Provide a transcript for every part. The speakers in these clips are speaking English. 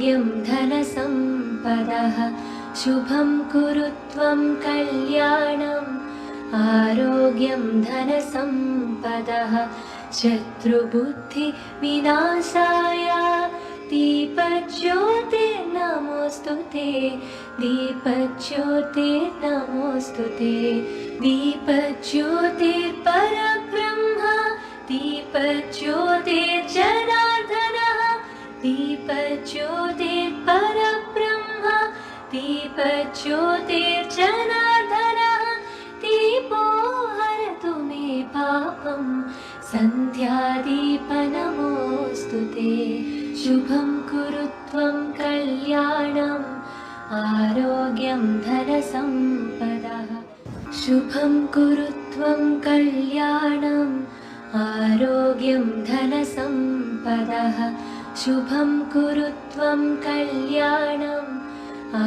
आरोग्यं धनसम्पदः शुभं कुरु त्वं कल्याणम् आरोग्यं धनसम्पदः शत्रुबुद्धिविनाशाय दीपज्योतिर्नमोऽस्तु ते दीपज्योतिर्नमोऽस्तु ते दीपज्योतिर्परब्रह्म दीपज्योतिर्जनार्दनः दीपज्योतिर्परब्रह्म दीपज्योतिर्जनार्दनः दीपो हरतु मे पापं सन्ध्यादीपनमोऽस्तु ते शुभं कुरु त्वं कल्याणम् आरोग्यं धनसम्पदः शुभं कुरु त्वं कल्याणम् आरोग्यं धनसम्पदः शुभं कुरु त्वं कल्याणम्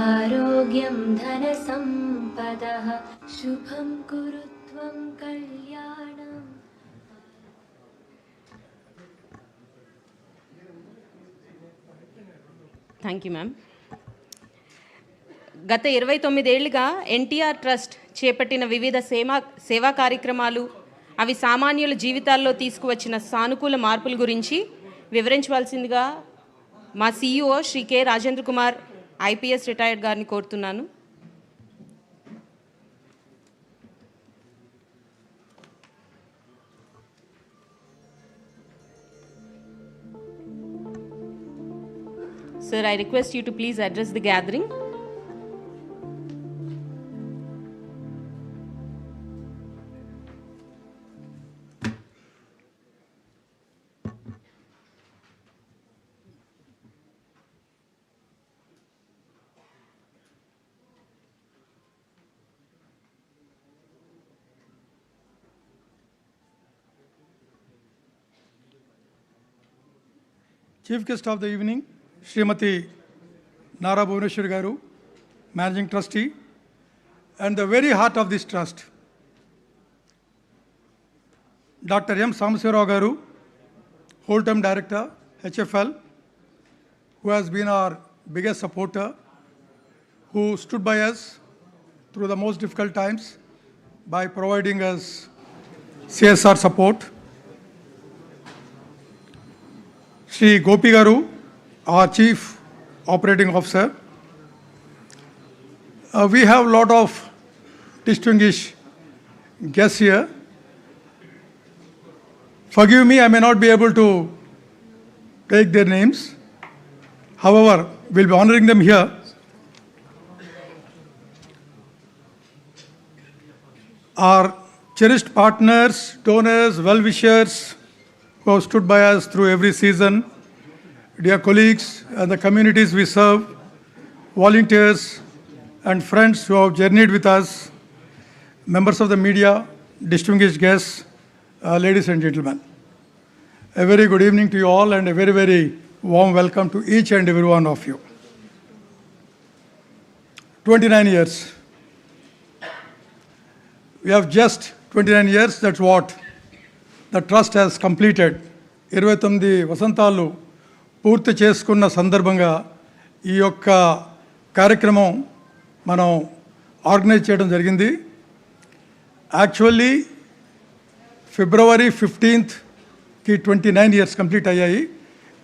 आरोग्यं धनसम्पदः शुभं कुरु त्वं कल्याणम्. Thank you ma'am. గత 29 ఏళ్లుగా ఎన్టీఆర్ ట్రస్ట్ చేపట్టిన వివిధ సేవా కార్యక్రమాలు అవి సామాన్యుల జీవితాల్లో తీసుకువచ్చిన సానుకూల మార్పుల గురించి వివరించవలసిందిగా మా CEO Shri K Rajendra Kumar IPS retired గారిని కోరుతున్నాను. Sir, I request you to please address the gathering. Chief guest of the evening, Srimati Nara Bhuvaneshwari Garu, Managing Trustee, and the very heart of this trust, Dr. M. Samasirao Garu, Whole-time Director, HFL, who has been our biggest supporter, who stood by us through the most difficult times by providing us CSR support. Shri Gopi Garu, our Chief Operating Officer. We have a lot of distinguished guests here. Forgive me, I may not be able to take their names. However, we'll be honoring them here. Our cherished partners, donors, well-wishers who have stood by us through every season, dear colleagues and the communities we serve, volunteers and friends who have journeyed with us, members of the media, distinguished guests, ladies and gentlemen. A very good evening to you all and a very, very warm welcome to each and every one of you. 29 years. We have just 29 years, that's what the trust has completed. 29 వసంతాలు పూర్తి చేసుకున్న సందర్భంగా ఈ యొక్క కార్యక్రమం మనం organise చేయడం జరిగింది. Actually February 15th 29 years complete అయ్యాయి.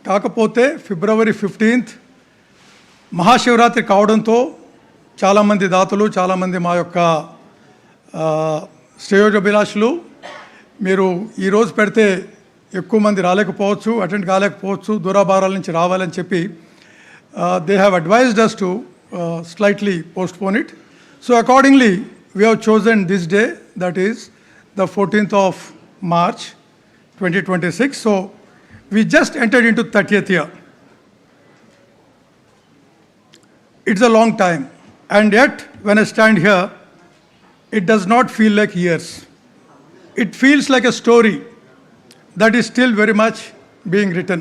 కాకపోతే February 15th మహాశివరాత్రి కావడంతో చాలామంది దాతలు, చాలామంది మా యొక్క శ్రేయోభిలాషులు మీరు ఈరోజు పెడితే ఎక్కువ మంది రాలేకపోవచ్చు, అటెండ్ కాలేకపోవచ్చు, దూరాభారాల నుంచి రావాలని చెప్పి they have advised us to slightly postpone it. So accordingly, we have chosen this day, that is the 14th of March 2026. So we just entered into 30th year. It's a long time, and yet when I stand here, it does not feel like years. It feels like a story that is still very much being written.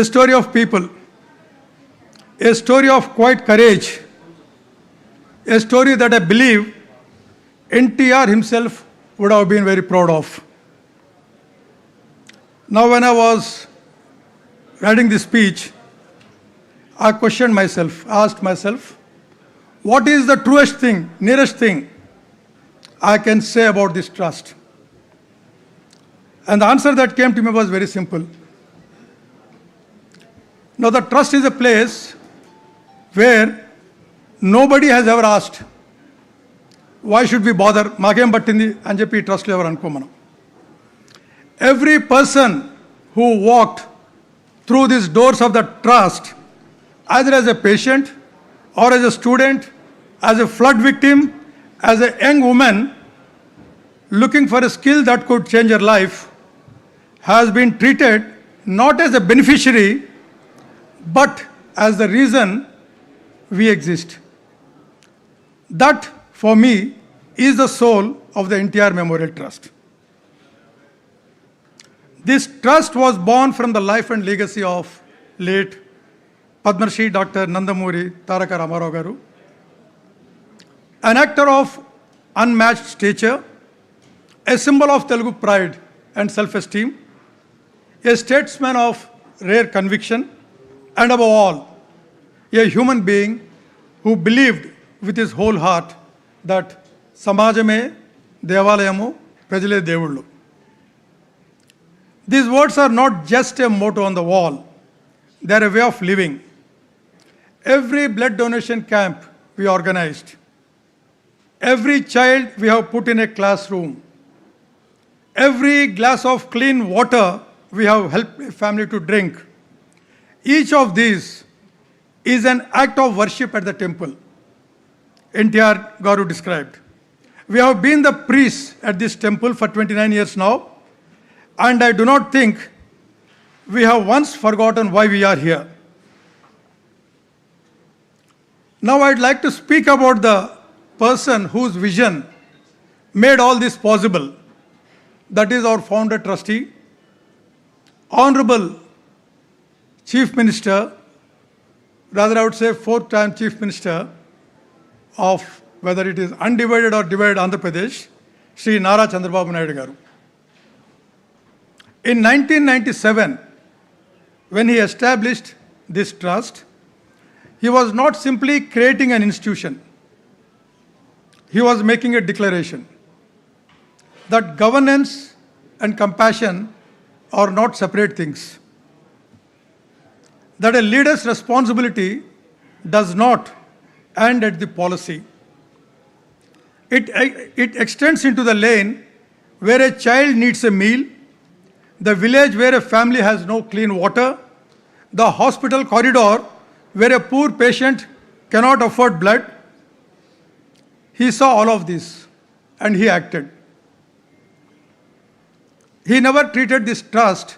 A story of people, a story of quiet courage, a story that I believe NTR himself would have been very proud of. Now when I was writing this speech, I questioned myself, asked myself, what is the truest thing, nearest thing I can say about this trust? And the answer that came to me was very simple. Now, the trust is a place where nobody has ever asked, why should we bother? Magem battindi అని చెప్పి ట్రస్ట్లో ఎవరు అనుకో మనం. Every person who walked through these doors of the trust, either as a patient or as a student, as a flood victim, as a young woman looking for a skill that could change her life, has been treated not as a beneficiary, but as the reason we exist. That, for me, is the soul of the NTR Memorial Trust. This trust was born from the life and legacy of late Padma Shri Dr. Nandamuri Taraka Ramarao garu, an actor of unmatched stature, a symbol of Telugu pride and self-esteem, a statesman of rare conviction, and above all, a human being who believed with his whole heart that Samajame Devalayamu Prajale Devullu. These words are not just a motto on the wall, they are a way of living. Every blood donation camp we organized, every child we have put in a classroom, every glass of clean water we have helped a family to drink, each of these is an act of worship at the temple, NTR Garu described. We have been the priests at this temple for 29 years now, and I do not think we have once forgotten why we are here. Now I'd like to speak about the person whose vision made all this possible. That is our founder trustee, Honorable Chief Minister, rather I would say fourth-time Chief Minister of whether it is undivided or divided Andhra Pradesh, Sri Nara Chandrababu Naidu garu. In 1997, when he established this trust, he was not simply creating an institution. He was making a declaration that governance and compassion are not separate things. That a leader's responsibility does not end at the policy. It extends into the lane where a child needs a meal, the village where a family has no clean water, the hospital corridor where a poor patient cannot afford blood. He saw all of this and he acted. He never treated this trust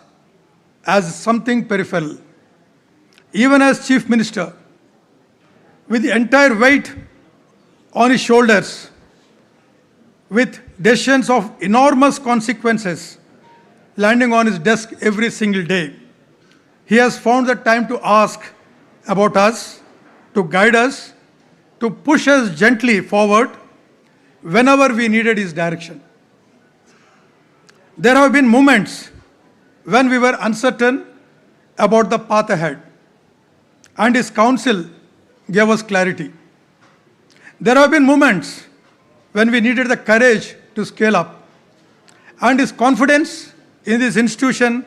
as something peripheral. Even as Chief Minister, with the entire weight on his shoulders, with decisions of enormous consequences landing on his desk every single day, he has found the time to ask about us, to guide us, to push us gently forward whenever we needed his direction. There have been moments when we were uncertain about the path ahead, and his counsel gave us clarity. There have been moments when we needed the courage to scale up, and his confidence in this institution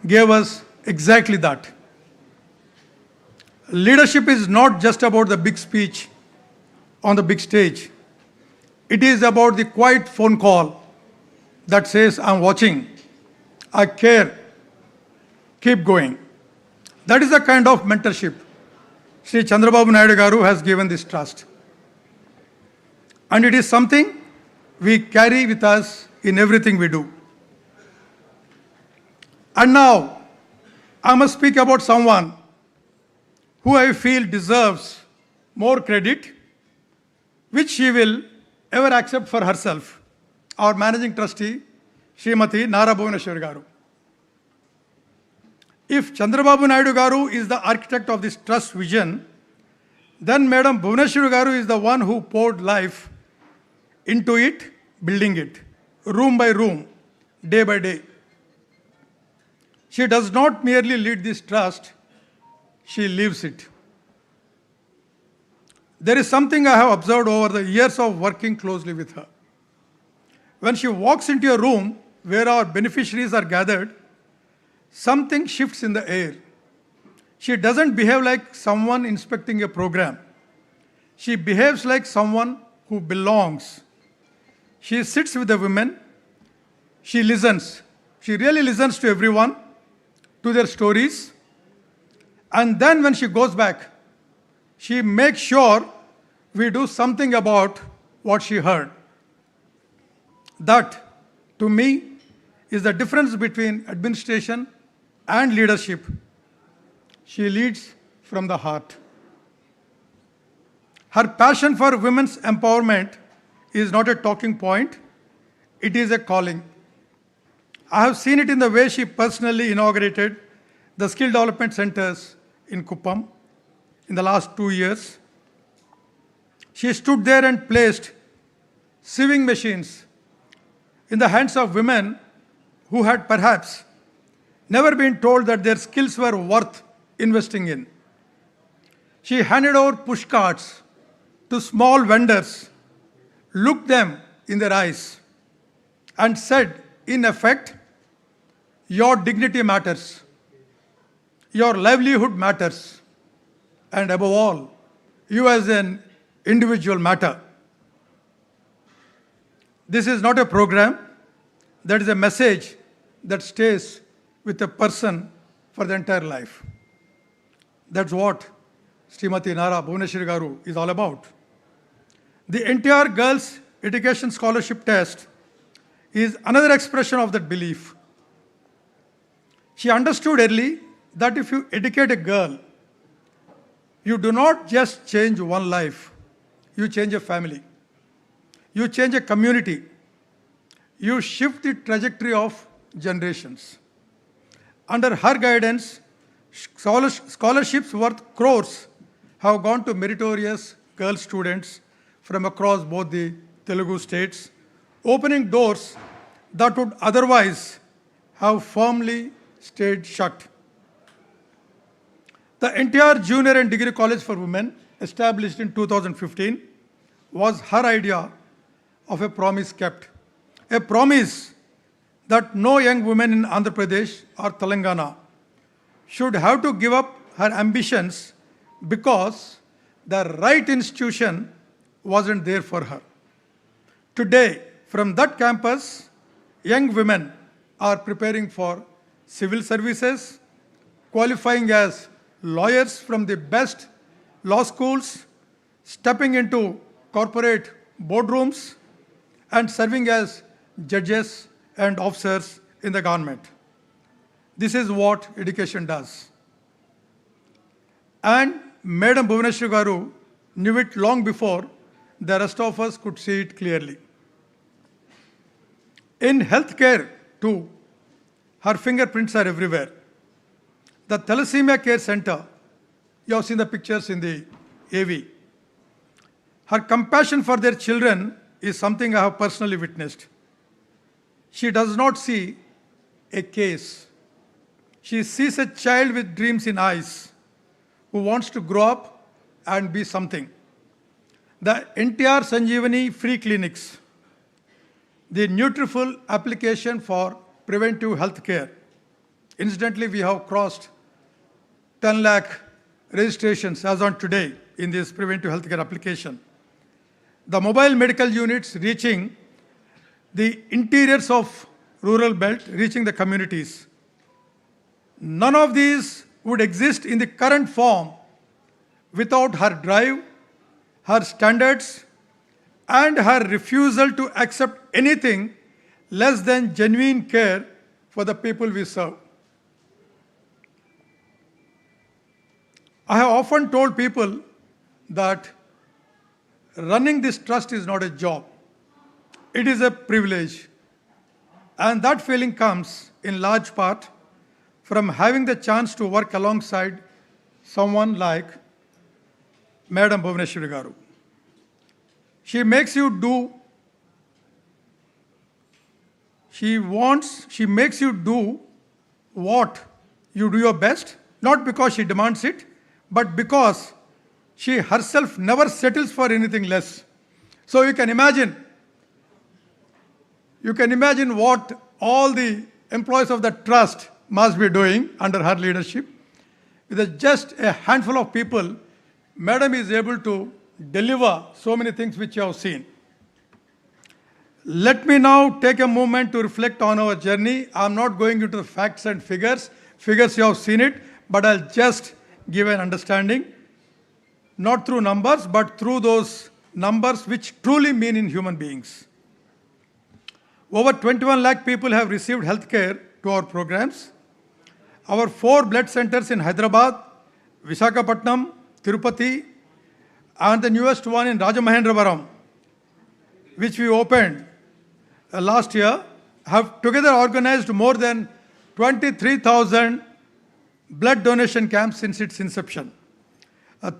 gave us exactly that. Leadership is not just about the big speech on the big stage. It is about the quiet phone call that says, I'm watching, I care, keep going. That is the kind of mentorship Sri Chandrababu Naidu garu has given this trust. And it is something we carry with us in everything we do. And now, I must speak about someone who I feel deserves more credit, which she will ever accept for herself, our managing trustee, Srimati Nara Bhuvaneshwari garu. If Chandrababu Naidu garu is the architect of this trust vision, then Madam Bhuvaneshwari garu is the one who poured life into it, building it, room by room, day by day. She does not merely lead this trust, she lives it. There is something I have observed over the years of working closely with her. When she walks into a room where our beneficiaries are gathered, something shifts in the air. She doesn't behave like someone inspecting a program. She behaves like someone who belongs. She sits with the women. She listens. She really listens to everyone, to their stories. And then when she goes back, she makes sure we do something about what she heard. That, to me, is the difference between administration and leadership. She leads from the heart. Her passion for women's empowerment is not a talking point, it is a calling. I have seen it in the way she personally inaugurated the skill development centers in Kuppam in the last 2 years. She stood there and placed sewing machines in the hands of women who had perhaps never been told that their skills were worth investing in. She handed over push carts to small vendors, looked them in their eyes, and said, in effect, your dignity matters, your livelihood matters, and above all, you as an individual matter. This is not a program, that is a message that stays with a person for the entire life. That's what Srimati Nara Bhuvaneshwari Garu is all about. The NTR Girls Education Scholarship Test is another expression of that belief. She understood early that if you educate a girl, you do not just change one life, you change a family, you change a community, you shift the trajectory of generations. Under her guidance, scholarships worth crores have gone to meritorious girl students from across both the Telugu states, opening doors that would otherwise have firmly stayed shut. The NTR Junior and Degree College for Women, established in 2015, was her idea of a promise kept. A promise that no young woman in Andhra Pradesh or Telangana should have to give up her ambitions because the right institution wasn't there for her. Today, from that campus, young women are preparing for civil services, qualifying as lawyers from the best law schools, stepping into corporate boardrooms, and serving as judges and officers in the government. This is what education does. And Madam Bhuvaneshwari Garu knew it long before the rest of us could see it clearly. In healthcare, too, her fingerprints are everywhere. The Thalassemia Care Center, you have seen the pictures in the AV. Her compassion for their children is something I have personally witnessed. She does not see a case. She sees a child with dreams in eyes who wants to grow up and be something. The NTR Sanjeevani free clinics, the Nutriful application for preventive health care. Incidentally, we have crossed 10 lakh registrations as on today in this preventive health care application. The mobile medical units reaching the interiors of rural belt, reaching the communities. None of these would exist in the current form without her drive, her standards, and her refusal to accept anything less than genuine care for the people we serve. I have often told people that running this trust is not a job. It is a privilege. And that feeling comes in large part from having the chance to work alongside someone like Madam Bhuvaneshwari Garu. She makes you do, she makes you do what you do your best, not because she demands it, but because she herself never settles for anything less. So you can imagine what all the employees of the trust must be doing under her leadership. With just a handful of people, Madam is able to deliver so many things which you have seen. Let me now take a moment to reflect on our journey. I'm not going into the facts and figures. Figures, you have seen it, but I'll just give an understanding, not through numbers, but through those numbers which truly mean in human beings. Over 21 lakh people have received health care to our programs. Our 4 blood centers in Hyderabad, Visakhapatnam, Tirupati, and the newest one in Rajamahendravaram, which we opened last year, have together organized more than 23,000 blood donation camps since its inception.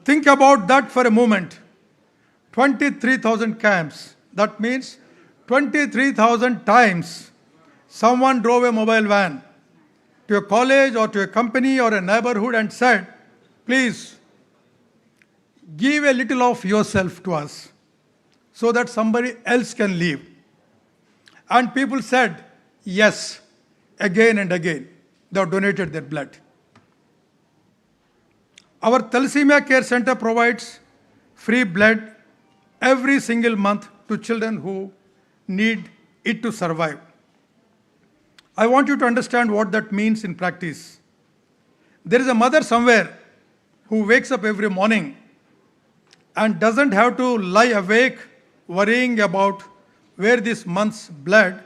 Think about that for a moment. 23,000 camps. That means 23,000 times someone drove a mobile van to a college or to a company or a neighborhood and said, please give a little of yourself to us so that somebody else can live. And people said, yes, again and again. They have donated their blood. Our Thalassemia Care Center provides free blood every single month to children who need it to survive. I want you to understand what that means in practice. There is a mother somewhere who wakes up every morning and doesn't have to lie awake worrying about where this month's blood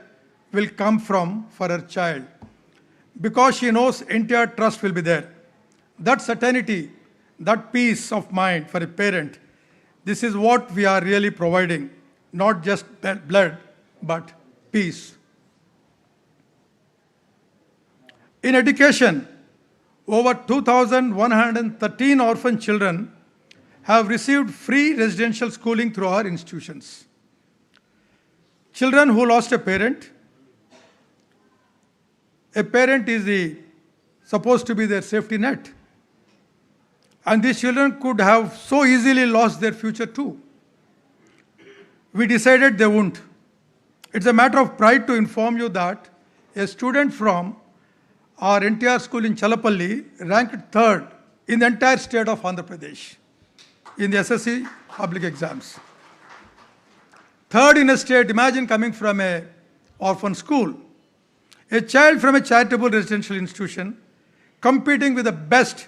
will come from for her child, because she knows NTR trust will be there. That certainty, that peace of mind for a parent, this is what we are really providing, not just blood, but peace. In education, over 2,113 orphan children have received free residential schooling through our institutions. Children who lost a parent is supposed to be their safety net. And these children could have so easily lost their future too. We decided they won't. It's a matter of pride to inform you that a student from our NTR school in Chalapalli ranked 3rd in the entire state of Andhra Pradesh in the SSC public exams. 3rd in a state, imagine coming from an orphan school. A child from a charitable residential institution competing with the best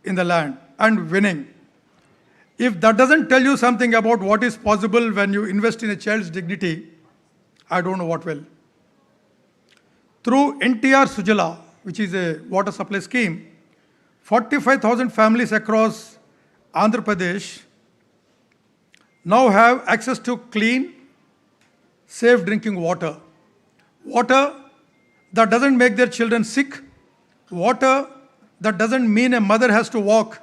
in the land and winning. If that doesn't tell you something about what is possible when you invest in a child's dignity, I don't know what will. Through NTR Sujala, which is a water supply scheme, 45,000 families across Andhra Pradesh now have access to clean, safe drinking water. Water that doesn't make their children sick. Water that doesn't mean a mother has to walk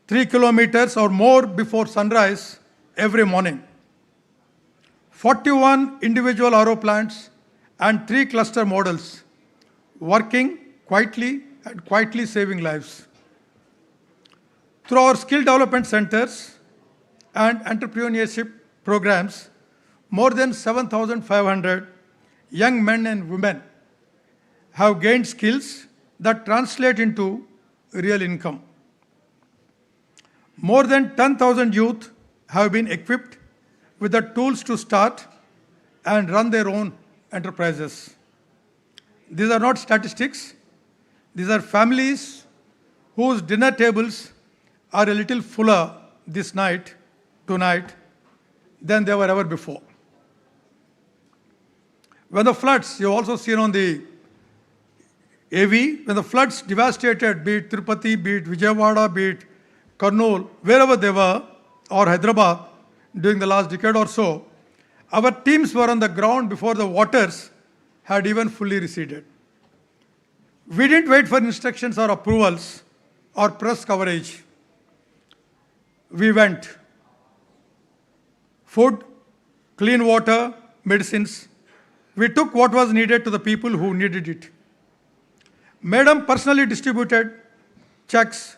3 kilometers or more before sunrise every morning. 41 individual RO plants and 3 cluster models working quietly and quietly saving lives. Through our skill development centers and entrepreneurship programs, more than 7,500 young men and women have gained skills that translate into real income. More than 10,000 youth have been equipped with the tools to start and run their own enterprises. These are not statistics. These are families whose dinner tables are a little fuller tonight, than they were ever before. When the floods, you've also seen on the AV, when the floods devastated, be it Tirupati, be it Vijayawada, be it Kurnool, wherever they were, or Hyderabad, during the last decade or so, our teams were on the ground before the waters had even fully receded. We didn't wait for instructions or approvals or press coverage. We went. Food, clean water, medicines. We took what was needed to the people who needed it. Madam personally distributed checks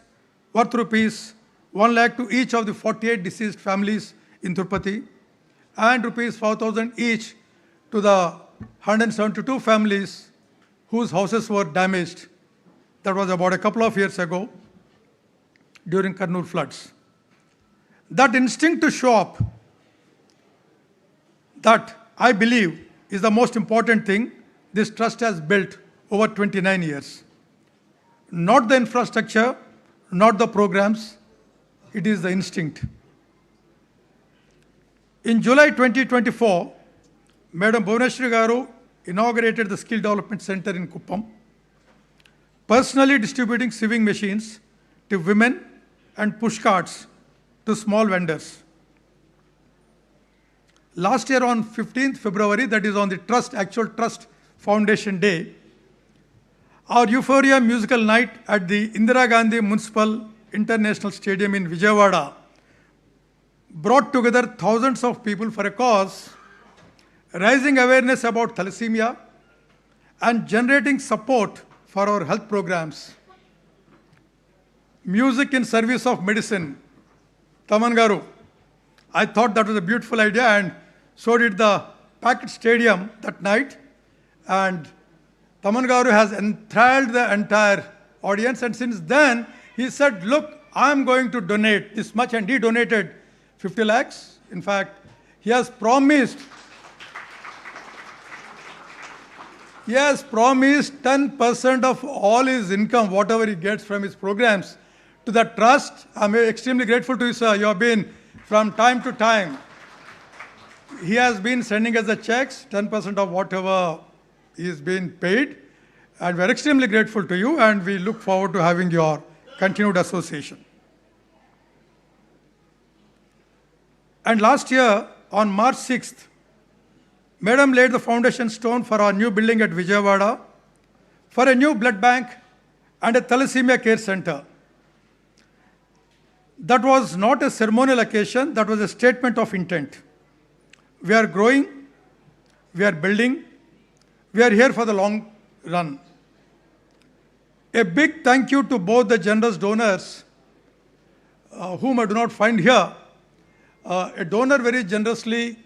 worth rupees 1 lakh to each of the 48 deceased families in Tirupati, and rupees 4,000 each to the 172 families whose houses were damaged. That was about a couple of years ago during Kannur floods. That instinct to show up, that I believe is the most important thing this trust has built over 29 years. Not the infrastructure, not the programs, it is the instinct. In July 2024, Madam Bhuvaneshwari Garu inaugurated the Skill Development Center in Kuppam, personally distributing sewing machines to women and push carts to small vendors. Last year on 15th February, that is on the actual trust foundation day, our Euphoria musical night at the Indira Gandhi Municipal International Stadium in Vijayawada brought together thousands of people for a cause, raising awareness about thalassemia and generating support for our health programs. Music in service of medicine. Taman Garu, I thought that was a beautiful idea, and so did the packed stadium that night. And Taman Garu has enthralled the entire audience, and since then he said, look, I'm going to donate this much, and he donated 50 lakhs. In fact, he has promised 10% of all his income, whatever he gets from his programs, to the trust. I'm extremely grateful to you, sir. You have been, from time to time, he has been sending us the checks, 10% of whatever is being paid. And we're extremely grateful to you, and we look forward to having your continued association. And last year, on March 6th, Madam laid the foundation stone for our new building at Vijayawada, for a new blood bank and a thalassemia care center. That was not a ceremonial occasion, that was a statement of intent. We are growing, we are building, we are here for the long run. A big thank you to both the generous donors, whom I do not find here. A donor very generously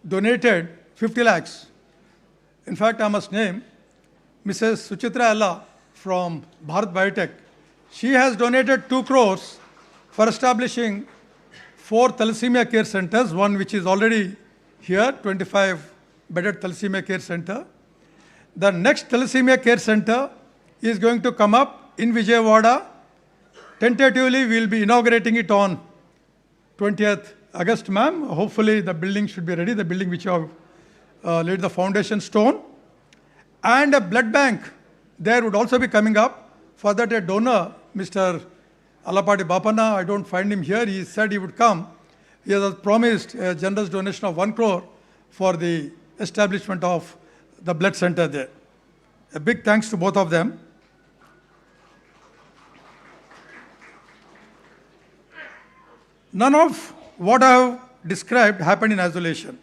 donated 50 lakhs. In fact, I must name Mrs. Suchitra Alla from Bharat Biotech. She has donated 2 crores for establishing 4 thalassemia care centers, one which is already here, 25-bedded thalassemia care center. The next thalassemia care center is going to come up in Vijayawada. Tentatively, we will be inaugurating it on 20th August, ma'am. Hopefully, the building should be ready, the building which you have laid the foundation stone. And a blood bank there would also be coming up. For that, a donor, Mr. Alapati Bapana, I don't find him here, he said he would come. He has promised a generous donation of 1 crore for the establishment of the blood center there. A big thanks to both of them. None of what I have described happened in isolation.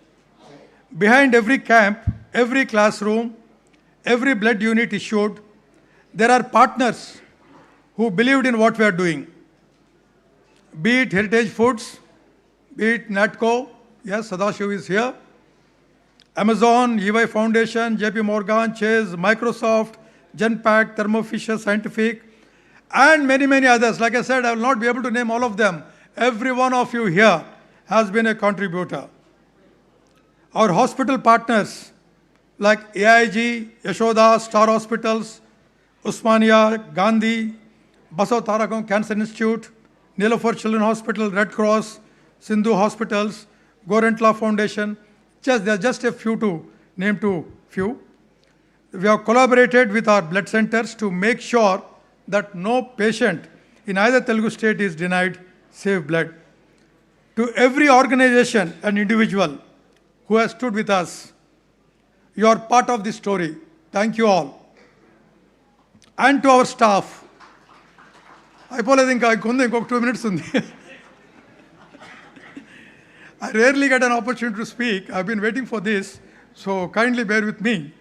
Behind every camp, every classroom, every blood unit issued, there are partners who believed in what we are doing. Be it Heritage Foods, be it NATCO, yes, Sadashiv is here, Amazon, EY Foundation, JP Morgan, Chase, Microsoft, Genpact, Thermo Fisher Scientific, and many, many others. Like I said, I will not be able to name all of them. Every one of you here has been a contributor. Our hospital partners like AIG, Yashoda, Star Hospitals, Usmania, Gandhi, Basav Tarakam Cancer Institute, Neelafar Children's Hospital, Red Cross, Sindhu Hospitals, Gorentla Foundation. There are just a few to name to few. We have collaborated with our blood centers to make sure that no patient in either Telugu state is denied safe blood. To every organization and individual who has stood with us, you are part of this story. Thank you all. And to our staff. I think I got 2 minutes. I rarely get an opportunity to speak. I've been waiting for this, so kindly bear with me.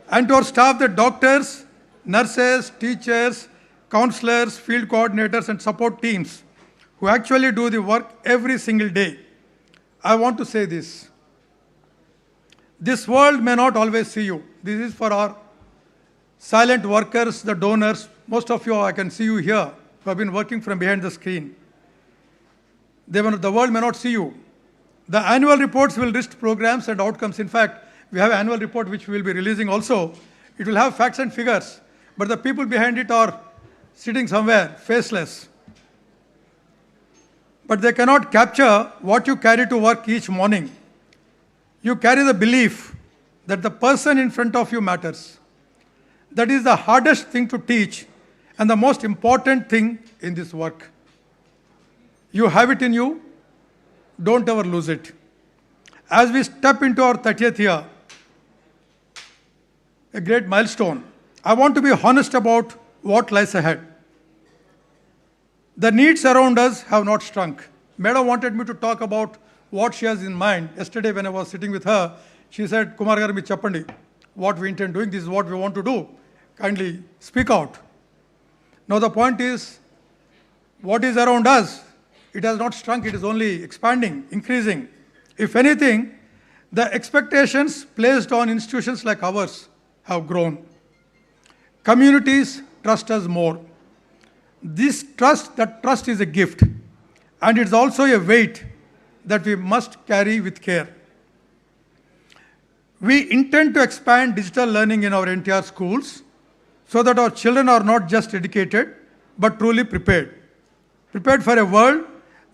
And to our staff, the doctors, nurses, teachers, counselors, field coordinators, and support teams who actually do the work every single day. I want to say this. This world may not always see you. This is for our silent workers, the donors. Most of you, I can see you here, who have been working from behind the screen. The world may not see you. The annual reports will list programs and outcomes. In fact, we have an annual report which we will be releasing also. It will have facts and figures, but the people behind it are sitting somewhere, faceless. But they cannot capture what you carry to work each morning. You carry the belief that the person in front of you matters. That is the hardest thing to teach and the most important thing in this work. You have it in you. Don't ever lose it. As we step into our 30th year, a great milestone, I want to be honest about what lies ahead. The needs around us have not shrunk. Madam wanted me to talk about what she has in mind. Yesterday when I was sitting with her, she said, Kumar garu, meeru cheppandi, what we intend doing, this is what we want to do. Kindly speak out. Now the point is, what is around us? It has not shrunk, it is only expanding, increasing. If anything, the expectations placed on institutions like ours have grown. Communities trust us more. That trust is a gift, and it's also a weight that we must carry with care. We intend to expand digital learning in our NTR schools so that our children are not just educated, but truly prepared. Prepared for a world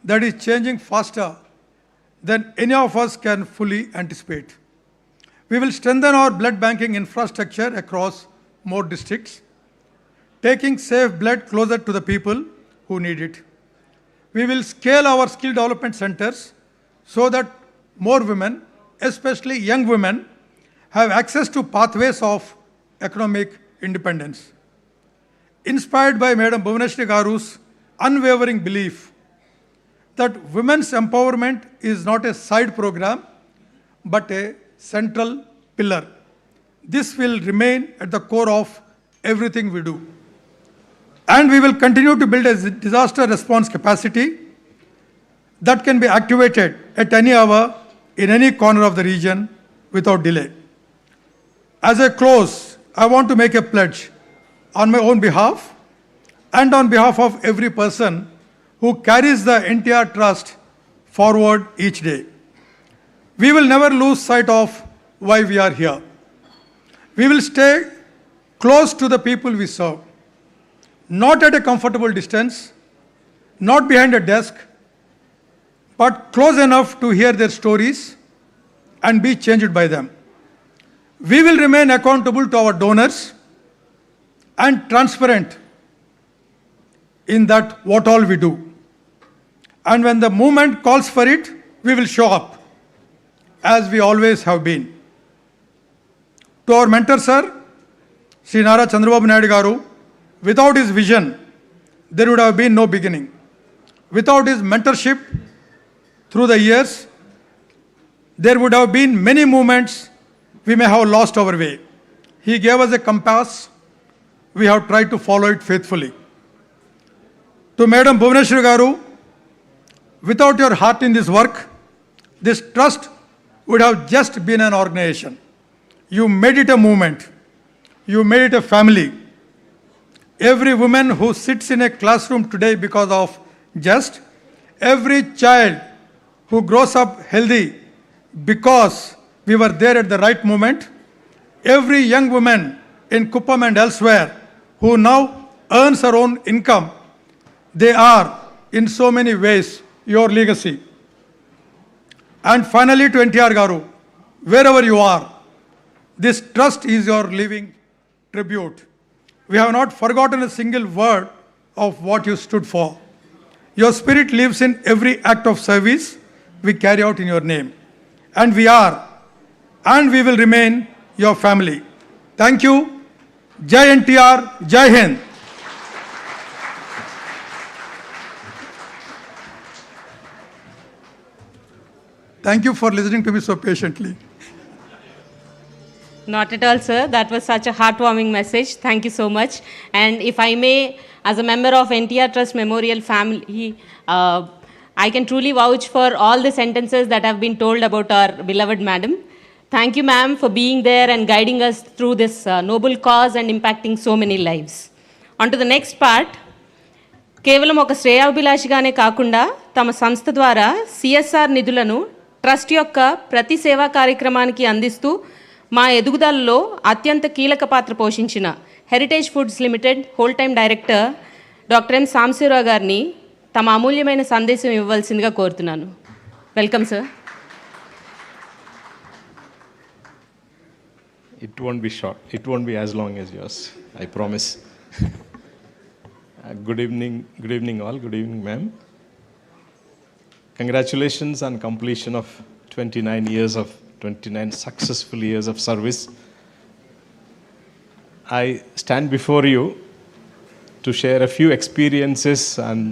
that is changing faster than any of us can fully anticipate. We will strengthen our blood banking infrastructure across more districts, taking safe blood closer to the people who need it. We will scale our skill development centers so that more women, especially young women, have access to pathways of economic independence. Inspired by Madam Bhuvaneshwari Garu's unwavering belief that women's empowerment is not a side program, but a central pillar. This will remain at the core of everything we do. And we will continue to build a disaster response capacity that can be activated at any hour in any corner of the region without delay. As I close, I want to make a pledge on my own behalf and on behalf of every person who carries the NTR Trust forward each day. We will never lose sight of why we are here. We will stay close to the people we serve, not at a comfortable distance, not behind a desk, but close enough to hear their stories and be changed by them. We will remain accountable to our donors and transparent in that what all we do. And when the movement calls for it, we will show up, as we always have been. To our mentor, sir, Sri Nara Chandrababu Naidu Garu, without his vision, there would have been no beginning. Without his mentorship through the years, there would have been many moments we may have lost our way. He gave us a compass. We have tried to follow it faithfully. To Madam Bhuvaneshwari Garu, without your heart in this work, this trust would have just been an organization. You made it a movement. You made it a family. Every woman who sits in a classroom today because of just, every child who grows up healthy because we were there at the right moment, every young woman in Kuppam and elsewhere who now earns her own income, they are in so many ways your legacy. And finally to NTR Garu, wherever you are, this trust is your living tribute. We have not forgotten a single word of what you stood for. Your spirit lives in every act of service we carry out in your name. And we are, and we will remain your family. Thank you. Jai NTR, Jai Hind. Thank you for listening to me so patiently. Not at all, sir. That was such a heartwarming message. Thank you so much. And if I may, as a member of NTR Trust Memorial family, I can truly vouch for all the sentences that have been told about our beloved madam. Thank you, ma'am, for being there and guiding us through this noble cause and impacting so many lives. On to the next part. కేవలం ఒక శ్రేయాభిలాషిగానే కాకుండా తమ సంస్థ ద్వారా CSR నిధులను trust యొక్క ప్రతి సేవా కార్యక్రమానికి అందిస్తూ మా ఎదుగుదలలో అత్యంత కీలక పాత్ర పోషించిన Heritage Foods Limited whole time director doctor N Sambasivarao గారిని తమ అమూల్యమైన సందేశం ఇవ్వవలసిందిగా కోరుతున్నాను. Welcome sir. It won't be short. It won't be as long as yours. I promise. Good evening all. Good evening, ma'am. Congratulations on completion of 29 successful years of service. I stand before you to share a few experiences and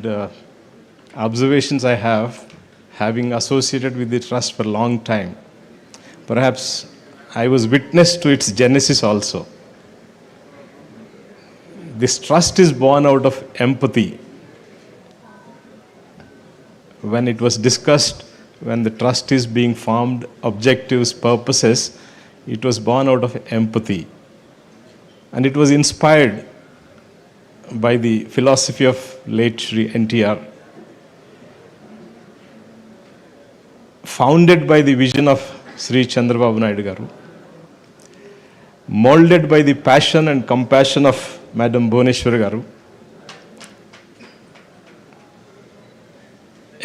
observations I have, having associated with the trust for a long time. Perhaps I was witness to its genesis also. This trust is born out of empathy. When it was discussed, when the trust is being formed, objectives, purposes, it was born out of empathy. And it was inspired by the philosophy of late Shri NTR, founded by the vision of Sri Chandrababu Naidu Garu, molded by the passion and compassion of Madam Bhuneshwari Garu,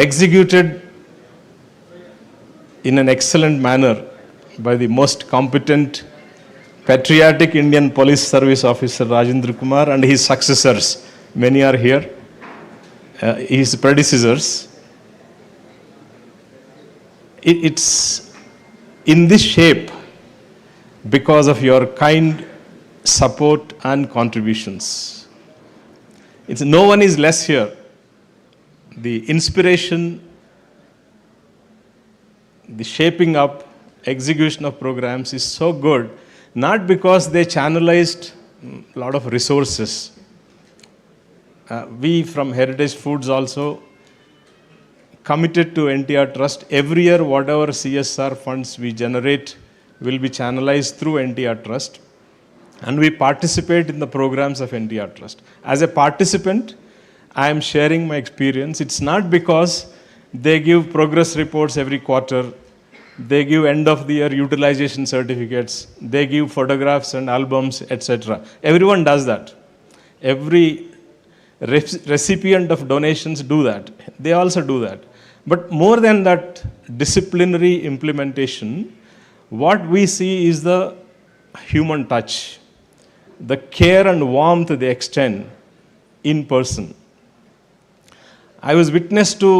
executed in an excellent manner by the most competent, patriotic Indian Police Service Officer Rajendra Kumar and his successors. Many are here, his predecessors. It's in this shape because of your kind support and contributions. It's no one is less here. The inspiration, the shaping up, execution of programs is so good, not because they channelized a lot of resources. We from Heritage Foods also committed to NTR Trust. Every year, whatever CSR funds we generate will be channelized through NTR Trust. And we participate in the programs of NTR Trust. As a participant, I am sharing my experience. It's not because they give progress reports every quarter, they give end of the year utilization certificates, they give photographs and albums, etc. Everyone does that. Every recipient of donations do that. They also do that. But more than that disciplinary implementation, what we see is the human touch, the care and warmth they extend in person. I was witness to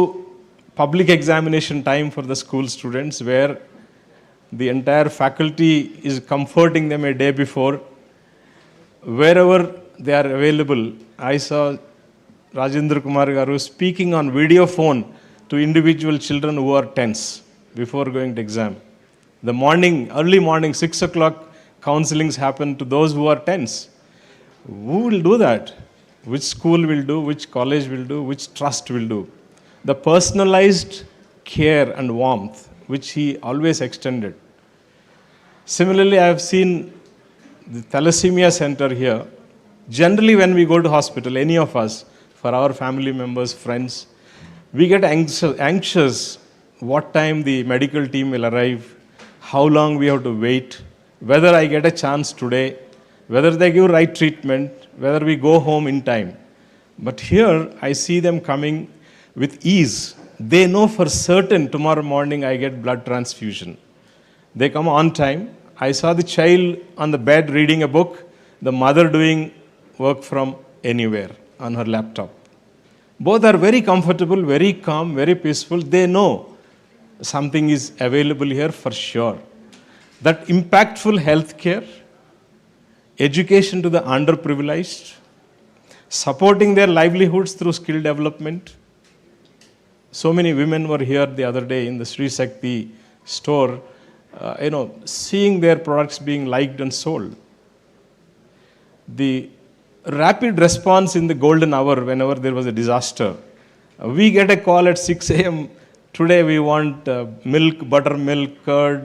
public examination time for the school students where the entire faculty is comforting them a day before. Wherever they are available, I saw Rajendra Kumar Garu speaking on video phone to individual children who are tense before going to exam. The morning, early morning, 6 o'clock, counselings happen to those who are tense. Who will do that? Which school will do? Which college will do? Which trust will do? The personalized care and warmth which he always extended. Similarly, I have seen the Thalassemia center here. Generally, when we go to hospital, any of us, for our family members, friends, we get anxious what time the medical team will arrive, how long we have to wait, whether I get a chance today, whether they give right treatment, whether we go home in time. But here, I see them coming with ease. They know for certain tomorrow morning I get blood transfusion. They come on time. I saw the child on the bed reading a book, the mother doing work from anywhere on her laptop. Both are very comfortable, very calm, very peaceful. They know something is available here for sure. That impactful health care, education to the underprivileged, supporting their livelihoods through skill development. So many women were here the other day in the Sri Shakti store seeing their products being liked and sold. The rapid response in the golden hour whenever there was a disaster. We get a call at 6 a.m. Today we want milk, buttermilk, curd,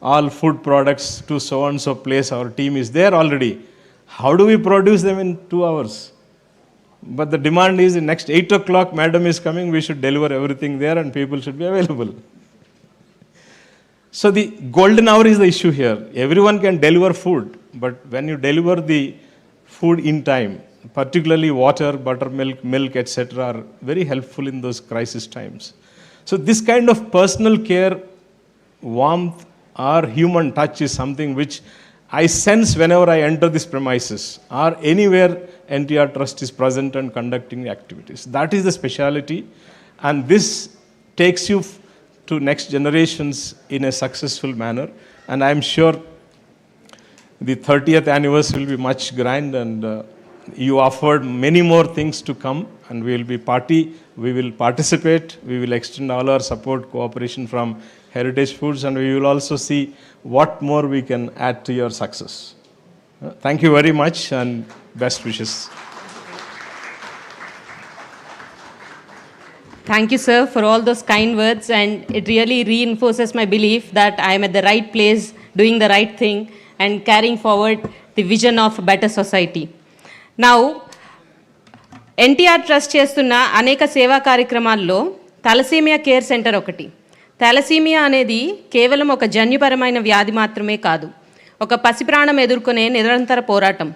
all food products to so and so place. Our team is there already. How do we produce them in 2 hours? But the demand is the next 8 o'clock, madam is coming, we should deliver everything there and people should be available. So the golden hour is the issue here. Everyone can deliver food, but when you deliver the food in time, particularly water, buttermilk, milk, etc., are very helpful in those crisis times. So this kind of personal care, warmth, or human touch is something which I sense whenever I enter these premises or anywhere NTR Trust is present and conducting activities. That is the speciality, and this takes you to next generations in a successful manner. And I am sure the 30th anniversary will be much grand, and you offered many more things to come, and we will participate, we will extend all our support, cooperation from Heritage Foods, and we will also see what more we can add to your success. Thank you very much and best wishes. Thank you, sir, for all those kind words, and it really reinforces my belief that I am at the right place, doing the right thing, and carrying forward the vision of a better society. Now, NTR trust చేస్తున్న అనేక సేవా కార్యక్రమాల్లో thalassaemia care centre ఒకటి. Thalassaemia అనేది కేవలం ఒక జన్యుపరమైన వ్యాధి మాత్రమే కాదు, ఒక పసిప్రాణం ఎదుర్కొనే నిరంతర పోరాటం.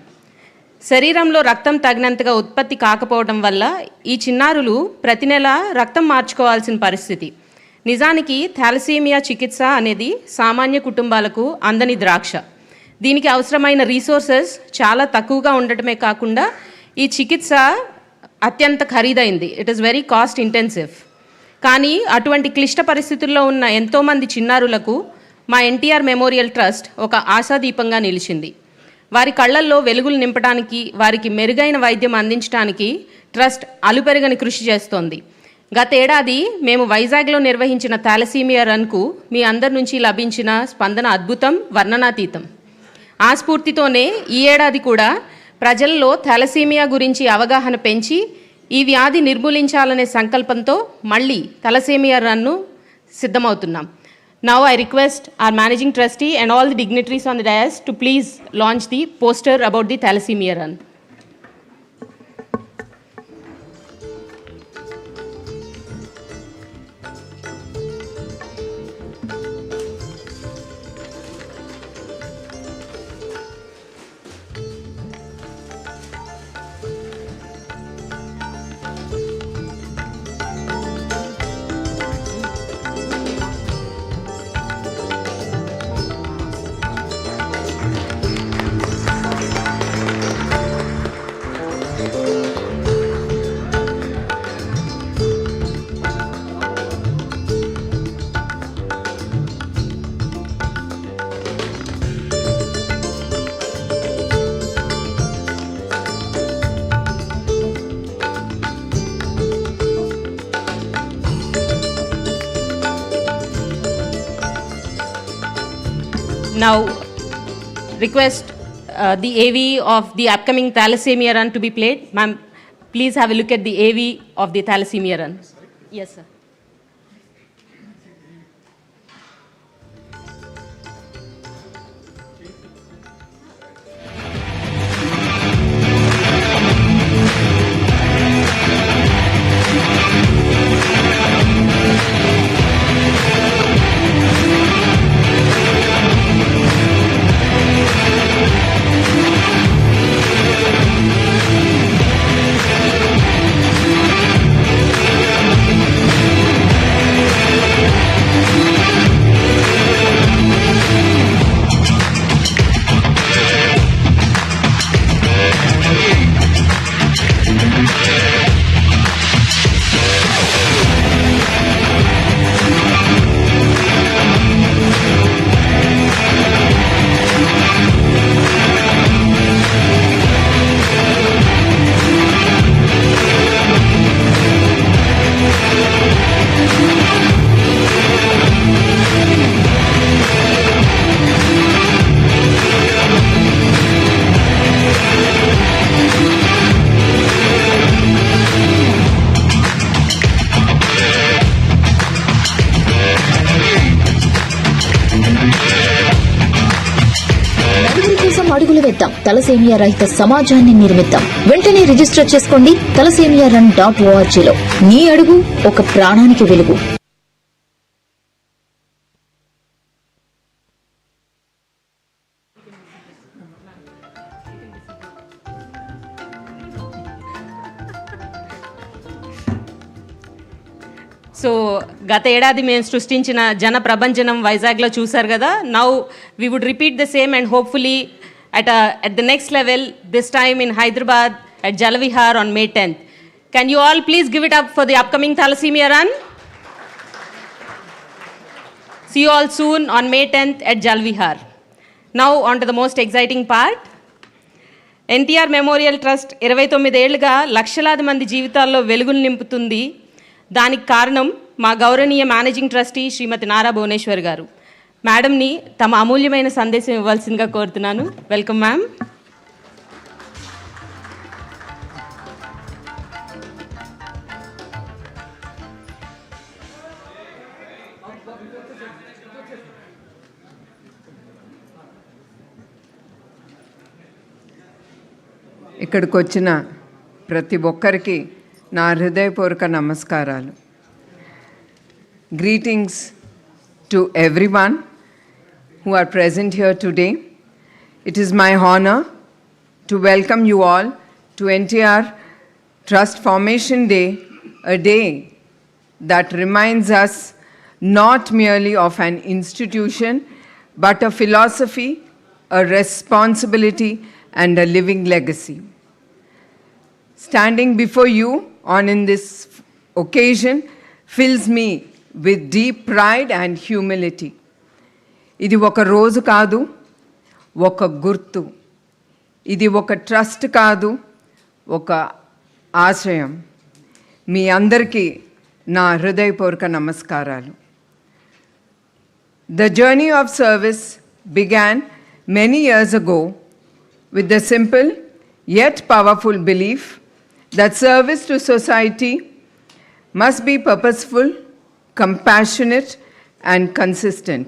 శరీరంలో రక్తం తగినంతగా ఉత్పత్తి కాకపోవడం వల్ల ఈ చిన్నారులు ప్రతి నెల రక్తం మార్చుకోవాల్సిన పరిస్థితి. నిజానికి థాలసీమియా చికిత్స అనేది సామాన్య కుటుంబాలకు అందని ద్రాక్ష. దీనికి అవసరమైన రీసోర్సెస్ చాలా తక్కువగా ఉండటమే కాకుండా ఈ చికిత్స అత్యంత ఖరీదైంది. It is very cost intensive. కానీ అటువంటి క్లిష్ట పరిస్థితుల్లో ఉన్న ఎంతోమంది చిన్నారులకు మా ఎన్టీఆర్ మెమోరియల్ ట్రస్ట్ ఒక ఆశాదీపంగా నిలిచింది. వారి కళ్ళల్లో వెలుగులు నింపడానికి, వారికి మెరుగైన వైద్యం అందించడానికి ట్రస్ట్ అలుపెరగని కృషి చేస్తోంది. గత ఏడాది మేము వైజాగ్లో నిర్వహించిన థాలసీమియా రన్కు మీ అందరి నుంచి లభించిన స్పందన అద్భుతం, వర్ణనాతీతం. ఆ స్ఫూర్తితోనే ఈ ఏడాది కూడా ప్రజల్లో థాలసీమియా గురించి అవగాహన పెంచి ఈ వ్యాధి నిర్మూలించాలనే సంకల్పంతో మళ్ళీ థాలసీమియా రన్ను సిద్ధమవుతున్నాం. Now I request our managing trustee and all the dignitaries on the dais to please launch the poster about the Thalassemia run. Now, request the AV of the upcoming Thalassemia run to be played. Ma'am, please have a look at the AV of the Thalassemia run. Yes, sir. అడుగులు వేద్దాం. Thalassemia రహిత సమాజాన్ని నిర్మిద్దాం. వెంటనే register చేసుకోండి thalassemia.org లో. నీ అడుగు ఒక ప్రాణానికి వెలుగు. సో గత ఏడాది మేము సృష్టించిన జన ప్రభంజనం వైజాగ్లో చూసారు కదా. Now we would repeat the same and hopefully at the next level, this time in Hyderabad at Jalvihar on May 10th. Can you all please give it up for the upcoming Thalassemia run? See you all soon on May 10th at Jalvihar. Now on to the most exciting part. NTR Memorial Trust 29 ఏళ్లుగా లక్షలాది మంది జీవితాల్లో వెలుగులు నింపుతుంది. దానికి కారణం మా గౌరవనీయ మేనేజింగ్ ట్రస్టీ శ్రీమతి నారా భువనేశ్వర్ గారు. మేడంని తమ అమూల్యమైన సందేశం ఇవ్వాల్సిందిగా కోరుతున్నాను. Welcome ma'am. ఇక్కడికి వచ్చిన ప్రతి ఒక్కరికి నా హృదయపూర్వక నమస్కారాలు. Greetings to everyone who are present here today. It is my honor to welcome you all to NTR Trust Formation Day, a day that reminds us not merely of an institution, but a philosophy, a responsibility, and a living legacy. Standing before you in this occasion fills me with deep pride and humility. ఇది ఒక రోజు కాదు, ఒక గుర్తు. ఇది ఒక trust కాదు, ఒక ఆశయం. మీ అందరికీ నా హృదయపూర్వక నమస్కారాలు. The journey of service began many years ago with the simple yet powerful belief that service to society must be purposeful, compassionate, and consistent.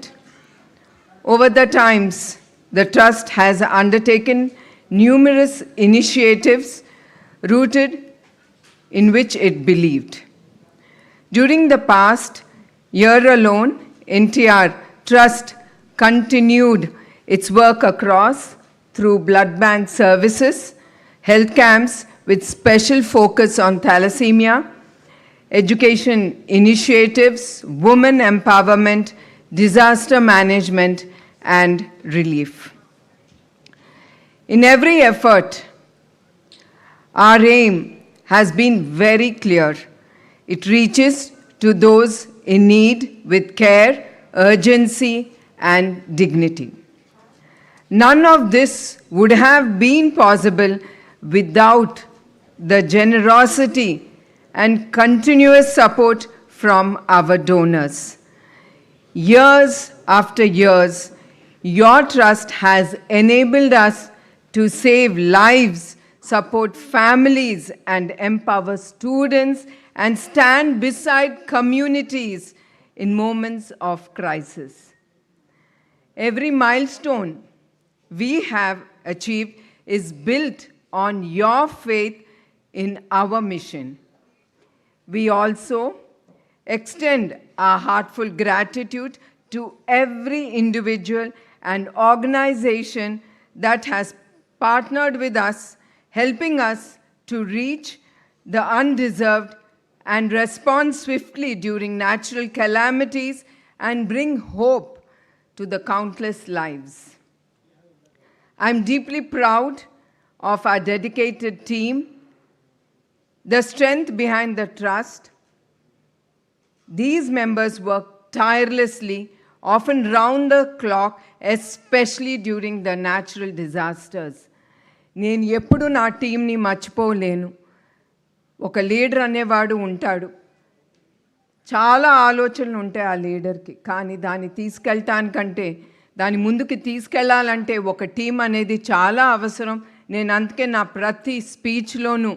Over the times, the Trust has undertaken numerous initiatives rooted in which it believed. During the past year alone, NTR Trust continued its work across through blood bank services, health camps with special focus on thalassemia, education initiatives, women empowerment, disaster management, and relief. In every effort, our aim has been very clear. It reaches to those in need with care, urgency, and dignity. None of this would have been possible without the generosity and continuous support from our donors. Years after years, your trust has enabled us to save lives, support families, and empower students, and stand beside communities in moments of crisis. Every milestone we have achieved is built on your faith in our mission. We also extend our heartfelt gratitude to every individual and organization that has partnered with us, helping us to reach the undeserved and respond swiftly during natural calamities and bring hope to the countless lives. I'm deeply proud of our dedicated team, the strength behind the trust. These members work tirelessly, often round the clock, especially during the natural disasters. నేను ఎప్పుడు నా టీంని మర్చిపోలేను. ఒక leader అనేవాడు ఉంటాడు. చాలా ఆలోచనలు ఉంటాయి ఆ లీడర్కి, కానీ దాన్ని తీసుకెళ్ళటానికంటే దాని ముందుకు తీసుకెళ్ళాలంటే ఒక టీం అనేది చాలా అవసరం. నేను అందుకే నా ప్రతి స్పీచ్లోనూ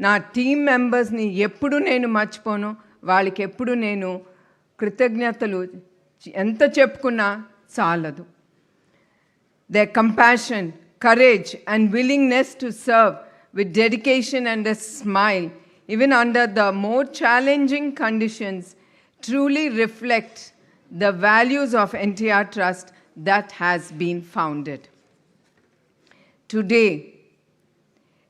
నా టీం మెంబర్స్ని ఎప్పుడు నేను మర్చిపోను. వాళ్ళకి ఎప్పుడు నేను కృతజ్ఞతలు ఎంత చెప్పుకున్నా చాలదు. Their compassion, courage, and willingness to serve with dedication and a smile, even under the more challenging conditions, truly reflect the values of NTR Trust that has been founded. Today,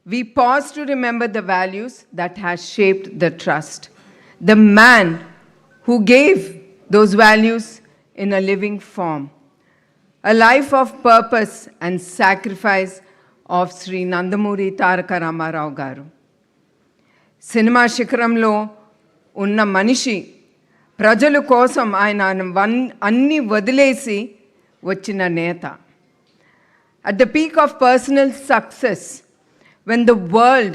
we pause to remember the values that has shaped the trust. The man who gave those values in a living form. A life of purpose and sacrifice of Sri Nandamuri Taraka Ramarao Garu. Cinema శిఖరంలో ఉన్న మనిషి ప్రజల కోసం ఆయన అన్ని వదిలేసి వచ్చిన నేత. At the peak of personal success, when the world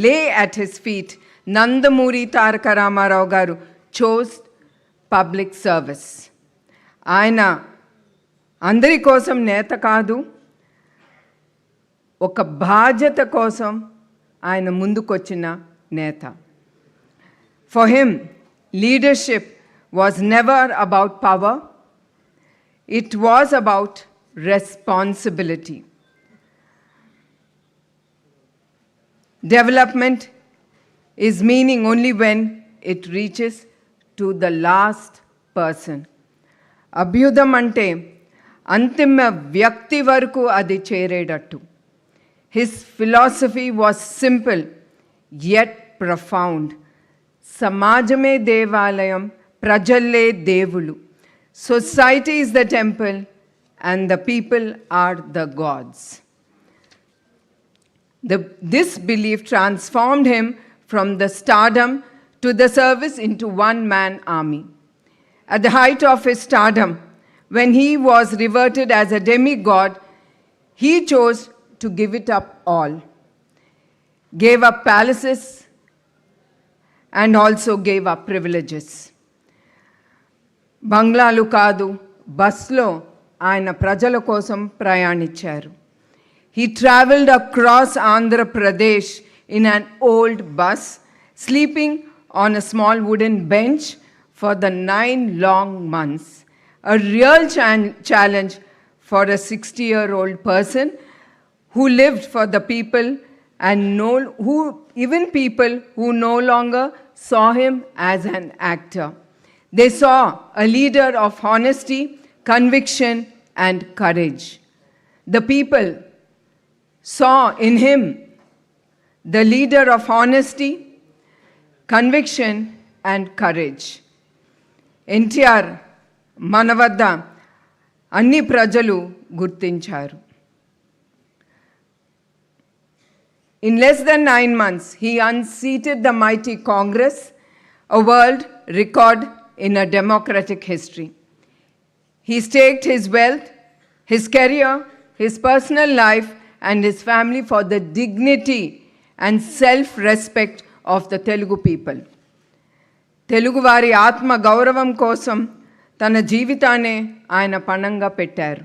lay at his feet, Nandamuri Taraka Ramarao Garu chose public service. ఆయన అందరి కోసం నేత కాదు, ఒక బాధ్యత కోసం ఆయన ముందుకొచ్చిన నేత. For him, leadership was never about power. It was about responsibility. Development is meaning only when it reaches to the last person. అభ్యుదం అంటే అంతిమ వ్యక్తి వరకు అది చేరేటట్టు. His philosophy was simple yet profound. సమాజమే దేవాలయం, ప్రజల్లే దేవులు. Society is the temple and the people are the gods. This belief transformed him from the stardom to the service into one-man army. At the height of his stardom, when he was revered as a demigod, he chose to give it up all. Gave up palaces and also gave up privileges. బంగ్లాలు కాదు, బస్లో ఆయన ప్రజల కోసం ప్రయాణించారు. He traveled across Andhra Pradesh in an old bus, sleeping on a small wooden bench for the 9 long months. A real challenge for a 60-year-old person who lived for the people and even people who no longer saw him as an actor. They saw a leader of honesty, conviction, and courage. The people saw in him the leader of honesty, conviction, and courage. NTR మన వద్ద అన్ని ప్రజలు గుర్తించారు. In less than 9 months, he unseated the mighty Congress, a world record in a democratic history. He staked his wealth, his career, his personal life, and his family for the dignity and self-respect of the Telugu people. Telugu వారి ఆత్మ గౌరవం కోసం తన జీవితాన్ని ఆయన పణంగా పెట్టారు.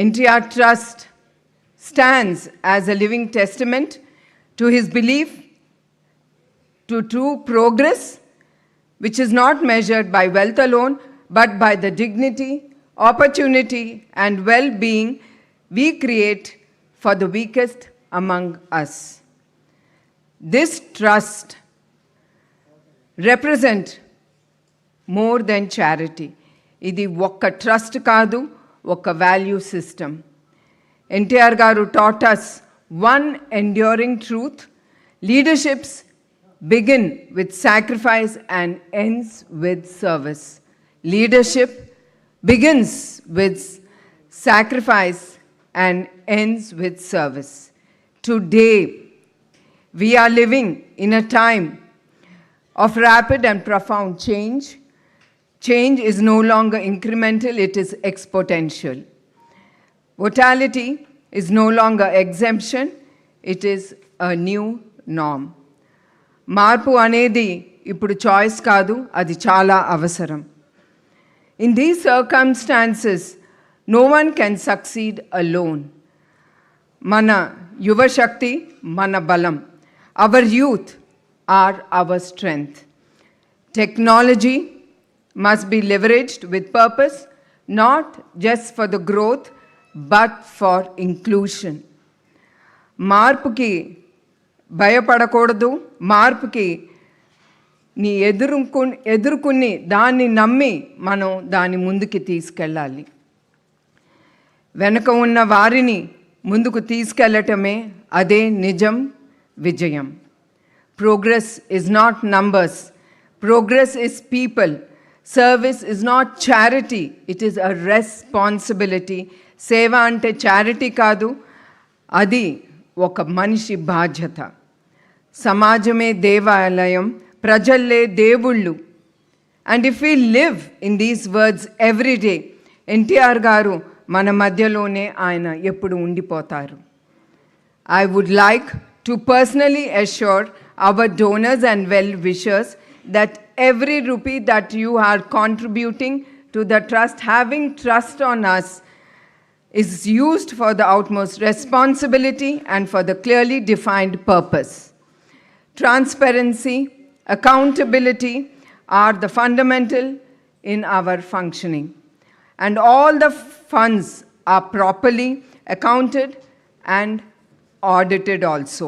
NTR Trust stands as a living testament to his belief to true progress, which is not measured by wealth alone, but by the dignity, opportunity, and well-being we create for the weakest among us. This trust represents more than charity. ఇది ఒక్క trust కాదు, ఒక value system. NTR గారు taught us one enduring truth: leaderships begin with sacrifice and ends with service. Leadership begins with sacrifice and ends with service. Today, we are living in a time of rapid and profound change. Change is no longer incremental, it is exponential. Mortality is no longer exemption, it is a new norm. మార్పు అనేది ఇప్పుడు choice కాదు, అది చాలా అవసరం. In these circumstances, no one can succeed alone. మన యువశక్తి మన బలం. Our youth are our strength. Technology must be leveraged with purpose, not just for the growth, but for inclusion. మార్పుకి భయపడకూడదు, మార్పుకి నీ ఎదుర్కొని దాన్ని నమ్మి మనం దాని ముందుకి తీసుకెళ్ళాలి. వెనుక ఉన్న వారిని ముందుకు తీసుకెళ్ళటమే అదే నిజం విజయం. Progress is not numbers. Progress is people. Service is not charity. It is a responsibility. సేవ అంటే చారిటీ కాదు, అది ఒక మనిషి బాధ్యత. సమాజమే దేవాలయం, ప్రజల్లే దేవుళ్ళు. And if we live in these words every day, NTR గారు మన మధ్యలోనే ఆయన ఎప్పుడు ఉండిపోతారు. I would like to personally assure our donors and well-wishers that every rupee that you are contributing to the trust, having trust on us, is used for the utmost responsibility and for the clearly defined purpose. Transparency, accountability are the fundamental in our functioning. And all the funds are properly accounted and audited also.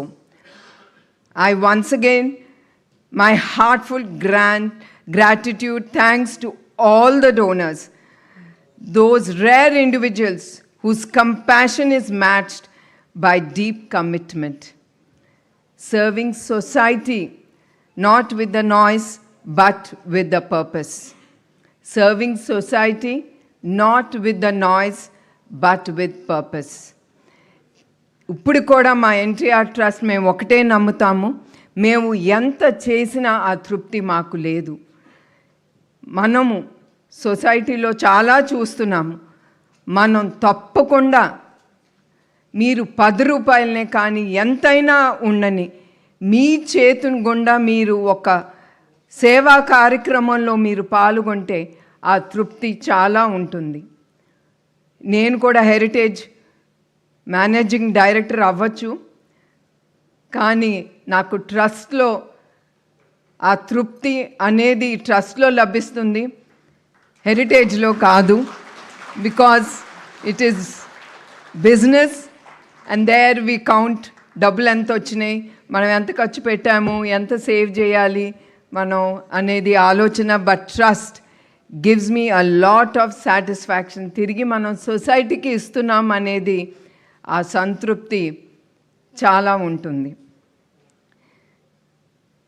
I once again, my heartfelt gratitude, thanks to all the donors, those rare individuals whose compassion is matched by deep commitment. Serving society, not with the noise, but with the purpose. Serving society, not with the noise, but with purpose. ఇప్పుడు కూడా మా NTR trust మేము ఒకటే నమ్ముతాము, మేము ఎంత చేసినా ఆ తృప్తి మాకు లేదు. మనము సొసైటీలో చాలా చూస్తున్నాము, మనం తప్పకుండా మీరు 10 రూపాయలనే కానీ ఎంతైనా ఉండని మీ చేతుని గుండా మీరు ఒక సేవా కార్యక్రమంలో మీరు పాల్గొంటే ఆ తృప్తి చాలా ఉంటుంది. నేను కూడా హెరిటేజ్ మేనేజింగ్ డైరెక్టర్ అవ్వచ్చు, కానీ నాకు ట్రస్ట్లో ఆ తృప్తి అనేది ట్రస్ట్లో లభిస్తుంది, హెరిటేజ్లో కాదు. Because it is business and there we count డబ్బులు ఎంత వచ్చినాయి, మనం ఎంత ఖర్చు పెట్టాము, ఎంత సేవ్ చేయాలి మనం అనేది ఆలోచన. But trust gives me a lot of satisfaction. తిరిగి మనం సొసైటీకి ఇస్తున్నాం అనేది ఆ సంతృప్తి చాలా ఉంటుంది.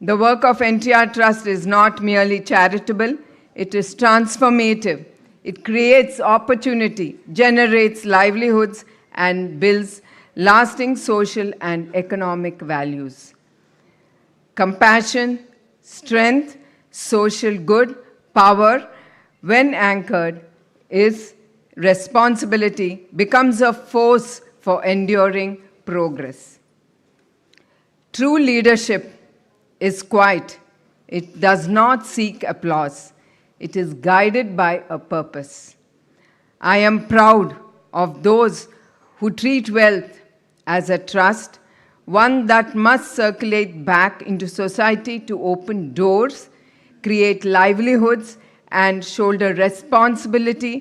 The work of NTR Trust is not merely charitable, it is transformative. It creates opportunity, generates livelihoods, and builds lasting social and economic values. Compassion, strength, social good, power, when anchored, is responsibility, becomes a force for enduring progress. True leadership is quiet. It does not seek applause. It is guided by a purpose. I am proud of those who treat wealth as a trust, one that must circulate back into society to open doors, create livelihoods, and shoulder responsibility,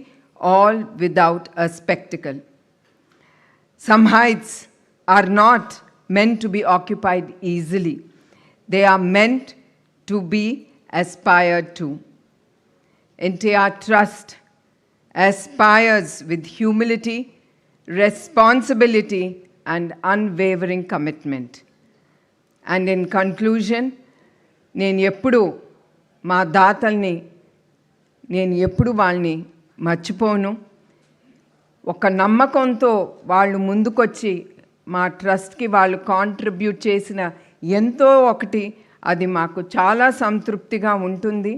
all without a spectacle. Some heights are not meant to be occupied easily. They are meant to be aspired to. NTR Trust aspires with humility, responsibility, and unwavering commitment. And in conclusion, నేను ఎప్పుడు మా దాతల్ని నేను ఎప్పుడు వాళ్ళని మర్చిపోను. ఒక నమ్మకంతో వాళ్ళు ముందుకొచ్చి మా ట్రస్ట్కి వాళ్ళు కాంట్రిబ్యూట్ చేసిన ఎంతో ఒకటి, అది మాకు చాలా సంతృప్తిగా ఉంటుంది.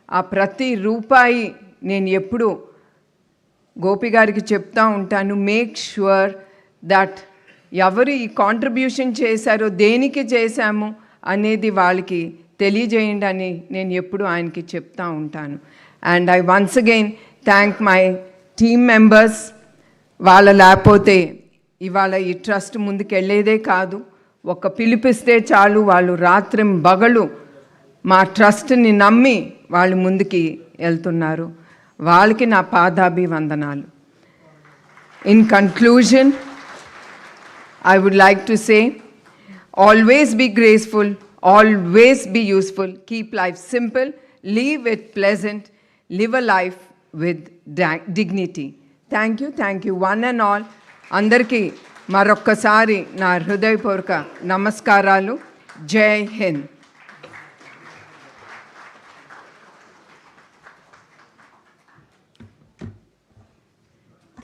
ఆ ప్రతి రూపాయి నేను ఎప్పుడు గోపి గారికి చెప్తా ఉంటాను, మేక్ ష్యూర్ దట్ ఎవరు ఈ కాంట్రిబ్యూషన్ చేశారో, దేనికి చేశాము అనేది వాళ్ళకి తెలియజేయండి అని నేను ఎప్పుడు ఆయనకి చెప్తా ఉంటాను. And I once again thank my team members. వాళ్ళ లేకపోతే ఇవాళ ఈ ట్రస్ట్ ముందుకు వెళ్ళేదే కాదు. ఒక పిలిపిస్తే చాలు, వాళ్ళు రాత్రి పగలు మా ట్రస్ట్ని నమ్మి వాళ్ళు ముందుకి వెళ్తున్నారు. వాళ్ళకి నా పాదాభివందనాలు. In conclusion, I would like to say, always be graceful, always be useful, keep life simple, live it pleasant, live a life with dignity. Thank you, one and all. Andarki marokkasari na hrudayapurka namaskaralu. Jai Hind.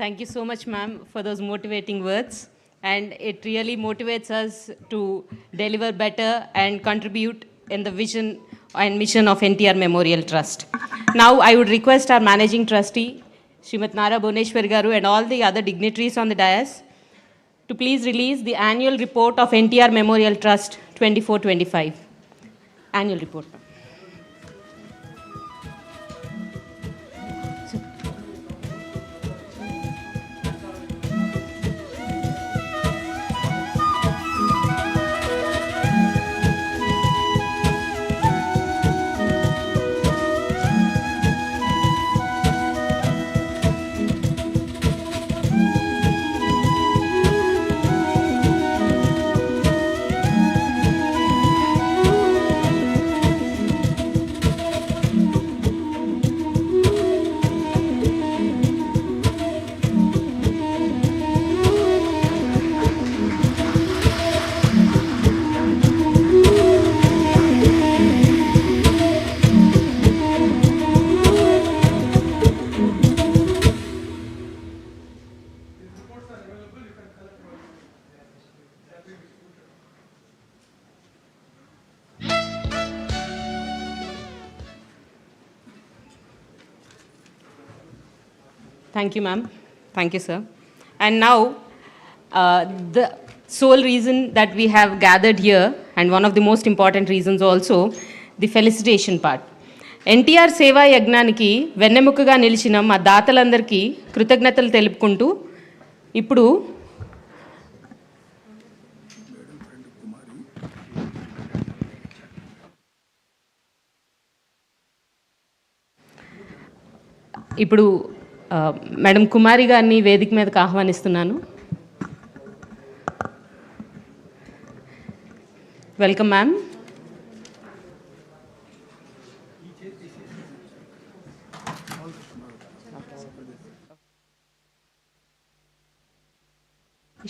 Thank you so much, ma'am, for those motivating words. And it really motivates us to deliver better and contribute in the vision and mission of NTR Memorial Trust. Now, I would request our Managing Trustee, Srimat Nara Bhuneshwari Garu, and all the other dignitaries on the dais to please release the annual report of NTR Memorial Trust 24-25. Annual report. Thank you, ma'am. Thank you, sir. And now, the sole reason that we have gathered here, and one of the most important reasons also, the felicitation part. NTR సేవా యజ్ఞానికి వెన్నెముకగా నిలిచిన మా దాతలందరికీ కృతజ్ఞతలు తెలుపుకుంటూ ఇప్పుడు madam కుమారి గారిని వేదిక మీదకి ఆహ్వానిస్తున్నాను. Welcome ma'am.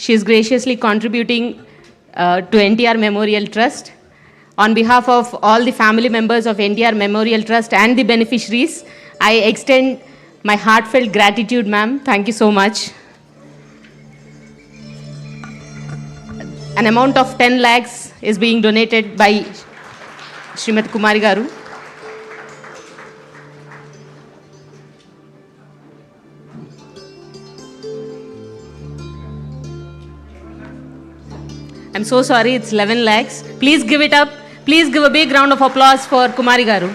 She is graciously contributing to NTR Memorial Trust. On behalf of all the family members of NTR Memorial Trust and the beneficiaries, I extend my heartfelt gratitude, ma'am. Thank you so much. An amount of 10 lakhs is being donated by Srimati Kumari Garu. I'm so sorry, it's 11 lakhs. Please give it up. Please give a big round of applause for Kumari Garu.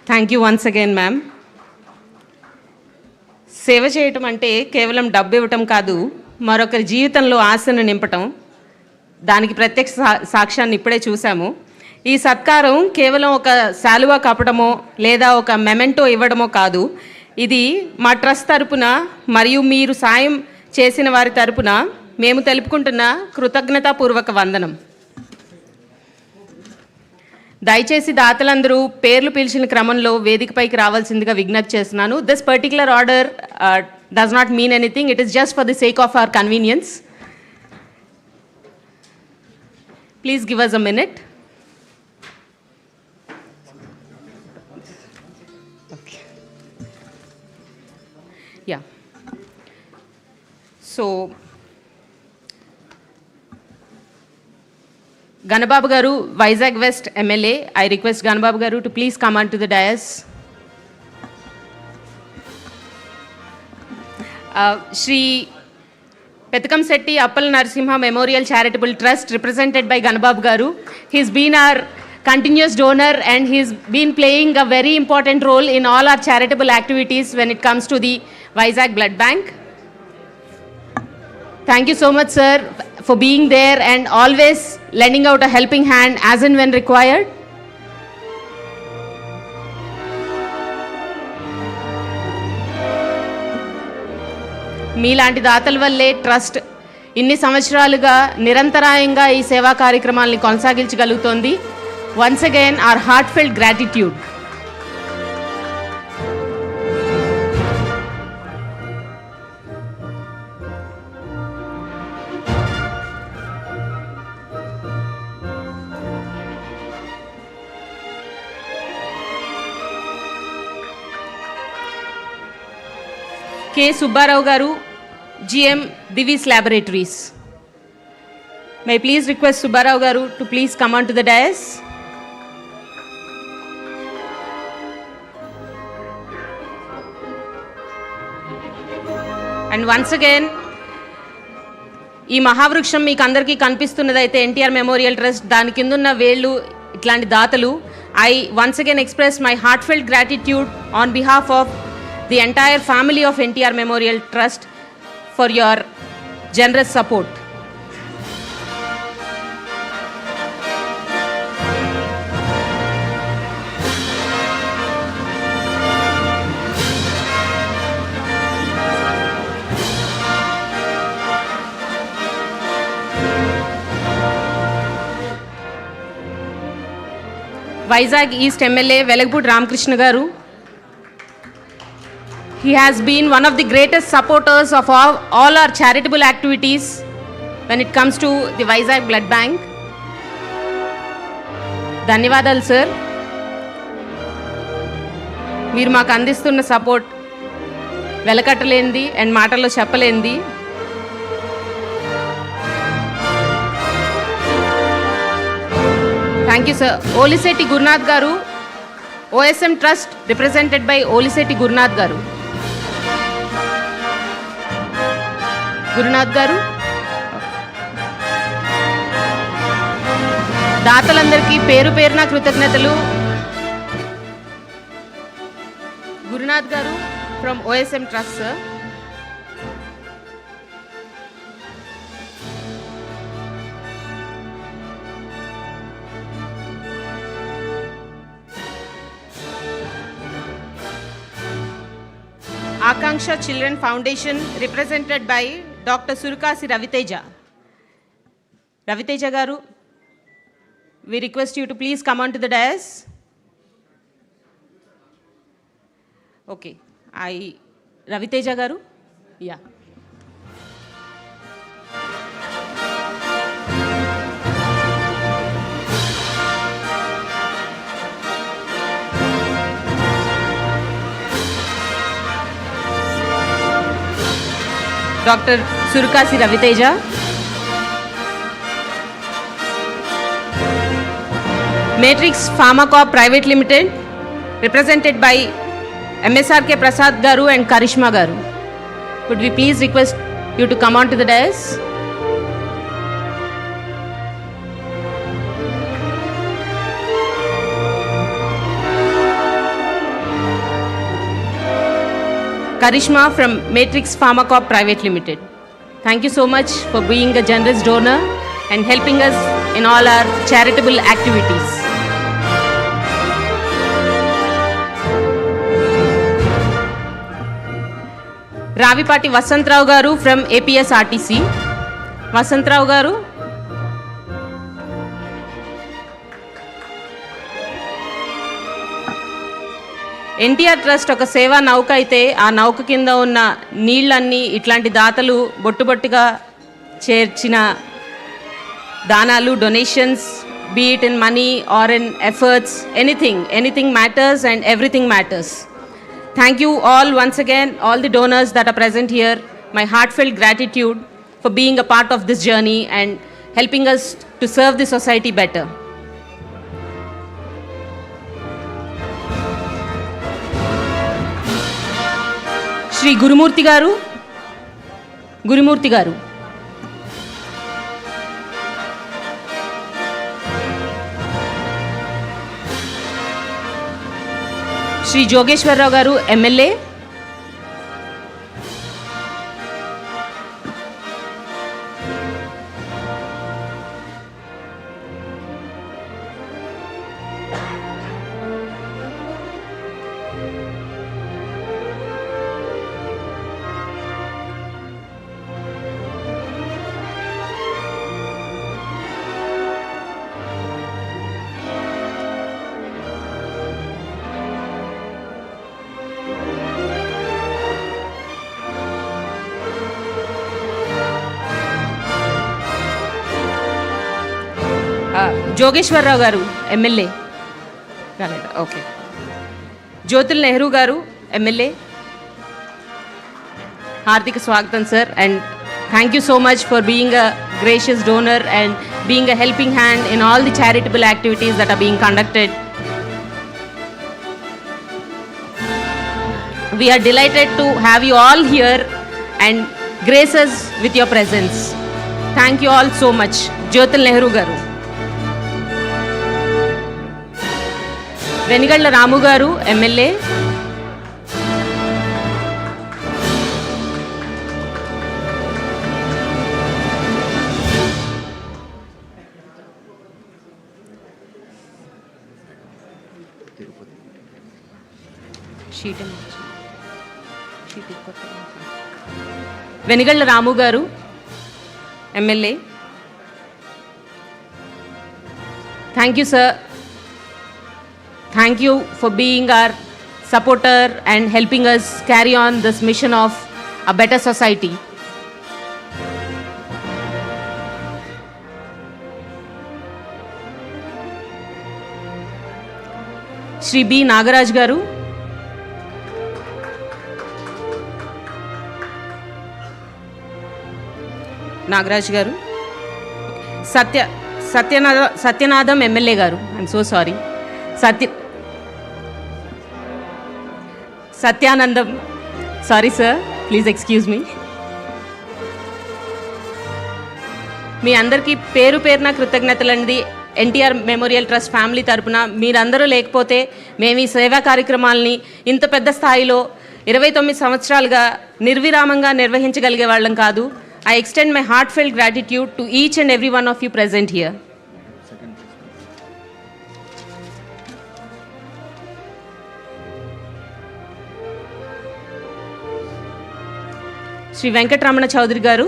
Thank you once again ma'am. సేవ చేయటం అంటే కేవలం డబ్బు ఇవ్వటం కాదు, మరొకరి జీవితంలో ఆశను నింపటం. దానికి ప్రత్యక్ష సాక్ష్యాన్ని ఇప్పుడే చూసాము. ఈ సత్కారం కేవలం ఒక శాలువా కప్పడమో లేదా ఒక మెమెంటో ఇవ్వడమో కాదు. ఇది మా ట్రస్ట్ తరపున మరియు మీరు సాయం చేసిన వారి తరపున మేము తెలుపుకుంటున్న కృతజ్ఞతాపూర్వక వందనం. దయచేసి దాతలందరూ పేర్లు పిలిచిన క్రమంలో వేదికపైకి రావాల్సిందిగా విజ్ఞప్తి చేస్తున్నాను. This particular order does not mean anything. It is just for the sake of our convenience. Please give us a minute. Yeah, so Ganababu Garu, Vizag West MLA, I request Ganababu Garu to please come onto the dais. Shri Petkam Setti Appal Narasimha Memorial Charitable Trust, represented by Ganabab Garu. He's been our continuous donor and he's been playing a very important role in all our charitable activities when it comes to the Vizag Blood Bank. Thank you so much, sir, for being there and always lending out a helping hand as and when required. మీలాంటి దాతల వల్లే trust ఇన్ని సంవత్సరాలుగా నిరంతరాయంగా ఈ సేవా కార్యక్రమాలని కొనసాగించగలుగుతోంది. Once again our heartfelt gratitude. K. Subbarao Garu, GM, Divi's Laboratories. May I please request Subbarao Garu to please come on to the dais. And once again, ఈ మహావృక్షం మీకు అందరికీ కనిపిస్తున్నదైతే ఎన్టీఆర్ మెమోరియల్ ట్రస్ట్, దాని కిందున్న వేళ్ళు ఇట్లాంటి దాతలు. I once again express my heartfelt gratitude on behalf of the entire family of NTR Memorial Trust for your generous support. Vizag East MLA Velagpudi Ramakrishna Garu. He has been one of the greatest supporters of all our charitable activities when it comes to the Vizag Blood Bank. ధన్యవాదాలు sir, మీరు మాకు అందిస్తున్న support వెలకట్టలేనిది and మాటల్లో చెప్పలేనిది. Thank you sir. Olisetti Gurunath garu, OSM Trust, represented by ఓలిశెట్టి Gurunath గారు. గురునాథ్ గారు, దాతలందరికీ పేరు పేరున కృతజ్ఞతలు. గురునాథ్ గారు from OSM Trust, sir. Akanksha Children Foundation, represented by Dr. Surkasi Raviteja. Raviteja Garu, we request you to please come on to the dais. Okay, Raviteja Garu? Yeah. Dr. Surkasi Raviteja. Matrix Pharmacorp Private Limited, represented by MSRK Prasad Garu and Karishma Garu. Could we please request you to come on to the dais? Karishma from Matrix Pharmacorp Private Limited. Thank you so much for being a generous donor and helping us in all our charitable activities. Ravipati Vasantrao Garu from APS RTC. Vasantrao Garu. NTR trust ఒక సేవా నౌక అయితే ఆ నౌక కింద ఉన్న నీళ్ళన్నీ ఇట్లాంటి దాతలు బొట్టుబొట్టుగా చేర్చిన దానాలు, donations, be it in money or in efforts, anything matters and everything matters. Thank you all once again, all the donors that are present here. My heartfelt gratitude for being a part of this journey and helping us to serve the society better. Shri Gurumurthy Garu, గురుమూర్తి గారు, శ్రీ జోగేశ్వరరావు గారు MLA, Jogeswara Rao గారు MLA రాలేదా? Okay. Jyothula Nehru గారు MLA. హార్దిక స్వాగతం sir, and thank you so much for being a gracious donor and being a helping hand in all the charitable activities that are being conducted. We are delighted to have you all here and grace us with your presence. Thank you all so much. Jyotil Nehru garu. Venigalla Ramu garu MLA. Venigalla Ramu garu MLA. Thank you sir. Thank you for being our supporter and helping us carry on this mission of a better society. Shri B. Nagaraj garu. Nagaraj garu. Satyanadam MLA garu. I'm so sorry. Satyanandam. Sorry sir, please excuse me. మీ అందరికీ పేరు పేరున కృతజ్ఞతలండి. NTR memorial trust family తరపున మీరందరూ లేకపోతే మేము ఈ సేవా కార్యక్రమాలని ఇంత పెద్ద స్థాయిలో 29 సంవత్సరాలుగా నిర్విరామంగా నిర్వహించగలిగే వాళ్ళం కాదు. I extend my heartfelt gratitude to each and every one of you present here. Shri Venkataramana Chowdary గారు,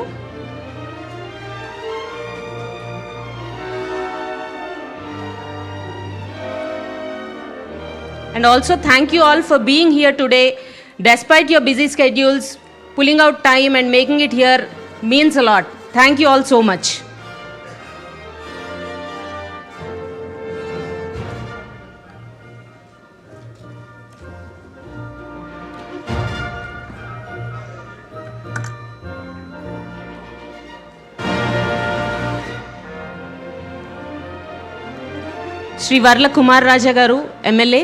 and also thank you all for being here today despite your busy schedules. Pulling out time and making it here means a lot. Thank you all so much. Shri Varla Kumar రాజా గారు MLA.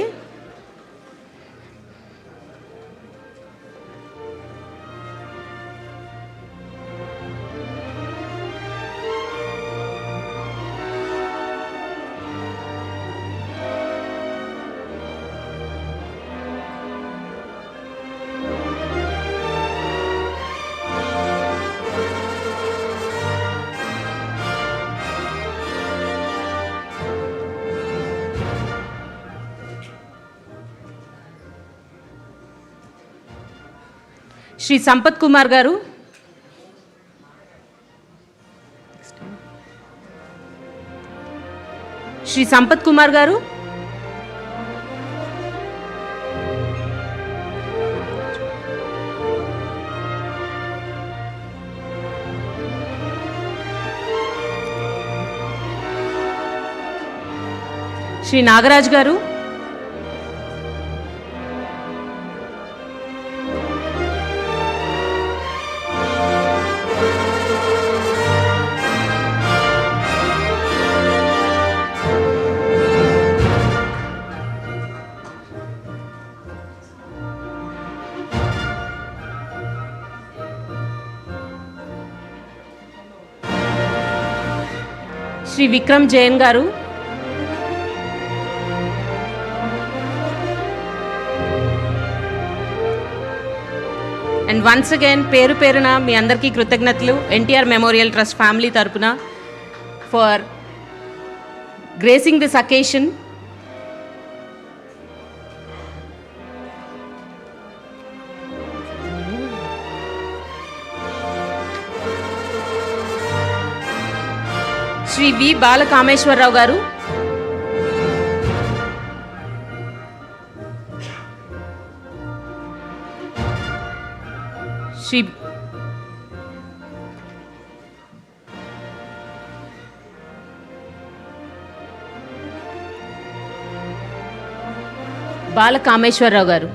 Shri Sampath Kumar గారు, శ్రీ సంపత్ కుమార్ గారు, శ్రీ నాగరాజ్ గారు, శ్రీ విక్రమ్ జైన్ గారు, and once again పేరు పేరున మీ అందరికీ కృతజ్ఞతలు ఎన్టీఆర్ మెమోరియల్ ట్రస్ట్ ఫ్యామిలీ తరపున for gracing this occasion. Shri V Balakameswararao garu, Shri Balakameswararao garu,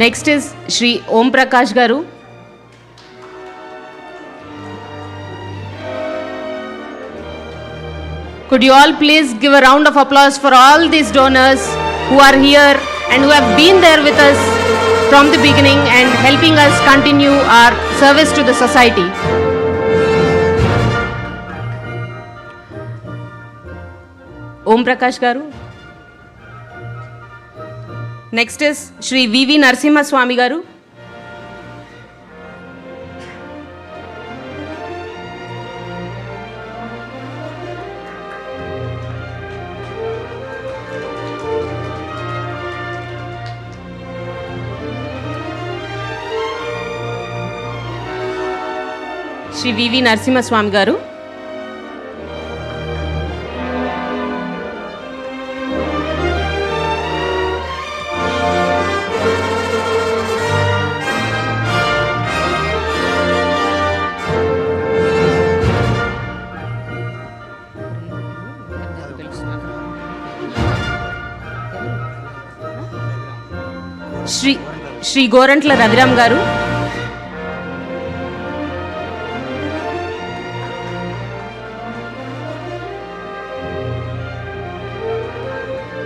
next is Shri Om Prakash garu, could you all please give a round of applause for all these donors who are here and who have been there with us from the beginning and helping us continue our service to the society. Om Prakash garu. Next is Shri V.V. Narasimha Swami garu. Shri వివి నరసింహస్వామి గారు, శ్రీ గోరంట్ల రవిరామ్ గారు,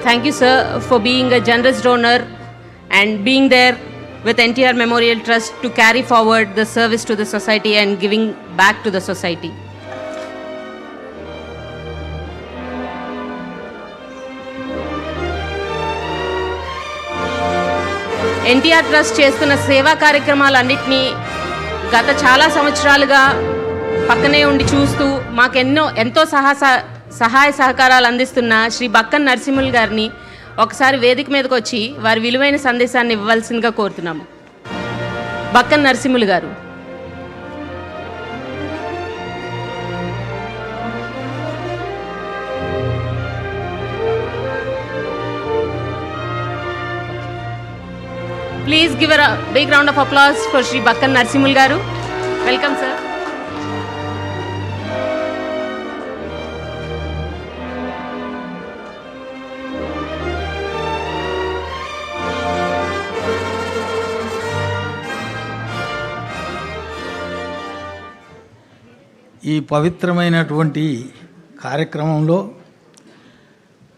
thank you sir for being a generous donor and being there with NTR Memorial Trust to carry forward the service to the society and giving back to the society. NTR Trust చేస్తున్న సేవా కార్యక్రమాలన్నింటినీ గత చాలా సంవత్సరాలుగా పక్కనే ఉండి చూస్తూ ఎంతో సహాయ సహకారాలు అందిస్తున్న శ్రీ బక్కన్ నరసింహులు గారిని ఒకసారి వేదిక మీదకి వచ్చి వారి విలువైన సందేశాన్ని ఇవ్వవలసిందిగా కోరుతున్నాము. బక్కన్ నరసింహులు గారు. Please give a big round of applause for Shri Bakkan Narasimhul garu. Welcome sir. ఈ పవిత్రమైనటువంటి కార్యక్రమంలో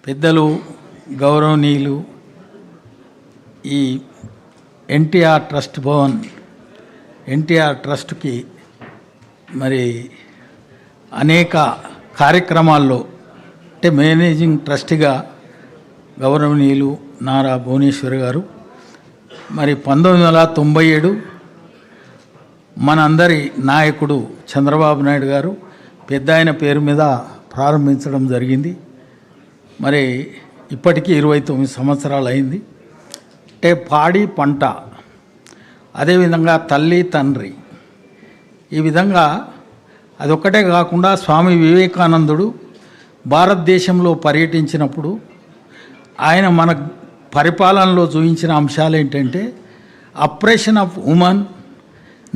పెద్దలు గౌరవనీయులు ఈ ఎన్టీఆర్ ట్రస్ట్ భవన్ ఎన్టీఆర్ ట్రస్ట్కి మరి అనేక కార్యక్రమాల్లో అంటే మేనేజింగ్ ట్రస్టీగా గౌరవనీయులు నారా భువనేశ్వర్ గారు మరి 1997 మనందరి నాయకుడు చంద్రబాబు నాయుడు గారు పెద్ద ఆయన పేరు మీద ప్రారంభించడం జరిగింది. మరి ఇప్పటికీ 29 సంవత్సరాలు అయింది. అంటే పాడి పంట, అదేవిధంగా తల్లి తండ్రి, ఈ విధంగా అదొక్కటే కాకుండా స్వామి వివేకానందుడు భారతదేశంలో పర్యటించినప్పుడు ఆయన మన పరిపాలనలో చూపించిన అంశాలు ఏంటంటే oppression of women,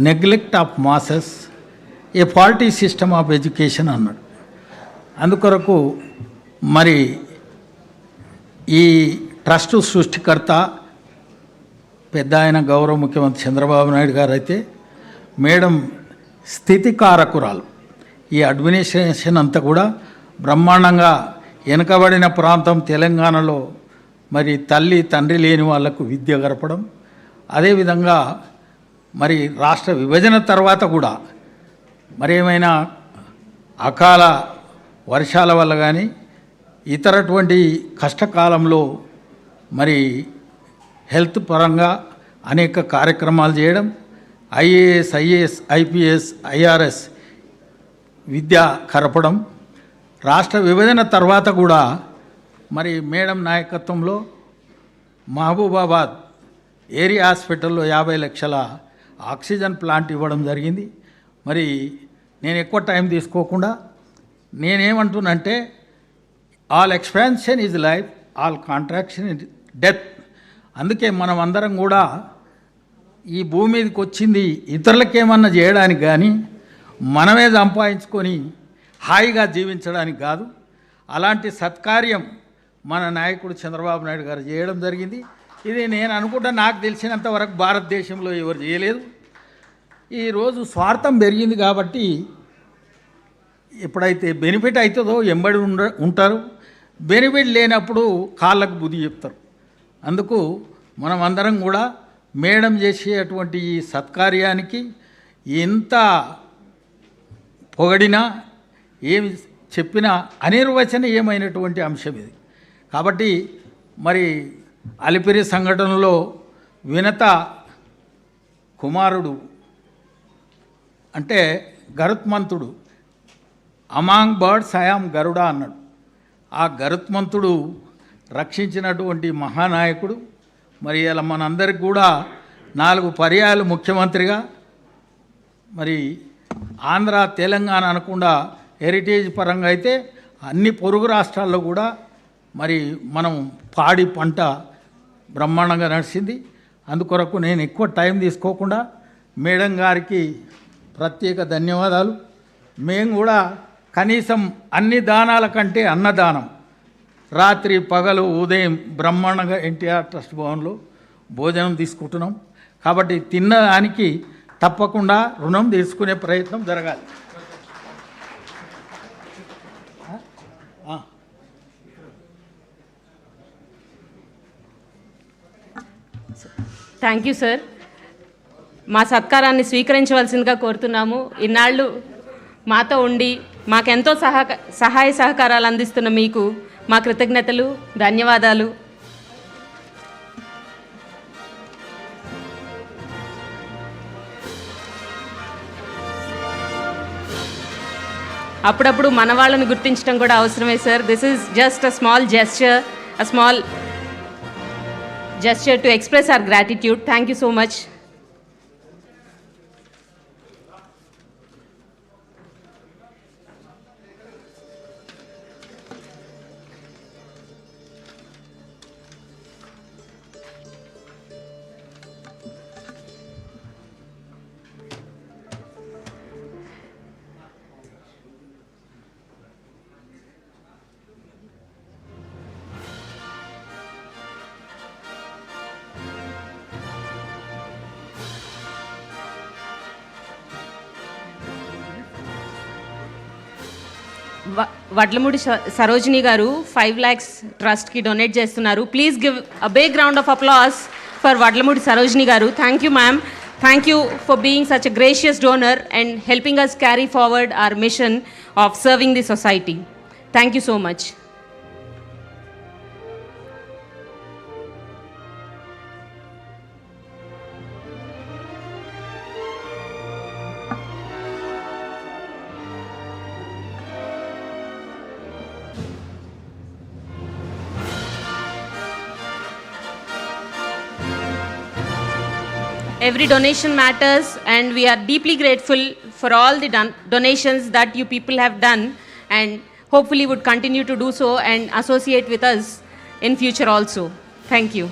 neglect of masses, A faulty system of education అన్నాడు. అందుకొరకు మరి ఈ ట్రస్ట్ సృష్టికర్త పెద్ద ఆయన గౌరవ ముఖ్యమంత్రి చంద్రబాబు నాయుడు గారు అయితే మేడం స్థితికారకురాలు. ఈ అడ్మినిస్ట్రేషన్ అంతా కూడా బ్రహ్మాండంగా వెనుకబడిన ప్రాంతం తెలంగాణలో మరి తల్లి తండ్రి లేని వాళ్లకు విద్య గడపడం, అదేవిధంగా మరి రాష్ట్ర విభజన తర్వాత కూడా మరి ఏమైనా అకాల వర్షాల వల్ల కానీ ఇతరటువంటి కష్టకాలంలో మరి హెల్త్ పరంగా అనేక కార్యక్రమాలు చేయడం, ఐఏఎస్, ఐఏఎస్, ఐపీఎస్, ఐఆర్ఎస్ విద్య కరపడం, రాష్ట్ర విభజన తర్వాత కూడా మరి మేడం నాయకత్వంలో మహబూబాబాద్ ఏరియా హాస్పిటల్లో 50 లక్షల ఆక్సిజన్ ప్లాంట్ ఇవ్వడం జరిగింది. మరి నేను ఎక్కువ టైం తీసుకోకుండా నేనేమంటున్నంటే all expansion is life, all contraction is death. అందుకే మనం అందరం కూడా ఈ భూమి మీదకి వచ్చింది ఇతరులకేమన్నా చేయడానికి కానీ మనమే సంపాదించుకొని హాయిగా జీవించడానికి కాదు. అలాంటి సత్కార్యం మన నాయకుడు చంద్రబాబు నాయుడు గారు చేయడం జరిగింది. ఇది నేను అనుకుంటా, నాకు తెలిసినంత వరకు భారతదేశంలో ఎవరు చేయలేదు. ఈరోజు స్వార్థం పెరిగింది కాబట్టి ఎప్పుడైతే బెనిఫిట్ అవుతుందో ఎంబడి ఉంటారు, బెనిఫిట్ లేనప్పుడు కాళ్ళకు బుద్ధి చెప్తారు. అందుకు మనం అందరం కూడా మేడం చేసేటువంటి ఈ సత్కార్యానికి ఎంత పొగడినా ఏమి చెప్పినా అనిర్వచనీయమైనటువంటి అంశం ఇది. కాబట్టి మరి అలిపిరి సంఘటనలో వినత కుమారుడు అంటే గరుత్మంతుడు, అమాంగ్ బర్డ్స్ ఐయామ్ గరుడ అన్నాడు. ఆ గరుత్మంతుడు రక్షించినటువంటి మహానాయకుడు. మరి ఇలా మనందరికి కూడా 4 పర్యాయాలు ముఖ్యమంత్రిగా, మరి ఆంధ్ర తెలంగాణ అనకుండా హెరిటేజ్ పరంగా అయితే అన్ని పొరుగు రాష్ట్రాల్లో కూడా మరి మనం పాడి పంట బ్రహ్మాండంగా నడిచింది. అందుకొరకు నేను ఎక్కువ టైం తీసుకోకుండా మేడం గారికి ప్రత్యేక ధన్యవాదాలు. మేము కూడా కనీసం అన్ని దానాల కంటే అన్నదానం రాత్రి పగలు ఉదయం బ్రహ్మాండంగా ఎన్టీఆర్ ట్రస్ట్ భవన్లో భోజనం తీసుకుంటున్నాం. కాబట్టి తిన్నదానికి తప్పకుండా రుణం తీసుకునే ప్రయత్నం జరగాలి. Thank you sir. మా సత్కారాన్ని స్వీకరించవలసిందిగా కోరుతున్నాము. ఇన్నాళ్ళు మాతో ఉండి మాకెంతో సహాయ సహకారాలు అందిస్తున్న మీకు మా కృతజ్ఞతలు, ధన్యవాదాలు. అప్పుడప్పుడు మన వాళ్ళని గుర్తించడం కూడా అవసరమే sir. This is just a small gesture to express our gratitude. Thank you so much. Vadlamudi Sarojini garu 5 lakhs ట్రస్ట్కి డొనేట్ చేస్తున్నారు. Please give a big round of applause for Vadlamudi Sarojini garu. Thank you ma'am. Thank you for being such a gracious donor and helping us carry forward our mission of serving the society. Thank you so much. Every donation matters and we are deeply grateful for all the donations that you people have done and hopefully would continue to do so and associate with us in future also. Thank you.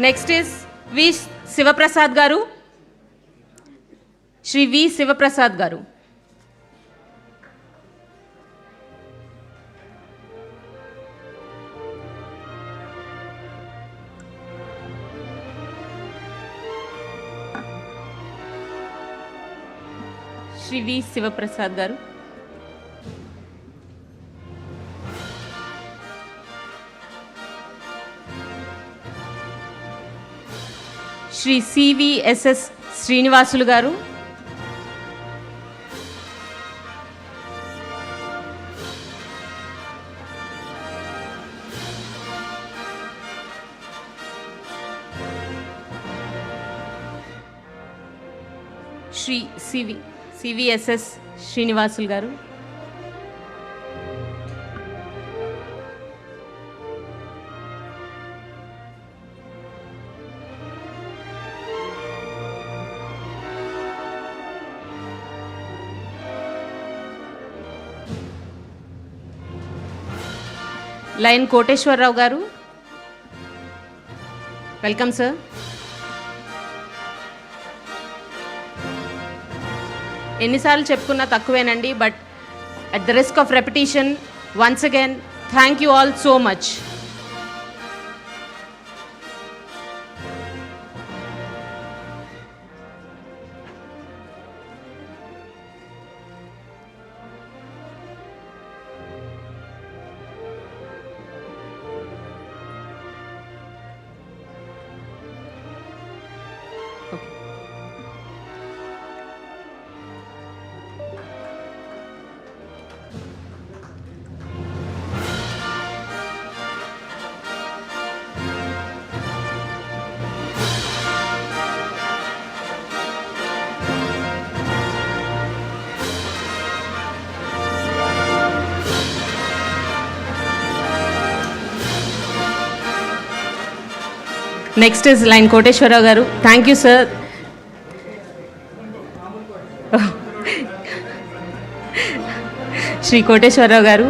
Next is V. Sivaprasad garu. Shri V. Sivaprasad garu. Shri V Sivaprasad garu. Shri CVSS Srinivasulu గారు, Shri CVSS Srinivasulu గారు, line Koteswararao గారు, welcome sir. ఎన్నిసార్లు చెప్పుకున్నా తక్కువేనండి, but at the risk of repetition once again thank you all so much. Next is lion Koteswararao garu. Thank you sir. Shri Koteswararao garu,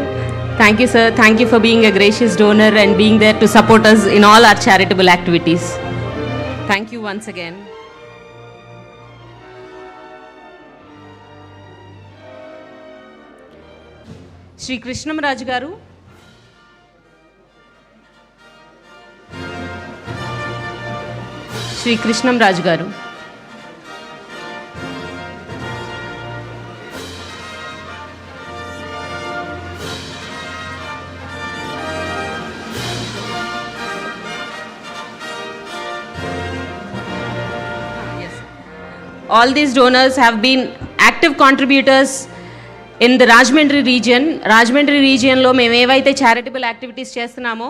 thank you sir. Thank you for being a gracious donor and being there to support us in all our charitable activities. Thank you once again. Shri Krishnamraju garu, Shri Krishnamraju గారు, all these donors have been active contributors in the Rajahmundry region. Rajahmundry రీజియన్లో మేము ఏవైతే charitable activities చేస్తున్నామో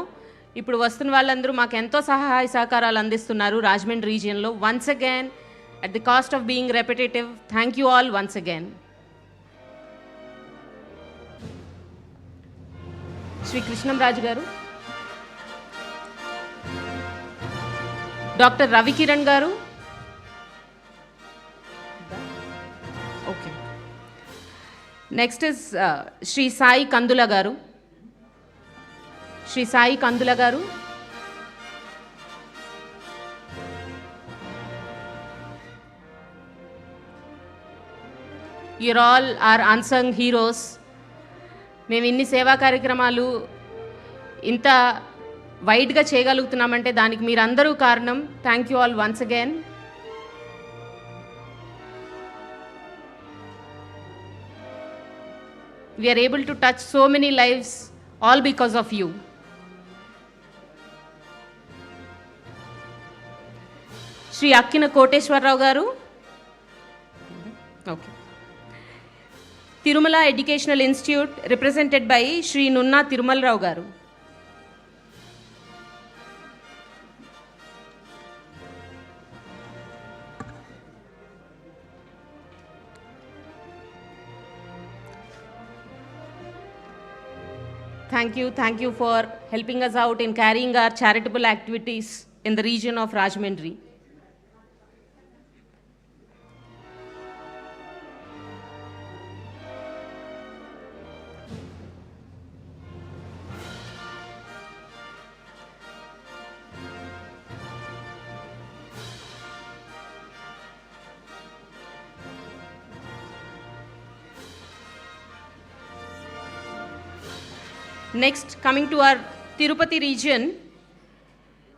ఇప్పుడు వస్తున్న వాళ్ళందరూ మాకు ఎంతో సహాయ సహకారాలు అందిస్తున్నారు రాజమండ్రి రీజియన్లో. Once again at the cost of being repetitive, thank you all once again. Shri Krishnamraju garu, doctor Ravikiran garu, okay. Next is Shri Sai Kandula garu. Shri Sai Kandula garu, your all are unsung heroes. మేము ఇన్ని సేవా కార్యక్రమాలు ఇంత వైడ్గా చేయగలుగుతున్నామంటే దానికి మీరందరూ కారణం. Thank you all once again. We are able to touch so many lives all because of you. Shri Akkina Koteswararao garu, okay. Tirumala educational institute represented by Shri Nunna Tirumalarao garu. Thank you for helping us out in carrying our charitable activities in the region of Rajahmundry. Next, coming to our Tirupati region,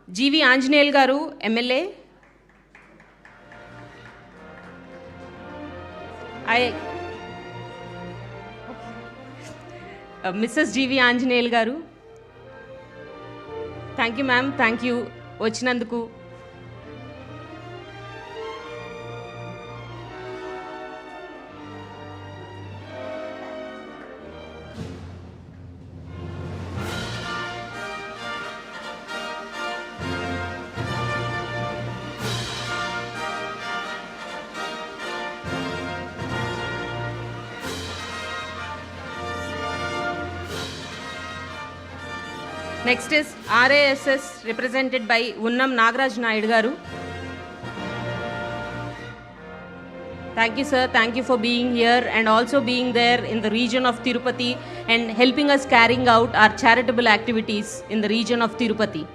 GV Anjaneyal garu, MLA. Mrs. GV Anjaneyal garu. Thank you, ma'am. Thank you. Vachinanduku. Next is RASS represented by Unnam Nagaraj Naidu garu. Thank you, sir. Thank you for being here and also being there in the region of Tirupati and helping us carrying out our charitable activities in the region of Tirupati.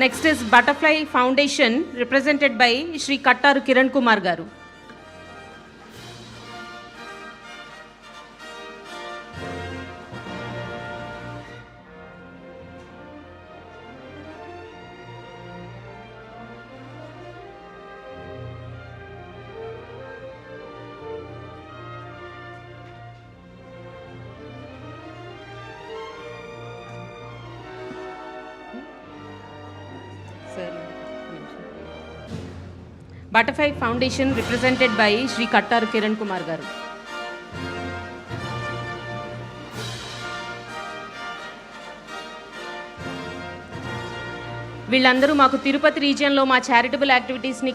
Next is Butterfly Foundation represented by Shri Kattaru Kiran Kumar garu. Butterfly Foundation represented by Shri Kattaru Kiran Kumar garu. వీళ్ళందరూ మాకు తిరుపతి రీజియన్లో మా charitable యాక్టివిటీస్ని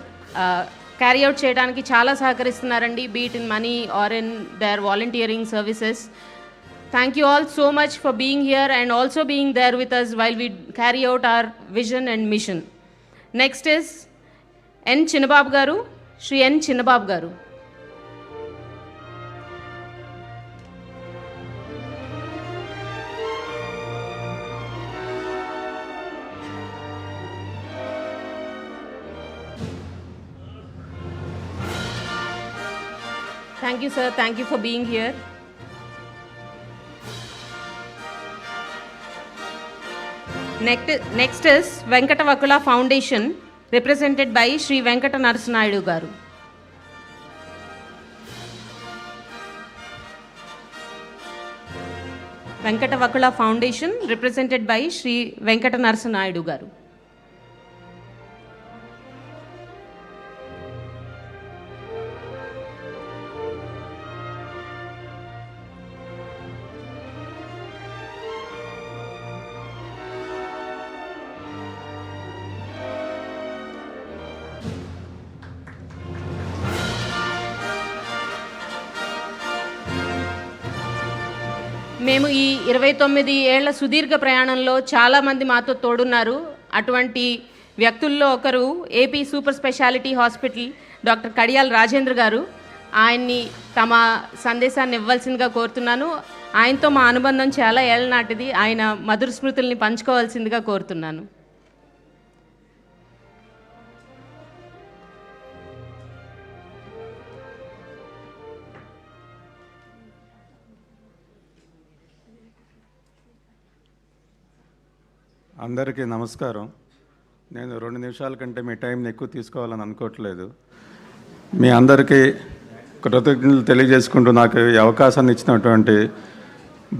carry out చేయడానికి చాలా సహకరిస్తున్నారండి, be it in money or in their volunteering services. Thank you all so much for being here and also being there with us while we carry out our vision and mission. Next is N. Chinnabab garu, Shri N. Chinnabab garu. Thank you, sir. Thank you for being here. Next is Venkata Vakula Foundation represented by Shri Venkata Narasimha garu. Venkata Vakula Foundation represented by Shri Venkata Narasimha garu. మేము ఈ 29 ఏళ్ల సుదీర్ఘ ప్రయాణంలో చాలామంది మాతో తోడున్నారు. అటువంటి వ్యక్తుల్లో ఒకరు AP super speciality hospital doctor Kadiyal Rajendra garu. ఆయన్ని తమ సందేశాన్ని ఇవ్వాల్సిందిగా కోరుతున్నాను. ఆయనతో మా అనుబంధం చాలా ఏళ్ల నాటిది. ఆయన మధుర స్మృతుల్ని పంచుకోవాల్సిందిగా కోరుతున్నాను. అందరికీ నమస్కారం. నేను 2 నిమిషాల కంటే మీ టైంని ఎక్కువ తీసుకోవాలని అనుకోవట్లేదు. మీ అందరికీ కృతజ్ఞతలు తెలియజేసుకుంటూ నాకు ఈ అవకాశాన్ని ఇచ్చినటువంటి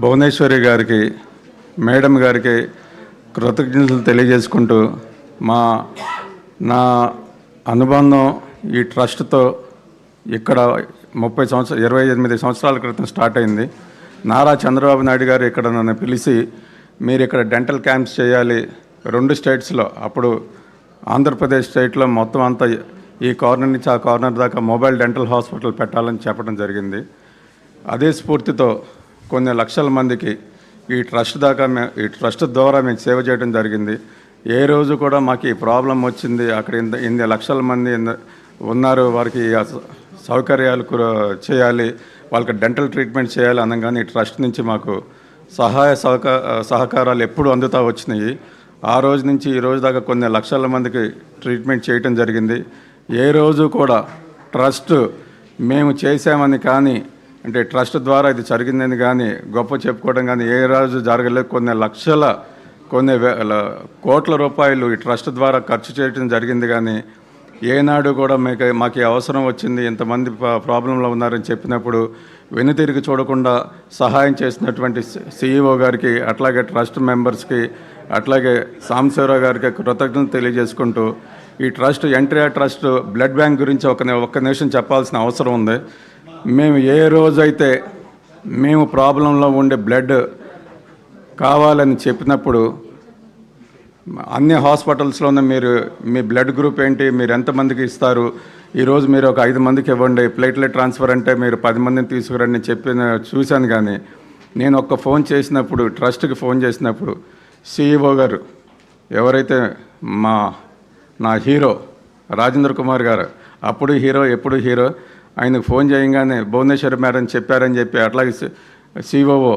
భువనేశ్వరి గారికి, మేడం గారికి కృతజ్ఞతలు తెలియజేసుకుంటూ నా అనుబంధం ఈ ట్రస్ట్తో ఇక్కడ 28 సంవత్సరాల క్రితం స్టార్ట్ అయింది. నారా చంద్రబాబు నాయుడు గారు ఇక్కడ నన్ను పిలిచి మీరు ఇక్కడ డెంటల్ క్యాంప్స్ చేయాలి 2 స్టేట్స్లో, అప్పుడు ఆంధ్రప్రదేశ్ స్టేట్లో మొత్తం అంతా ఈ కార్నర్ నుంచి ఆ కార్నర్ దాకా మొబైల్ డెంటల్ హాస్పిటల్ పెట్టాలని చెప్పడం జరిగింది. అదే స్ఫూర్తితో కొన్ని లక్షల మందికి ఈ ట్రస్ట్ ద్వారా మేము సేవ చేయడం జరిగింది. ఏ రోజు కూడా మాకు ఈ ప్రాబ్లం వచ్చింది, అక్కడ ఇన్ని లక్షల మంది ఉన్నారు, వారికి సౌకర్యాలు చేయాలి, వాళ్ళకి డెంటల్ ట్రీట్మెంట్ చేయాలి అనగానే ఈ ట్రస్ట్ నుంచి మాకు సహకారాలు ఎప్పుడు అందుతూ వచ్చినాయి. ఆ రోజు నుంచి ఈ రోజు దాకా కొన్ని లక్షల మందికి ట్రీట్మెంట్ చేయటం జరిగింది. ఏ రోజు కూడా ట్రస్ట్ మేము చేసామని కానీ, అంటే ట్రస్ట్ ద్వారా ఇది జరిగిందని కానీ గొప్ప చెప్పుకోవడం కానీ ఏ రోజు జరగలేదు. కొన్ని కోట్ల రూపాయలు ఈ ట్రస్ట్ ద్వారా ఖర్చు చేయడం జరిగింది. కానీ ఏనాడు కూడా మాకు అవసరం వచ్చింది, ఇంతమంది ప్రాబ్లంలో ఉన్నారని చెప్పినప్పుడు వెనుతిరిగి చూడకుండా సహాయం చేసినటువంటి CEO గారికి, అట్లాగే ట్రస్ట్ మెంబర్స్కి అట్లాగే సాంబశివరావు గారికి కృతజ్ఞతలు తెలియజేసుకుంటూ ఈ trust NTR trust blood bank గురించి ఒక్క నిమిషం చెప్పాల్సిన అవసరం ఉంది. మేము ఏ రోజైతే మేము ప్రాబ్లంలో ఉండే బ్లడ్ కావాలని చెప్పినప్పుడు అన్ని హాస్పిటల్స్లోనే మీరు మీ బ్లడ్ గ్రూప్ ఏంటి, మీరు ఎంతమందికి ఇస్తారు, ఈరోజు మీరు ఒక 5 మందికి ఇవ్వండి, ప్లేట్లెట్ ట్రాన్స్ఫర్ అంటే మీరు 10 మందిని తీసుకురండి చూశాను. కానీ నేను ఒక్క ఫోన్ చేసినప్పుడు, ట్రస్ట్కి ఫోన్ చేసినప్పుడు CEO గారు, ఎవరైతే నా హీరో రాజేంద్ర కుమార్ గారు, అప్పుడు హీరో ఎప్పుడు హీరో, ఆయనకు ఫోన్ చేయగానే భువనేశ్వరి మేడం చెప్పారని చెప్పి, అట్లాగే COO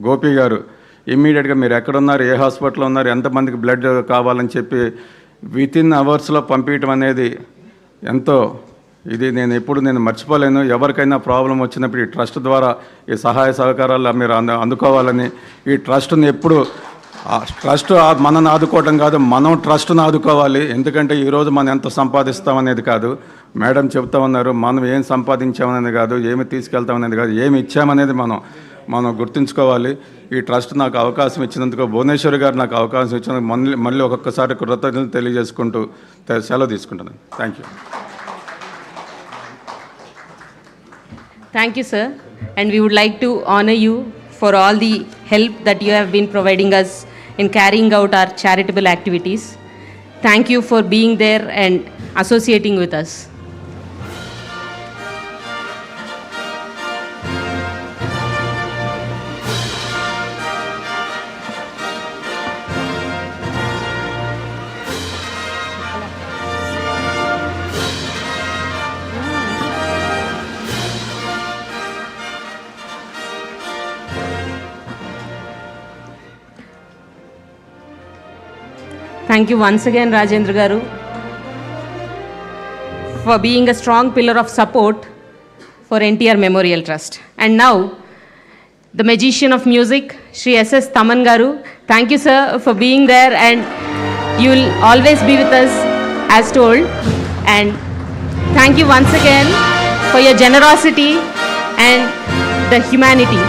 గోపి గారు ఇమ్మీడియట్గా మీరు ఎక్కడున్నారు, ఏ హాస్పిటల్లో ఉన్నారు, ఎంతమందికి బ్లడ్ కావాలని చెప్పి వితిన్ అవర్స్లో పంపించడం అనేది ఎంతో ఇది నేను మర్చిపోలేను. ఎవరికైనా ప్రాబ్లం వచ్చినప్పుడు ఈ ట్రస్ట్ ద్వారా ఈ సహాయ సహకారాలు మీరు అందుకోవాలని, ఈ ట్రస్ట్ని ఎప్పుడు ట్రస్ట్ మనని ఆదుకోవడం కాదు, మనం ట్రస్ట్ని ఆదుకోవాలి. ఎందుకంటే ఈరోజు మనం ఎంత సంపాదిస్తామనేది కాదు, మేడం చెప్తా ఉన్నారు, మనం ఏం సంపాదించామనేది కాదు, ఏమి తీసుకెళ్తామనేది కాదు, ఏమి ఇచ్చామనేది మనం గుర్తుంచుకోవాలి. ఈ ట్రస్ట్ నాకు అవకాశం ఇచ్చినందుకు, భువనేశ్వరి గారు నాకు అవకాశం ఇచ్చినందుకు మళ్ళీ ఒక్కొక్కసారి కృతజ్ఞతలు తెలియజేసుకుంటూ సెలవు తీసుకుంటున్నాను. Thank you. Thank you, sir. And we would like to honor you for all the help that you have been providing us in carrying out our charitable activities. Thank you for being there and associating with us. Thank you once again, Rajendra Garu, for being a strong pillar of support for NTR Memorial Trust. And now, the magician of music, Shri S.S. Taman Garu. Thank you, sir, for being there, and you will always be with us as told. And thank you once again for your generosity and the humanity.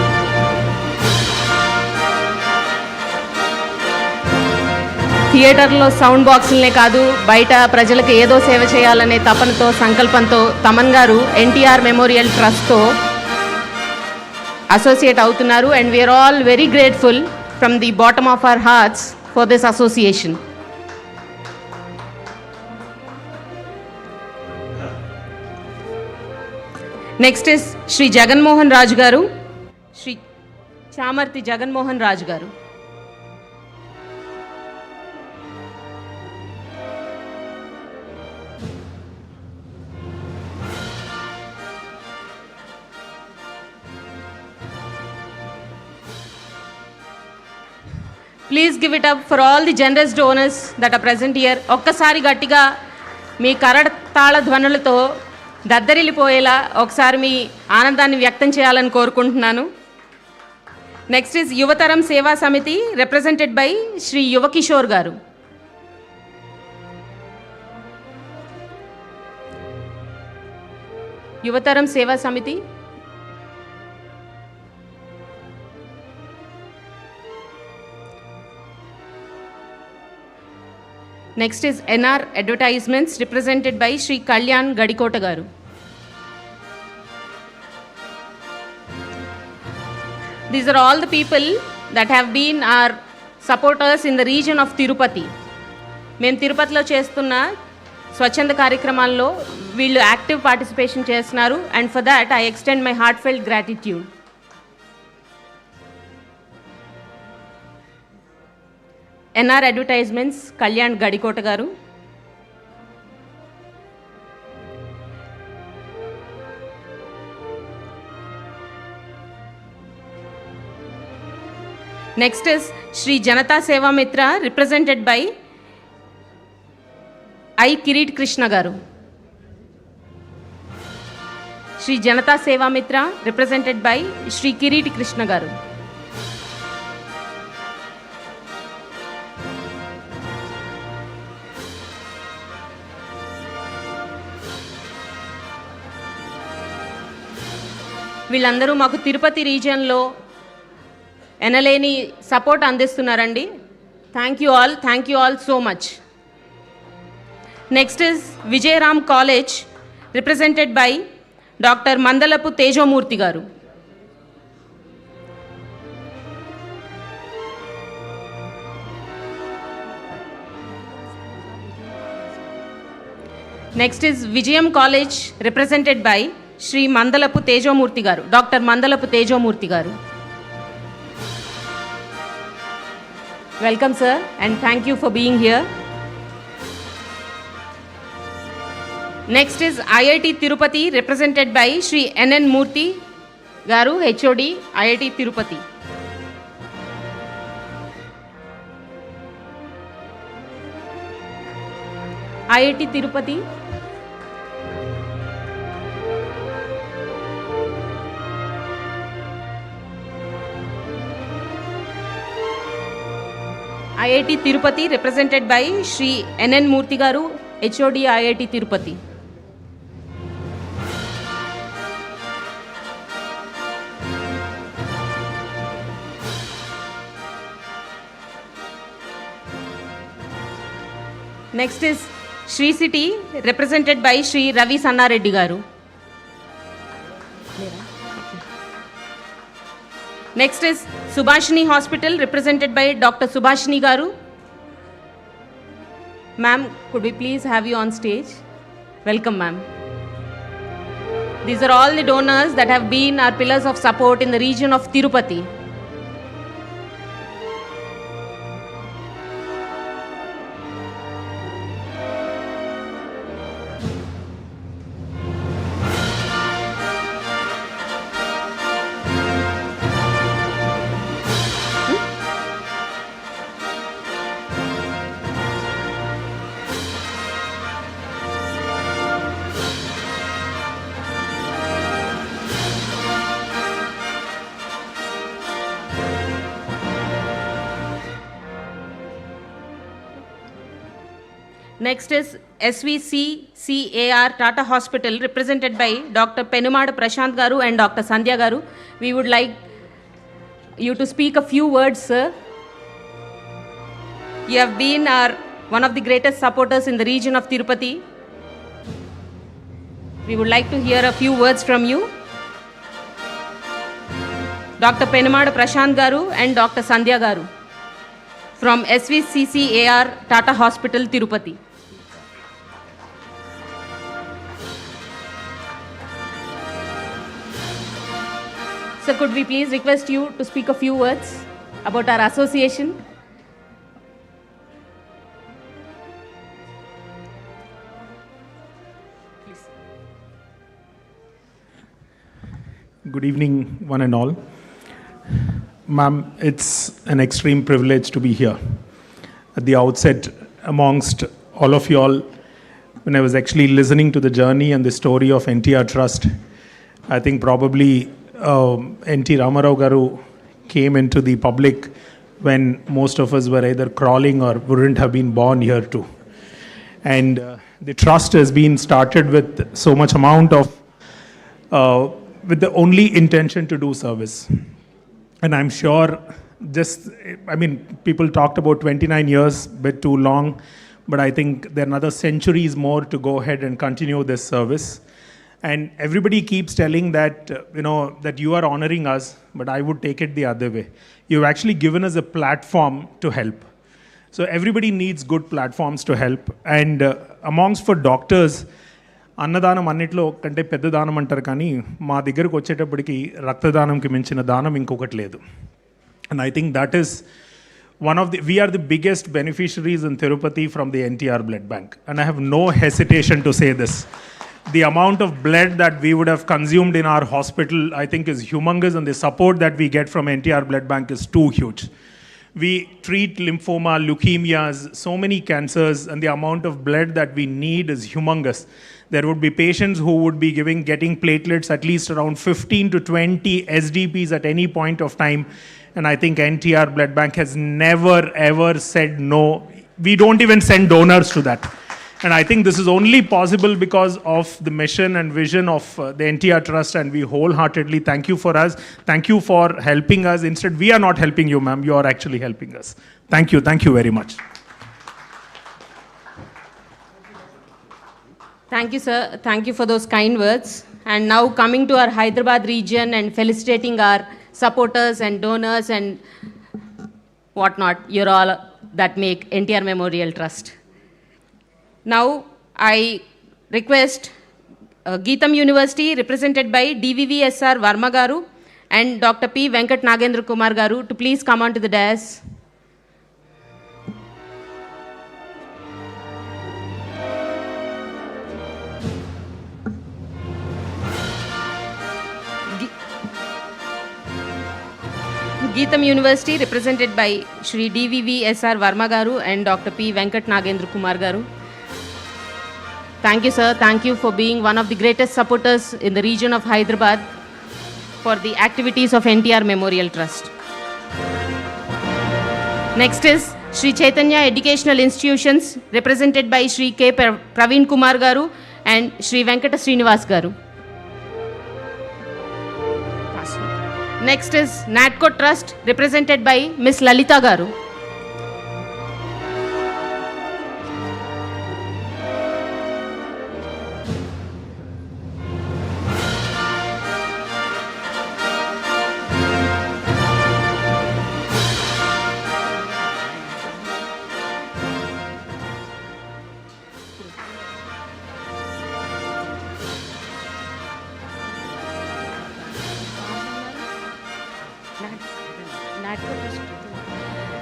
థియేటర్లో sound బాక్సులనే కాదు, బయట ప్రజలకు ఏదో సేవ చేయాలనే తపనతో, సంకల్పంతో Thaman garu NTR మెమోరియల్ ట్రస్ట్తో అసోసియేట్ అవుతున్నారు. And we are all very grateful from the bottom of our hearts for this association. Next is Shri Jaganmohan Raju garu, Shri Chamarthi Jaganmohan Raju గారు. Please give it up for all the generous donors that are present here. ఒక్కసారి గట్టిగా మీ కరతాళ ధ్వనులతో దద్దరిల్లిపోయేలా ఒకసారి మీ ఆనందాన్ని వ్యక్తం చేయాలని కోరుకుంటున్నాను. నెక్స్ట్ ఇస్ యువతరం సేవా సమితి రిప్రజెంటెడ్ బై శ్రీ యువకిషోర్ గారు. యువతరం సేవా సమితి. Next is NR Advertisements represented by Shri Kalyan Gadikota Garu. These are all the people that have been our supporters in the region of Tirupati. మేము తిరుపతిలో చేస్తున్న స్వచ్ఛంద కార్యక్రమాల్లో వీళ్ళు యాక్టివ్ పార్టిసిపేషన్ చేస్తున్నారు, and for that I extend my heartfelt gratitude. NR Advertisements Kalyan Gadikota garu. Next is Shri Janata Seva Mitra represented by I Kirit Krishna garu. Shri Janata Seva Mitra represented by Shri Kirit Krishna garu. వీళ్ళందరూ మాకు తిరుపతి రీజియన్లో ఎనలేని సపోర్ట్ అందిస్తున్నారండి. Thank you all. Thank you all so much. Next is Vijayaram College, represented by Dr. Mandalapu Tejomurthy garu. Next is Vijayam College, represented by Shri Mandalapu Tejomurthy garu, Dr. Mandalapu Tejomurthy garu. Welcome, sir, and thank you for being here. Next is IIT Tirupati, represented by Shri N.N. Murthy garu, HOD, IIT Tirupati. IIT Tirupati. IIT Tirupati, represented by Shri N.N. Murthy garu, HOD, IIT Tirupati. Next is Shri City, represented by Shri Ravi Sanna Reddy garu. Next is Subhashini Hospital, represented by Dr. Subhashini garu. Ma'am, could we please have you on stage? Welcome, ma'am. These are all the donors that have been our pillars of support in the region of Tirupati. Next is SVCCAR Tata Hospital, represented by Dr. Penumada Prashant garu and Dr. Sandhya garu. We would like you to speak a few words, sir. You have been one of the greatest supporters in the region of Tirupati. We would like to hear a few words from you. Dr. Penumada Prashant garu and Dr. Sandhya garu from SVCCAR Tata Hospital, Tirupati. So could we please request you to speak a few words about our association? Please. Good evening, one and all. Ma'am, it's an extreme privilege to be here. At the outset, amongst all of you all, when I was actually listening to the journey and the story of NTR Trust, I think probably N.T. Ramarao garu came into the public when most of us were either crawling or wouldn't have been born here too. And the trust has been started with so much amount of, with the only intention to do service. And I'm sure people talked about 29 years, bit too long, but I think there are another centuries more to go ahead and continue this service. And everybody keeps telling that, that you are honoring us, but I would take it the other way. You've actually given us a platform to help. So everybody needs good platforms to help. And amongst for doctors, అన్నదానం అన్నిట్లో కంటే పెద్ద దానం అంటారు కానీ మా దగ్గరకు వచ్చేటప్పటికి రక్తదానంకి మించిన దానం ఇంకొకటి లేదు. And I think that is we are the biggest beneficiaries in Tirupati from the NTR blood bank. And I have no hesitation to say this. The amount of blood that we would have consumed in our hospital, I think, is humongous, and the support that we get from NTR blood bank is too huge. We treat lymphoma, leukemias, so many cancers, and the amount of blood that we need is humongous. There would be patients who would be getting platelets at least around 15 to 20 SDPs at any point of time. And I think NTR blood bank has never ever said no. We don't even send donors to that. And I think this is only possible because of the mission and vision of the NTR Trust, and we wholeheartedly thank you for us. Thank you for helping us. Instead, we are not helping you, ma'am. You are actually helping us. Thank you. Thank you very much. Thank you, sir. Thank you for those kind words. And now coming to our Hyderabad region and felicitating our supporters and donors and whatnot. You're all that make NTR Memorial Trust. Now, I request Geetham University, represented by DVVSR Varma Garu and Dr. P. Venkat Nagendra Kumar Garu, to please come on to the dais. Geetham University, represented by Shri DVVSR Varma Garu and Dr. P. Venkat Nagendra Kumar Garu. Thank you, sir. Thank you for being one of the greatest supporters in the region of Hyderabad for the activities of NTR Memorial Trust. Next is Shri Chaitanya Educational Institutions, represented by Shri K. Praveen Kumar Garu and Shri Venkata Srinivas Garu. Next is NATCO Trust, represented by Ms. Lalita Garu.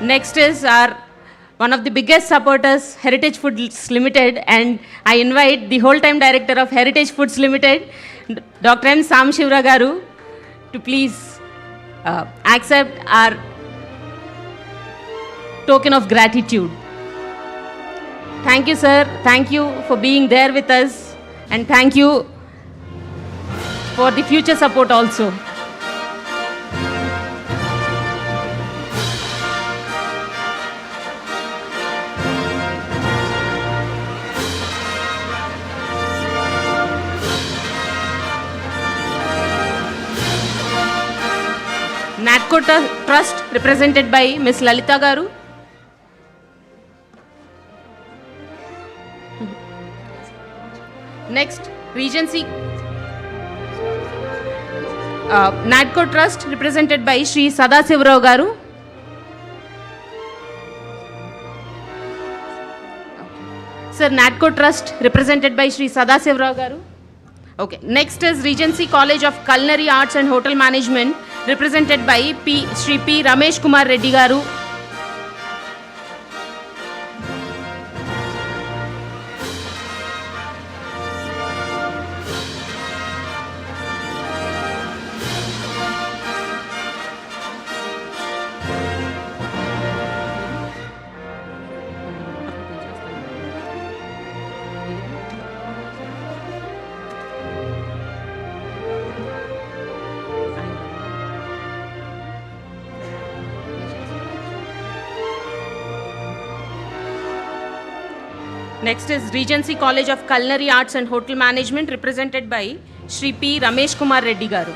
Next is our one of the biggest supporters, Heritage Foods Limited, and I invite the whole-time director of Heritage Foods Limited, Dr. M. Sam Shivra Garu, to please accept our token of gratitude. Thank you, sir. Thank you for being there with us, and thank you for the future support also. NATCO Trust, represented by Ms. Lalita Garu. Next, Regency NATCO Trust, represented by Shri Sadasivarao Garu. Sir, NATCO Trust, represented by Shri Sadasivarao Garu. Okay. Next is Regency College of Culinary Arts and Hotel Management, represented by Shri P. Ramesh Kumar Reddy Garu. Next is Regency College of Culinary Arts and Hotel Management, represented by Shri P. Ramesh Kumar Reddy Garu.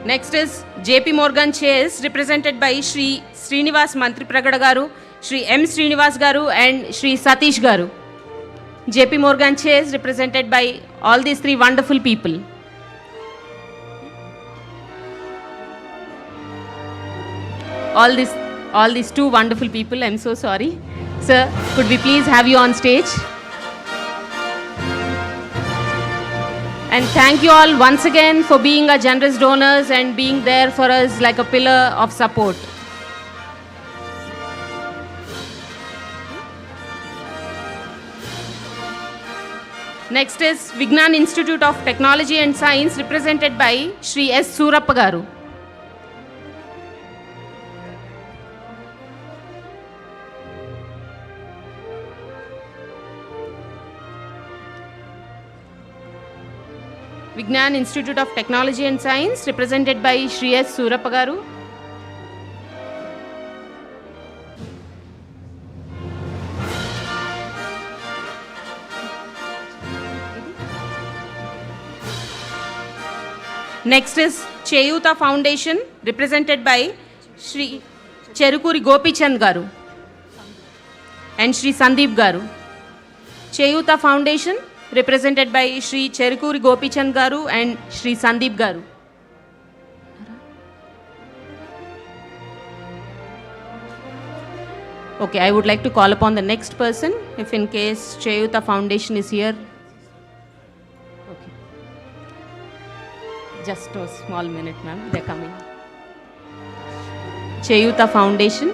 Next is JP Morgan Chase, represented by Shri Srinivas Mantri Pragada Garu, Shri M. Srinivas Garu and Shri Satish Garu. JP Morgan Chase, represented by all these three wonderful people. All these two wonderful people, I'm so sorry. Sir, could we please have you on stage? And thank you all once again for being our generous donors and being there for us like a pillar of support. Next is Vignan Institute of Technology and Science, represented by Shri S. Surappa Garu. Vignan Institute of Technology and Science, represented by Shri S. Surappa garu. Next is Cheyuta Foundation, represented by Shri Cherukuri Gopichand garu and Shri Sandeep garu. Cheyuta Foundation, represented by Shri Cherukuri Gopichand garu and Shri Sandeep garu. Okay, I would like to call upon the next person, if in case Cheyuta Foundation is here. Okay. Just a small minute, ma'am. They're coming. Cheyuta Foundation.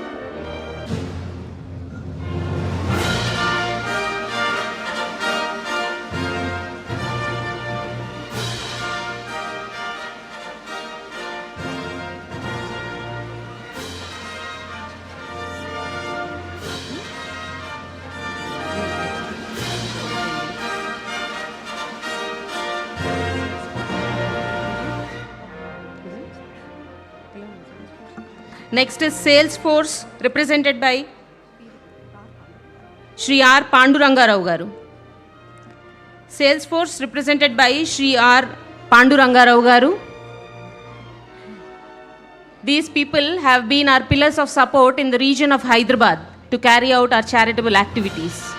Next is Salesforce, represented by Shri R. Pandurangarao garu. Salesforce, represented by Shri R. Pandurangarao garu. These people have been our pillars of support in the region of Hyderabad to carry out our charitable activities.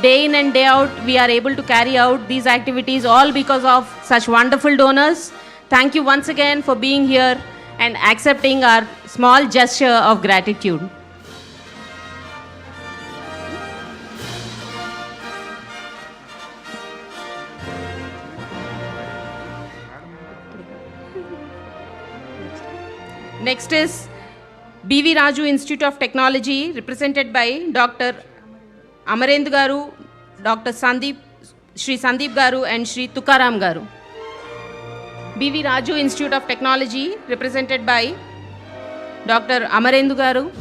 Day in and day out, we are able to carry out these activities all because of such wonderful donors. Thank you once again for being here and accepting our small gesture of gratitude. Next is B.V. Raju Institute of Technology, represented by Dr. Amarendu garu, Dr. Sandeep, Shri Sandeep garu and Shri Tukaram garu. B.V. Raju Institute of Technology, represented by Dr. Amarendu garu,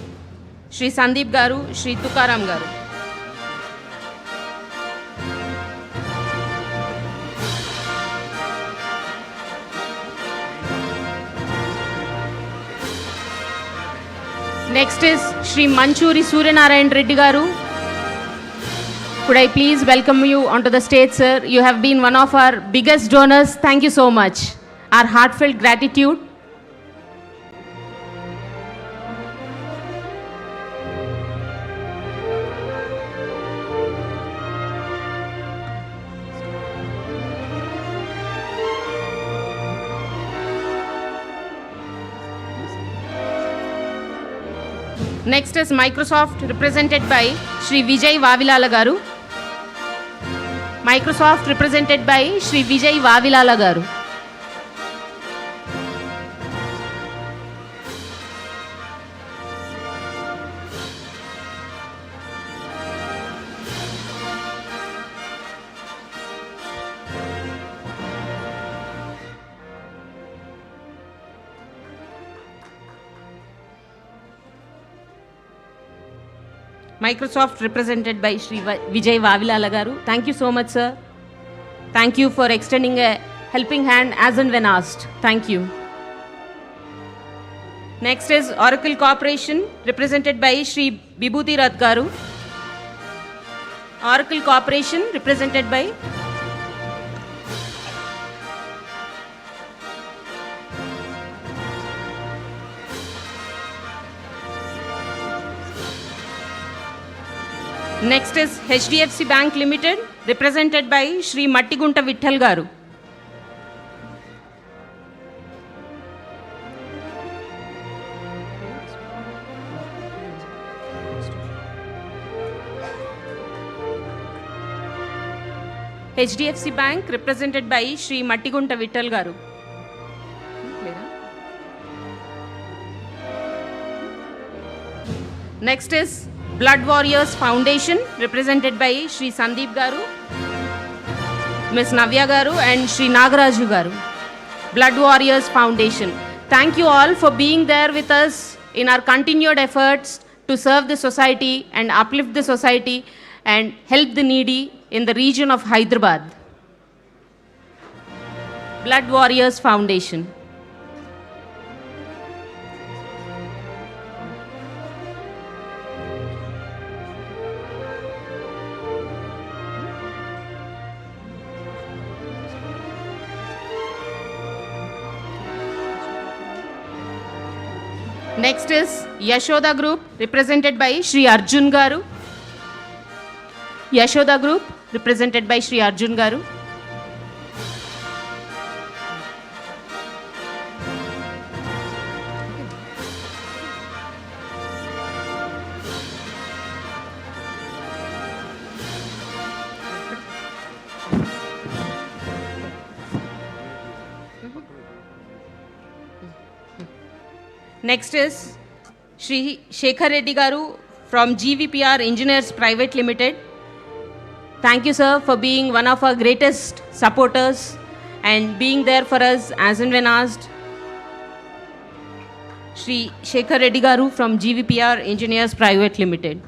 Shri Sandeep garu, Shri Tukaram garu. Next is Shri Manchuri Suryanarayan Reddy garu. Could I please welcome you onto the stage, sir? You have been one of our biggest donors. Thank you so much. Our heartfelt gratitude. Next is Microsoft, represented by Shri Vijay Vavilala garu. Microsoft, represented by Shri Vijay Vavilala garu. Microsoft, represented by Shri Vijay Vavilala garu. Thank you so much, sir. Thank you for extending a helping hand as and when asked. Thank you. Next is Oracle Corporation, represented by Shri Bibhuti Rath garu. Oracle Corporation, represented by Next is HDFC Bank Limited, represented by Shri Mattigunta Vitthal garu. HDFC Bank, represented by Shri Mattigunta Vitthal garu. Next is Blood Warriors Foundation, represented by Shri Sandeep garu, Ms. Navya garu and Shri Nagaraju garu. Blood Warriors Foundation. Thank you all for being there with us in our continued efforts to serve the society and uplift the society and help the needy in the region of Hyderabad. Blood Warriors Foundation. Next is Yashoda Group, represented by Shri Arjun Garu. Yashoda Group, represented by Shri Arjun Garu. Next is Shri Shekhar Reddy Garu from GVPR Engineers Private Limited. Thank you, sir, for being one of our greatest supporters and being there for us as and when asked. Shri Shekhar Reddy Garu from GVPR Engineers Private Limited.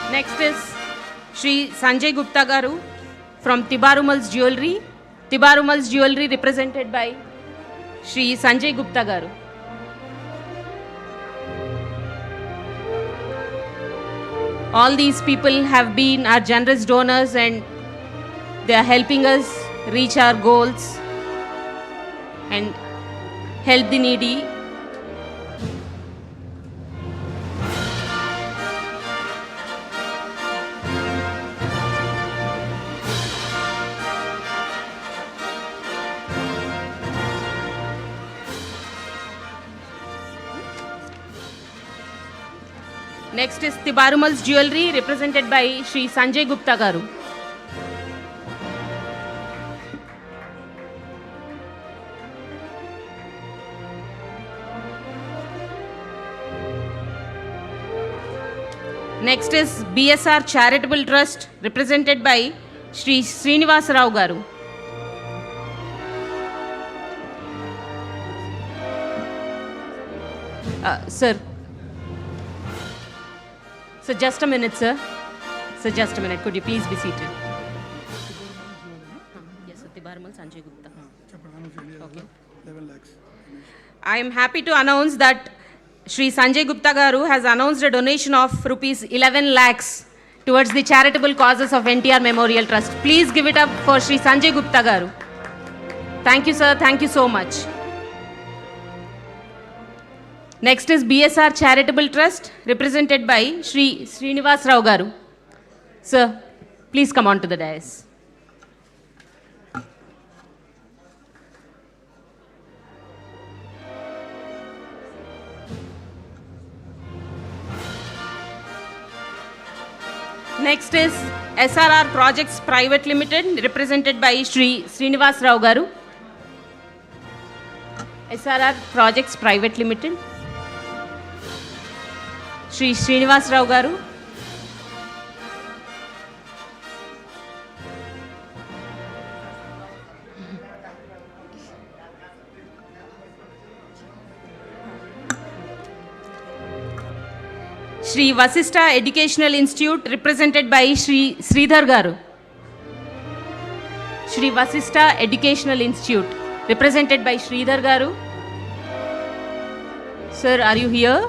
Next is Shri Sanjay Gupta Garu from Tibarumal's Jewelry. Tibarumal's Jewelry represented by Shri Sanjay Gupta Garu. All these people have been our generous donors and they are helping us reach our goals and help the needy. Next is Tibarumal's Jewelry, represented by Shri Sanjay Gupta Garu. Next is BSR Charitable Trust, represented by Shri Srinivas Rao Garu. Sir. So just a minute, sir. So just a minute. Could you please be seated? Yes, sir. Tibarumal Sanjay Gupta. Okay. 11 lakhs. I am happy to announce that Shri Sanjay Gupta Garu has announced a donation of rupees 11 lakhs towards the charitable causes of NTR Memorial Trust. Please give it up for Shri Sanjay Gupta Garu. Thank you, sir. Thank you so much. Next is BSR Charitable Trust, represented by Shri Srinivas Rao Garu. Sir, please come on to the dais. Next is SRR Projects Private Limited, represented by Shri Srinivas Rao Garu. SRR Projects Private Limited. Shri Srinivas Rao Garu. Shri Vasista Educational Institute, represented by Shri Sridhar Garu. Shri Vasista Educational Institute, represented by Sridhar Garu. Sir, are you here?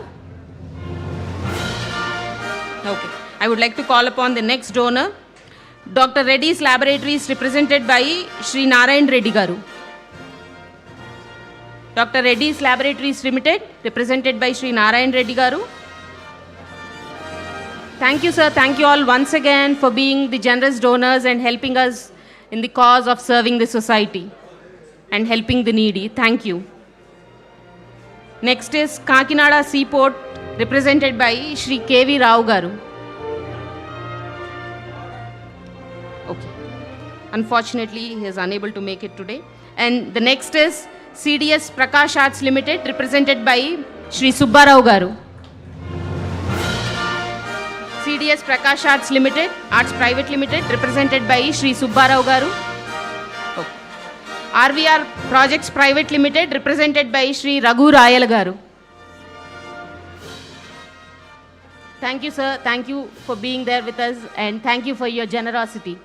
Okay. I would like to call upon the next donor, Dr. Reddy's Laboratories, represented by Shri Narayan Reddy Garu. Dr. Reddy's Laboratories Limited, represented by Shri Narayan Reddy Garu. Thank you, sir. Thank you all once again for being the generous donors and helping us in the cause of serving the society and helping the needy. Thank you. Next is Kakinada Seaport, represented by Shri K.V. Rao Garu. Okay. Unfortunately, he is unable to make it today. And the next is CDS Prakash Arts Limited, represented by Shri Subba Rao Garu. CDS Prakash Arts Limited, Arts Private Limited, represented by Shri Subba Rao Garu. RVR Projects Private Limited, represented by Shri Raghu Rayal garu. Thank you, sir. Thank you for being there with us, and thank you for your generosity.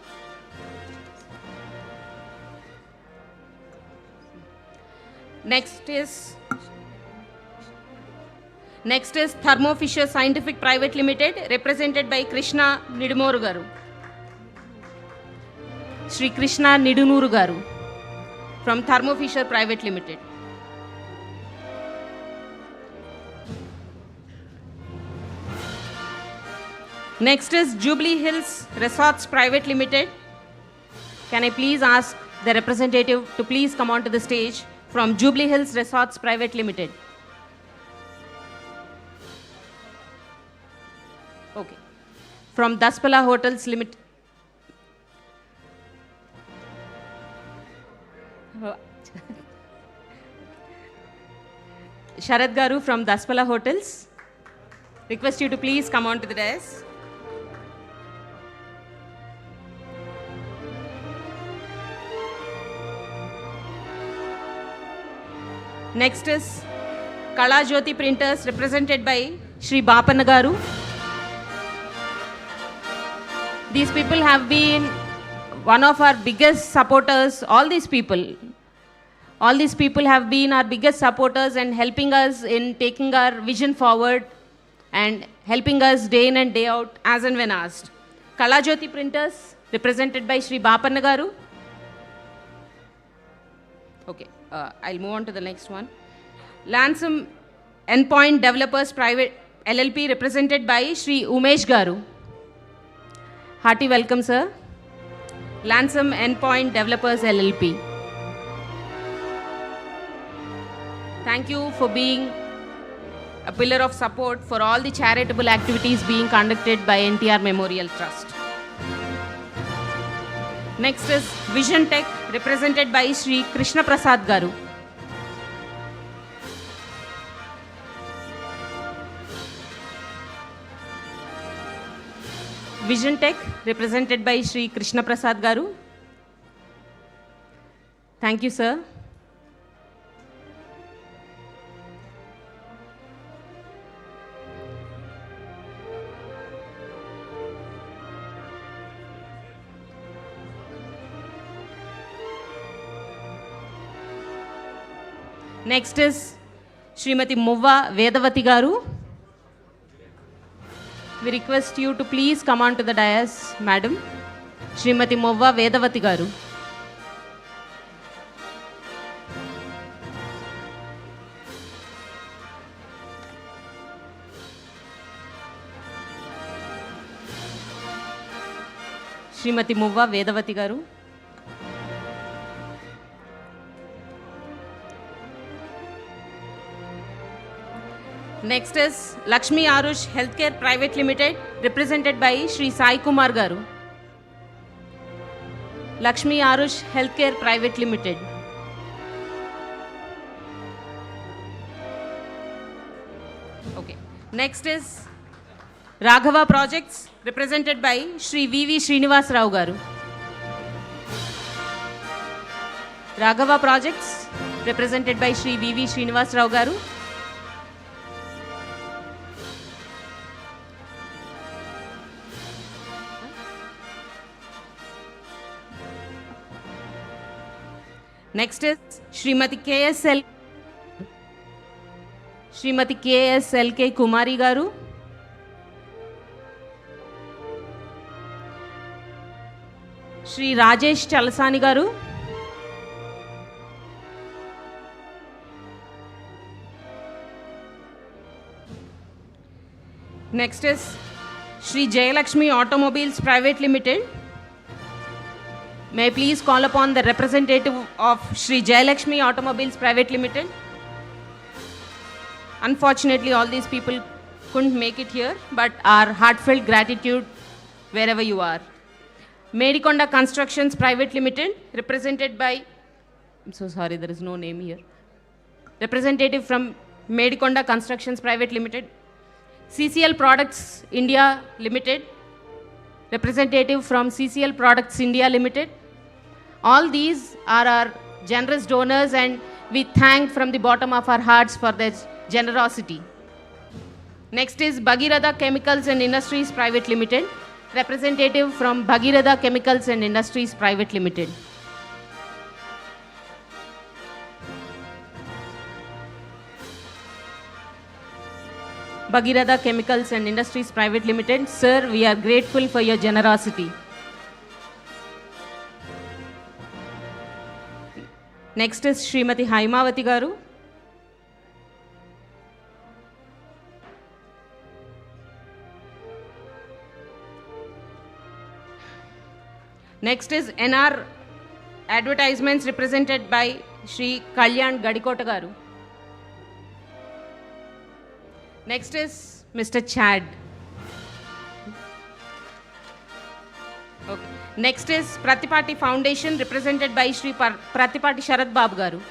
Next is Thermo Fisher Scientific Private Limited, represented by Krishna Nidumuru garu. Shri Krishna Nidunuru garu from Thermo Fisher Private Limited. Next is Jubilee Hills Resorts Private Limited. Can I please ask the representative to please come onto the stage from Jubilee Hills Resorts Private Limited. Okay. From Daspala Hotels Limited. Sharad Garu from Daspala Hotels. Request you to please come on to the dais. Next is Kala Jyoti Printers, represented by Shri Bapanna Garu. These people have been one of our biggest supporters. All these people have been our biggest supporters and helping us in taking our vision forward and helping us day in and day out as and when asked. Kala Jyoti Printers, represented by Shri Bapanna Garu. Okay, I'll move on to the next one. Lansom Endpoint Developers Private LLP, represented by Shri Umesh Garu. Hearty welcome, sir. Lansom Endpoint Developers LLP. Thank you for being a pillar of support for all the charitable activities being conducted by NTR Memorial Trust. Next is Vision Tech, represented by Shri Krishna Prasad Garu. Vision Tech, represented by Shri Krishna Prasad Garu. Thank you, sir. Next is Srimati Muvva Vedavati Garu. We request you to please come on to the dais, madam. Srimati Muvva Vedavati Garu. Srimati Muvva Vedavati Garu. Next is Lakshmi Arush Healthcare Private Limited, represented by Shri Sai Kumar Garu. Lakshmi Arush Healthcare Private Limited. Okay. Next is Raghava Projects, represented by Shri V.V. Srinivas Rao Garu. Raghava Projects, represented by Shri V.V. Srinivas Rao Garu. Next is Srimati KSLK Kumari Garu. Shri Rajesh Chalasani Garu. Next is Shri Jayalakshmi Automobiles Private Limited. May I please call upon the representative of Shri Jayalakshmi Automobiles Private Limited. Unfortunately, all these people couldn't make it here, but our heartfelt gratitude wherever you are. Medikonda Constructions Private Limited, represented by, I'm so sorry, there is no name here. Representative from Medikonda Constructions Private Limited. CCL Products India Limited, representative from CCL Products India Limited. All these are our generous donors, and we thank from the bottom of our hearts for their generosity. Next is Bhagirath Chemicals and Industries Private Limited. Representative from Bhagirath Chemicals and Industries Private Limited. Bhagirath Chemicals and Industries Private Limited. Sir, we are grateful for your generosity. Next is Srimati Haimavati Garu. Next is NR Advertisements represented by Shri Kalyan Gadikota Garu. Next is Mr. Chad. Okay. Next is Pratipati Foundation represented by Shri Pratipati Sharad Babu Garu.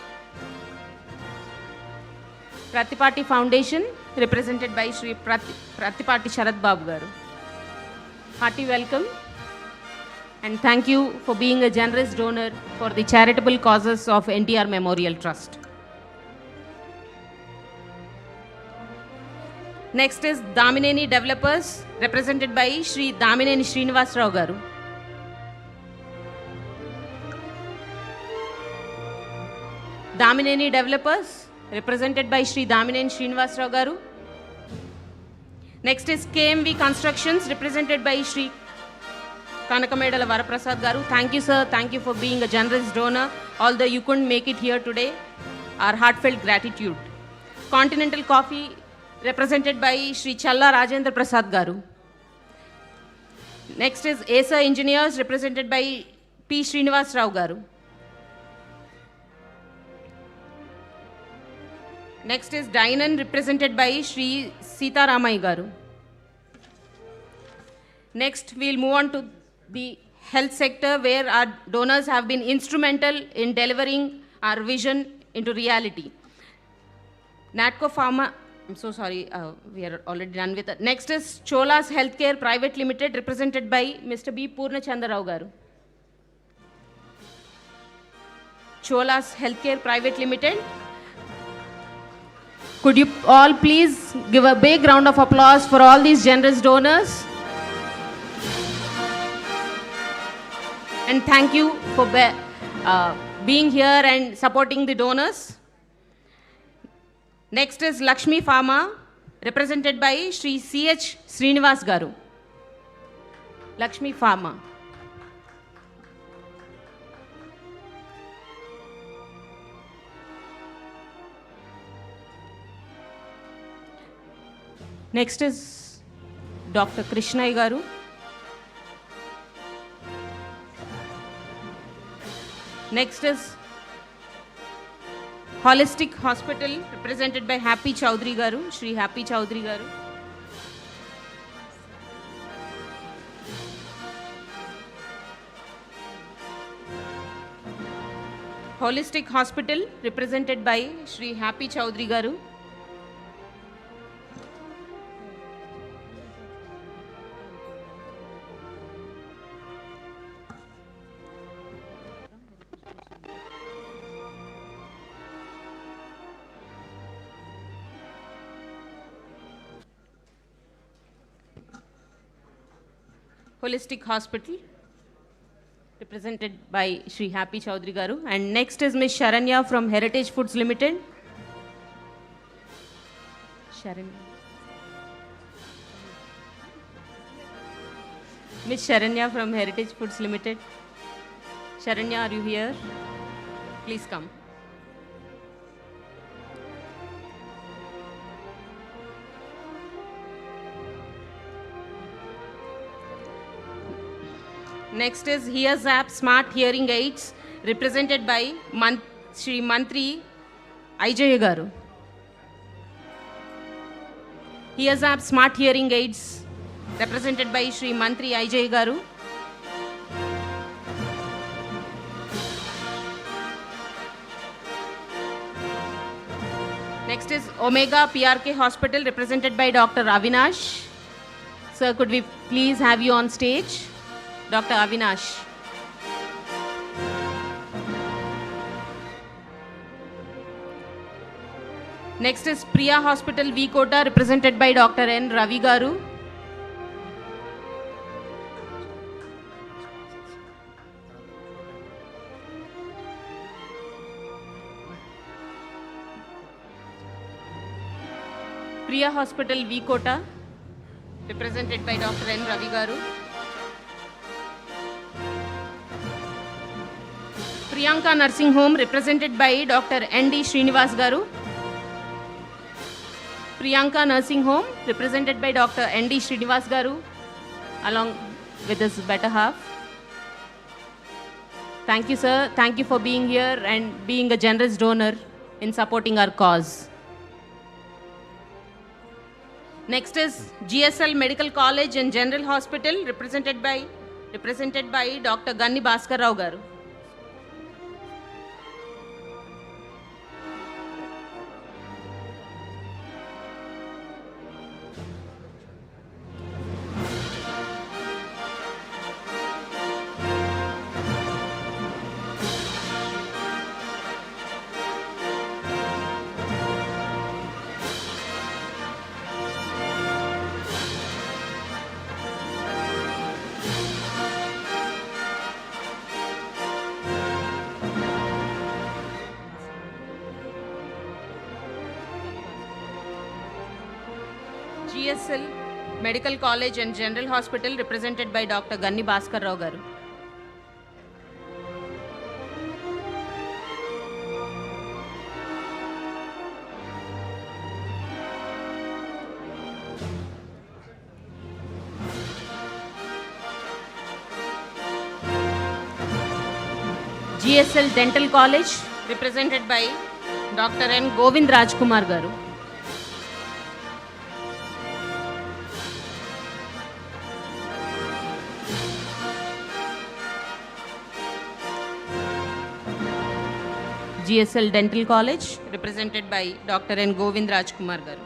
Pratipati Foundation represented by Shri Pratipati Sharad Babu Garu. Hearty welcome and thank you for being a generous donor for the charitable causes of NTR Memorial Trust. Next is Damineni Developers represented by Shri Damineni Srinivas Rao Garu. Damineni Developers represented by Shri Damineni Srinivas Rao Garu. Next is KMV Constructions represented by Shri Kanakamedala Varaprasad Garu. Thank you, sir. Thank you for being a generous donor. Although you couldn't make it here today, our heartfelt gratitude. Continental Coffee represented by Shri Challa Rajendra Prasad Garu. Next is ASA Engineers represented by P. Srinivas Rao Garu. Next is Dainan represented by Shri Sita Ramai Garu. Next, we'll move on to the health sector where our donors have been instrumental in delivering our vision into reality. Natco Pharma, I'm so sorry, we are already done with it. Next is Chola's Healthcare Private Limited represented by Mr. B. Purnachandra Rao Garu. Chola's Healthcare Private Limited. Could you all please give a big round of applause for all these generous donors? And thank you for being here and supporting the donors. Next is Lakshmi Pharma, represented by Shri C.H. Srinivas Garu. Lakshmi Pharma. Next is Dr. Krishnai Garu. Next is Holistic Hospital represented by Happy Chowdhury Garu, Shri Happy Chowdhury Garu. Holistic Hospital represented by Shri Happy Chowdhury Garu. Holistic Hospital represented by Shri Happy Chowdhury Garu. And next is Ms. Sharanya from Heritage Foods Limited. Sharanya. Ms. Sharanya from Heritage Foods Limited. Sharanya, are you here? Please come. Next is Hears App Smart Hearing Aids represented by Shri Mantri Ijaya Garu. Hears App Smart Hearing Aids represented by Shri Mantri Ijaya Garu. Next is Omega PRK Hospital represented by Dr. Avinash. Sir, could we please have you on stage? Dr. Avinash. Next is Priya Hospital, V Kota, represented by Dr. N. Ravi Garu. Priya Hospital, V Kota, represented by Dr. N. Ravi Garu. Priyanka Nursing Home, represented by Dr. N.D. Srinivas Garu. Priyanka Nursing Home, represented by Dr. N.D. Srinivas Garu, along with his better half. Thank you, sir. Thank you for being here and being a generous donor in supporting our cause. Next is GSL Medical College and General Hospital, represented by Dr. Ganni Bhaskar Rao Garu. GSL Medical College and General Hospital, represented by Dr. Ganni Bhaskar Rao Garu. GSL Dental College, represented by Dr. N. Govind Rajkumar Garu. GSL Dental College, represented by Dr. N. Govind Rajkumar Garu.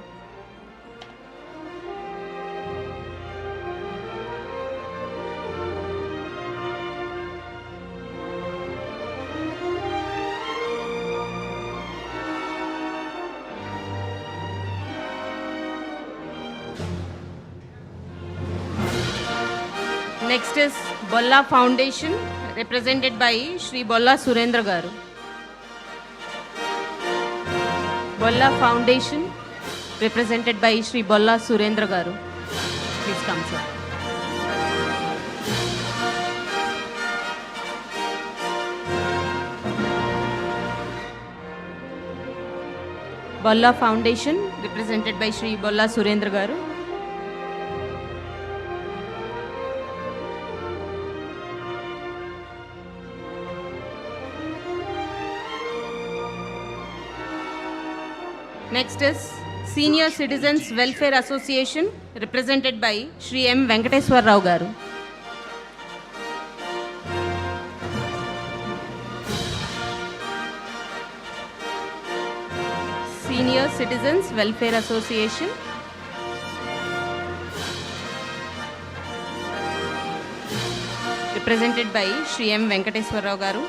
Next is Bolla Foundation, represented by Shri Bolla Surendra Garu. Bolla Foundation, represented by Shri Bolla Surendra Garu. Please come, sir. Bolla Foundation, represented by Shri Bolla Surendra Garu. Next is Senior Citizens Welfare Association, represented by Shri M. Venkateswar Rao Garu. Senior Citizens Welfare Association. Represented by Shri M. Venkateswar Rao Garu.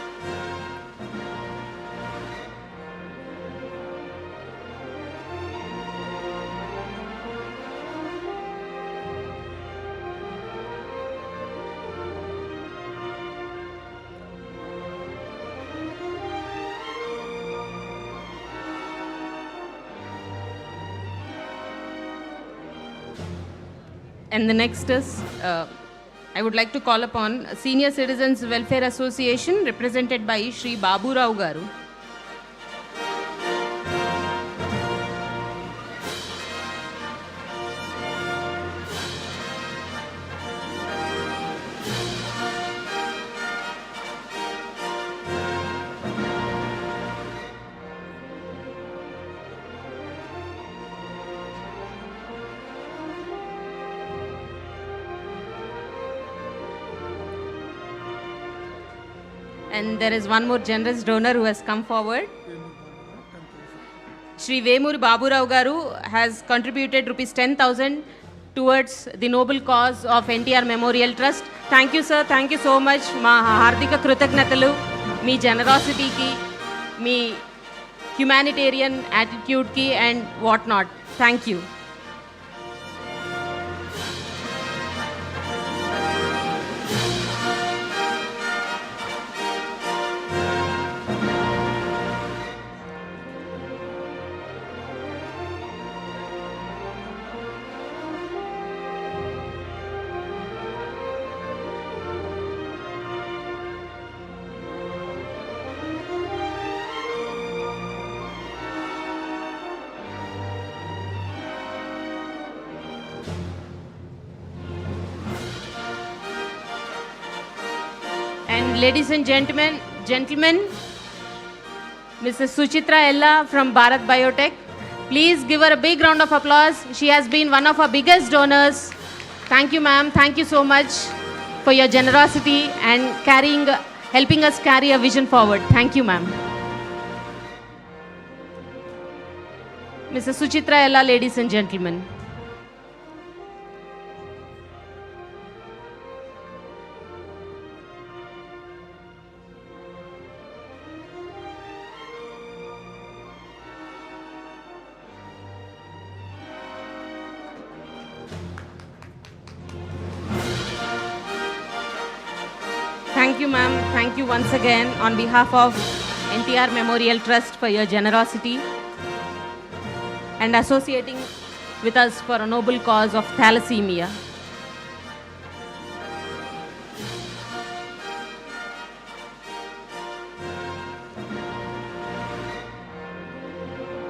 And the next is, I would like to call upon Senior Citizens Welfare Association, represented by Shri Babu Rao Garu. And there is one more generous donor who has come forward. Shri Vemuri Babu Rao Garu has contributed rupees 10,000 towards the noble cause of NTR Memorial Trust. Thank you, sir. Thank you so much. Ma hardika krutagnatalu, me generosity ki, me humanitarian attitude ki and whatnot. Thank you. And ladies and gentlemen, Mrs. Suchitra Ella from Bharat Biotech. Please give her a big round of applause. She has been one of our biggest donors. Thank you, ma'am. Thank you so much for your generosity and helping us carry a vision forward. Thank you, ma'am. Mrs. Suchitra Ella, ladies and gentlemen. Thank you, ma'am. Thank you once again on behalf of NTR Memorial Trust for your generosity and associating with us for a noble cause of thalassemia.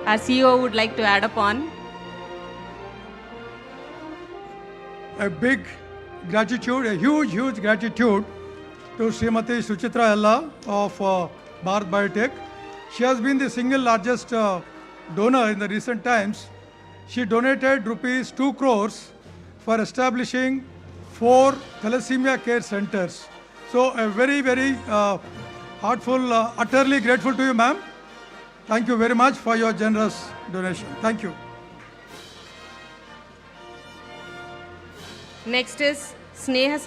Our CEO would like to add upon. A big gratitude, a huge gratitude to Srimati Suchitra Ella of Bharat Biotech. She has been the single largest donor in the recent times. She donated rupees 2 crores for establishing 4 thalassemia care centers. So a very heartful, utterly grateful to you, ma'am. Thank you very much for your generous donation. Thank you. Next is Sneha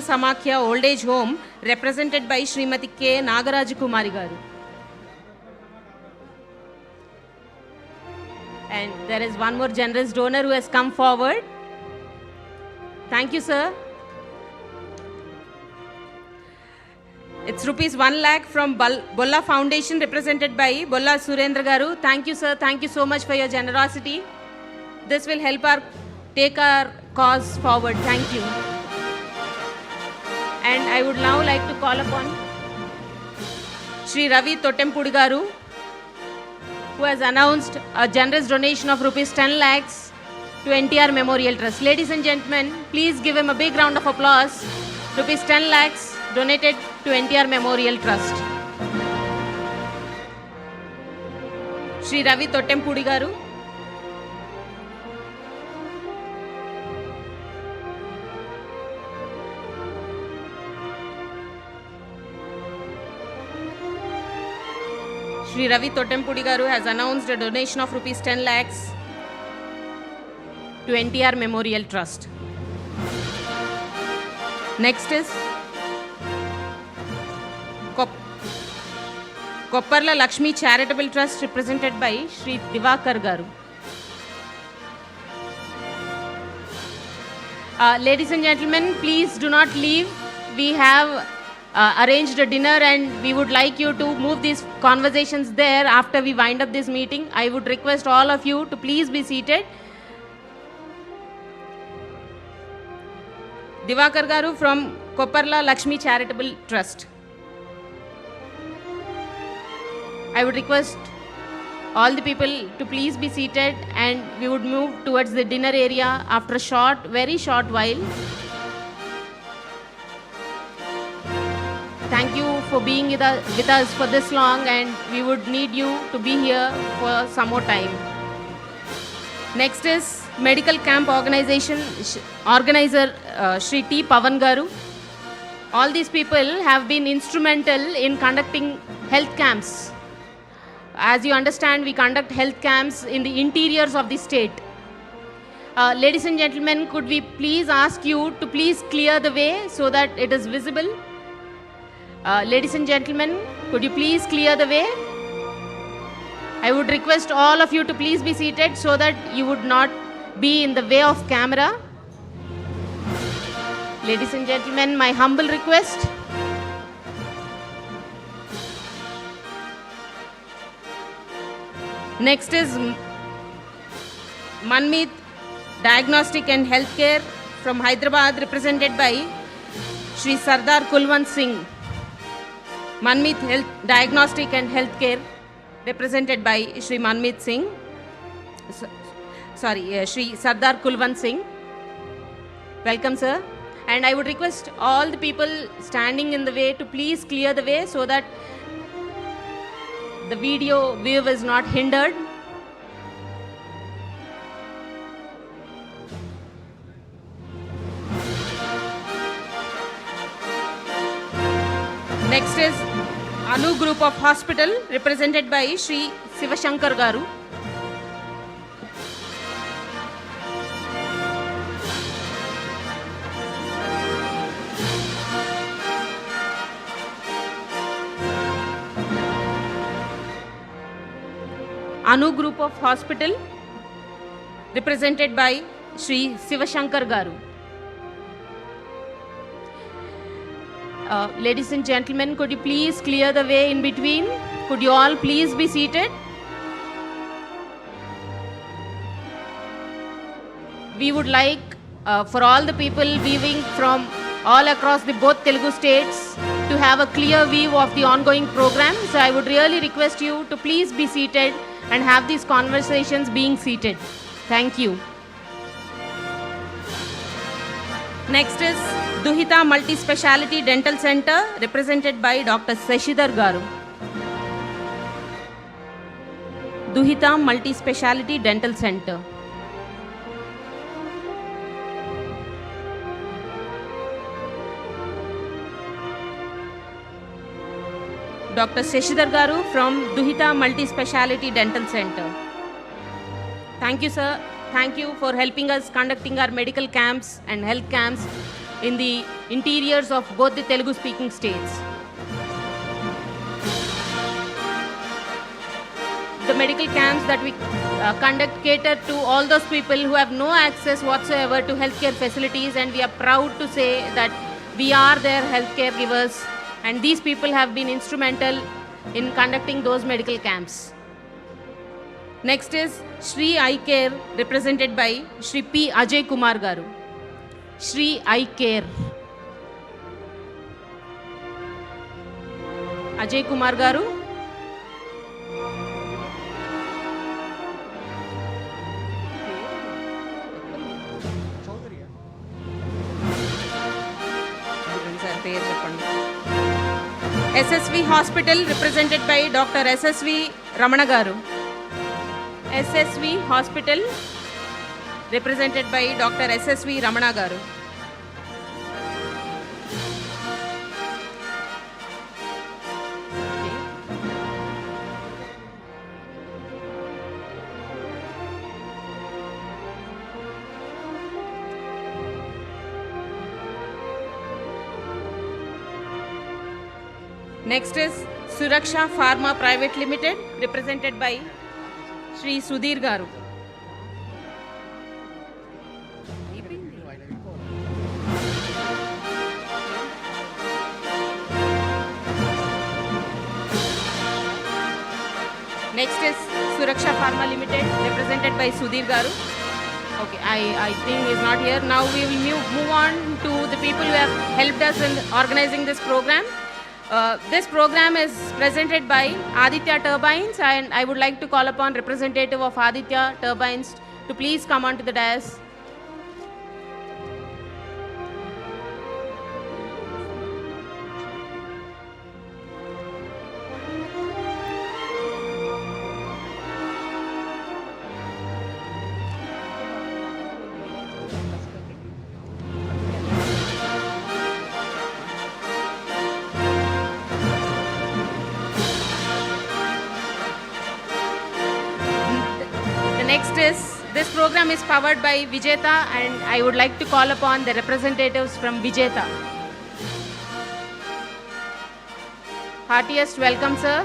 Samakhya Old Age Home, represented by Srimati K. Nagaraj Kumari Garu. And there is one more generous donor who has come forward. Thank you, sir. It's rupees 1 lakh from Bolla Foundation, represented by Bolla Surendra Garu. Thank you, sir. Thank you so much for your generosity. This will help take our cause forward. Thank you. And I would now like to call upon Shri Ravi Totempudi Garu, who has announced a generous donation of rupees 10 lakhs to NTR Memorial Trust. Ladies and gentlemen, please give him a big round of applause. Rupees 10 lakhs donated to NTR Memorial Trust. Shri Ravi Totempudi Garu. Shri Ravi Totempudi Garu has announced a donation of rupees 10 lakhs to NTR Memorial Trust. Next is Kopparla Lakshmi Charitable Trust, represented by Shri Divakar Garu. Ladies and gentlemen, please do not leave. We have arranged a dinner and we would like you to move these conversations there after we wind up this meeting. I would request all of you to please be seated. Divakar Garu from Kopparla Lakshmi Charitable Trust. I would request all the people to please be seated and we would move towards the dinner area after a very short while. Thank you for being with us for this long, and we would need you to be here for some more time. Next is Medical Camp Organizer Shri T. Pavan Garu. All these people have been instrumental in conducting health camps. As you understand, we conduct health camps in the interiors of the state. Ladies and gentlemen, could we please ask you to please clear the way so that it is visible? Ladies and gentlemen, could you please clear the way? I would request all of you to please be seated so that you would not be in the way of camera. Ladies and gentlemen, my humble request. Next is Manmeet Diagnostic and Healthcare from Hyderabad, represented by Shri Sardar Kulwant Singh. Manmeet Diagnostic and Healthcare, represented by Shri Manmeet Singh. Shri Sardar Kulwant Singh. Welcome, sir. And I would request all the people standing in the way to please clear the way so that the video view is not hindered. Next is Anu Group of Hospital, represented by Shri Sivashankar Garu. Anu Group of Hospital, represented by Shri Sivashankar Garu. Ladies and gentlemen, could you please clear the way in between? Could you all please be seated? We would like for all the people viewing from all across the both Telugu states to have a clear view of the ongoing program. So I would really request you to please be seated and have these conversations being seated. Thank you. Next is Duhita Multi-Speciality Dental Center, represented by Dr. Seshidhar Garu. Duhita Multi-Speciality Dental Center. Dr. Seshidhar Garu from Duhita Multi-Speciality Dental Center. Thank you, sir. Thank you for helping us conducting our medical camps and health camps in the interiors of both the Telugu speaking states. The medical camps that we conduct cater to all those people who have no access whatsoever to healthcare facilities, and we are proud to say that we are their healthcare givers, and these people have been instrumental in conducting those medical camps. Next is Shri Eye Care, represented by Shri P. Ajay Kumar Garu. Shri Eye Care. Ajay Kumar Garu. SSV Hospital, represented by Dr. SSV Ramana Garu. SSV Hospital, represented by Dr. SSV Ramana Garu. Next is Suraksha Pharma Private Limited, represented by Shri Sudhir Garu. Next is Suraksha Pharma Limited, represented by Sudhir Garu. Okay, I think he is not here. Now we will move on to the people who have helped us in organizing this program. This program is presented by Aditya Turbines, and I would like to call upon representative of Aditya Turbines to please come onto the dais. This program is powered by Vijeta, and I would like to call upon the representatives from Vijeta. Heartiest welcome, sir.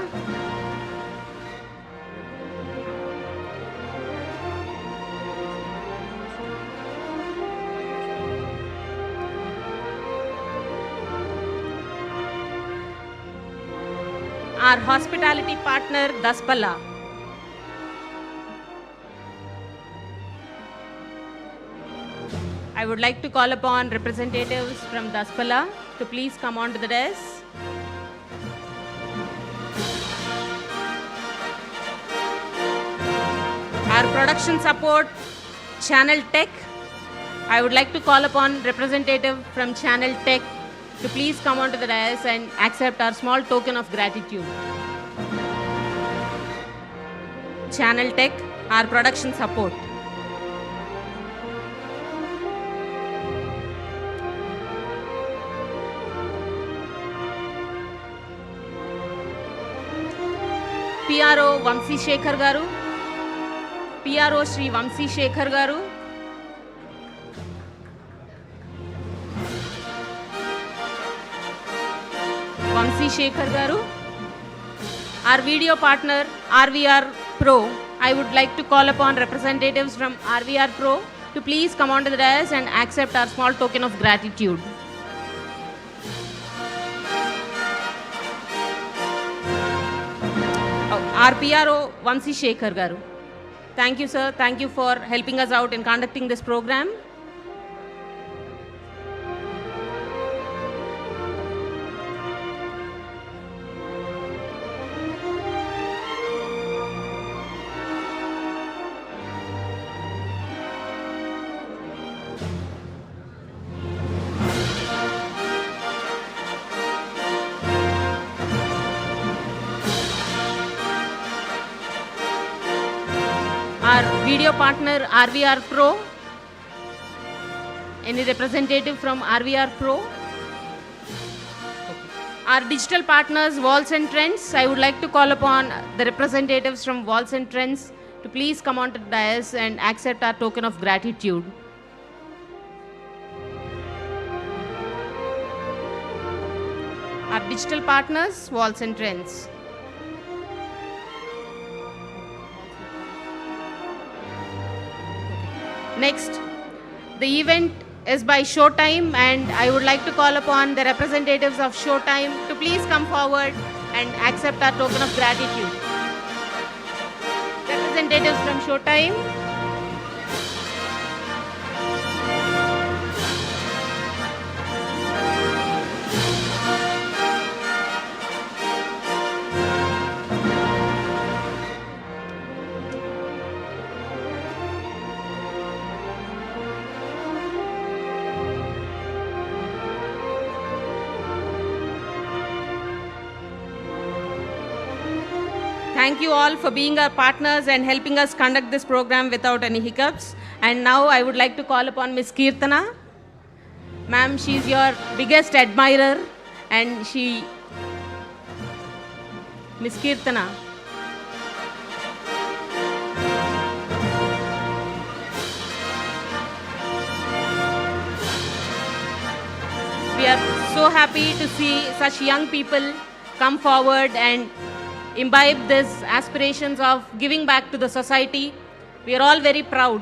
our hospitality partner Daspalla. I would like to call upon representatives from Daspalla to please come on to the desk. Our production support, Channel Tech. I would like to call upon representative from Channel Tech to please come onto the dais and accept our small token of gratitude. Channel Tech, our production support. PRO Vamsi Shekhar Garu. PRO Shri Vamsi Shekhar Garu. Vamsi Shekhar Garu. Our video partner RVR Pro. I would like to call upon representatives from RVR Pro to please come onto the dais and accept our small token of gratitude. Our PRO Vamsi Shekhar Garu. Thank you, sir. Thank you for helping us out in conducting this program. Our video partner RVR Pro. Any representative from RVR Pro? Our digital partners Walls and Trends. I would like to call upon the representatives from Walls and Trends to please come onto the dais and accept our token of gratitude. Our digital partners Walls and Trends. Next, the event is by Showtime, and I would like to call upon the representatives of Showtime to please come forward and accept our token of gratitude. Representatives from Showtime. Thank you all for being our partners and helping us conduct this program without any hiccups. And now I would like to call upon Miss Kirtana. Ma'am, she's your biggest admirer, and Miss Kirtana. We are so happy to see such young people come forward and imbibe these aspirations of giving back to the society. We are all very proud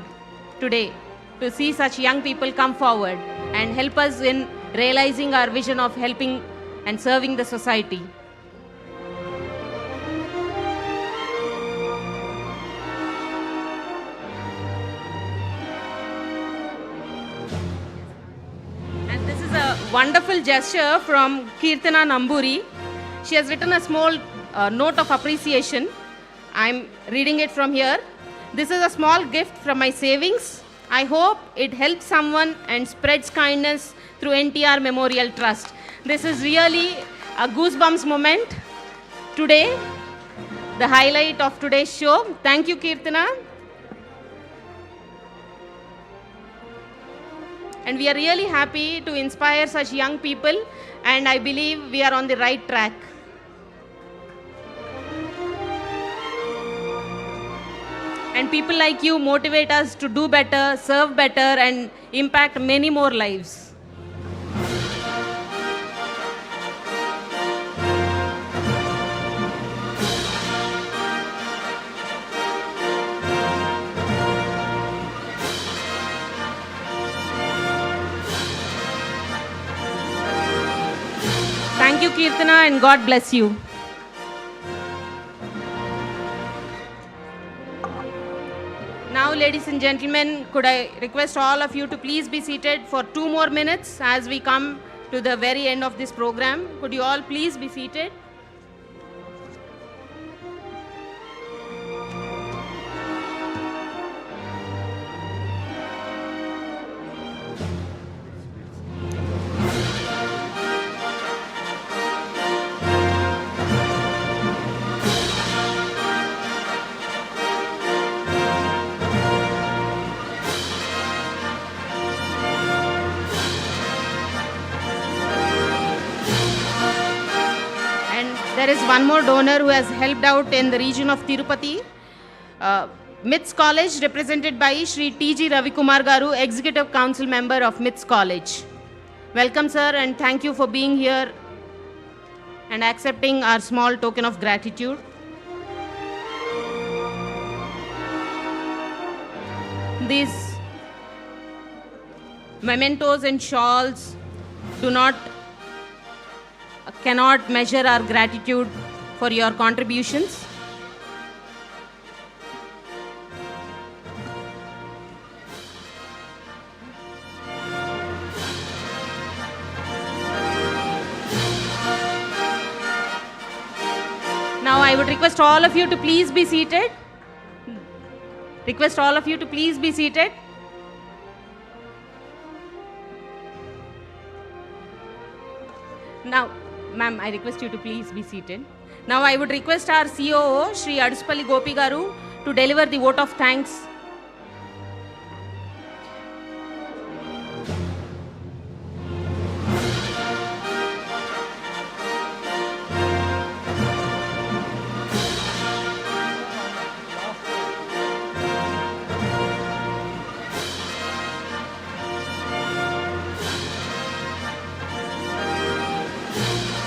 today to see such young people come forward and help us in realizing our vision of helping and serving the society. And this is a wonderful gesture from Kirtana Namburi. She has written a small note of appreciation. I'm reading it from here. This is a small gift from my savings. I hope it helps someone and spreads kindness through NTR Memorial Trust. This is really a goosebumps moment today, the highlight of today's show. Thank you, Kirtana. And we are really happy to inspire such young people, and I believe we are on the right track. And people like you motivate us to do better, serve better, and impact many more lives. Thank you, Kirtana, and God bless you. ladies and gentlemen, could I request all of you to please be seated for 2 more minutes as we come to the very end of this program. Could you all please be seated? There is one more donor who has helped out in the region of Tirupati. MITS College, represented by Shri T.G. Ravikumar Garu, Executive Council Member of MITS College. Welcome, sir, and thank you for being here and accepting our small token of gratitude. These mementos and shawls cannot measure our gratitude for your contributions. Now I would request all of you to please be seated. Request all of you to please be seated. Now, ma'am, I request you to please be seated. Now I would request our COO, Shri Aduspalli Gopi Garu, to deliver the vote of thanks.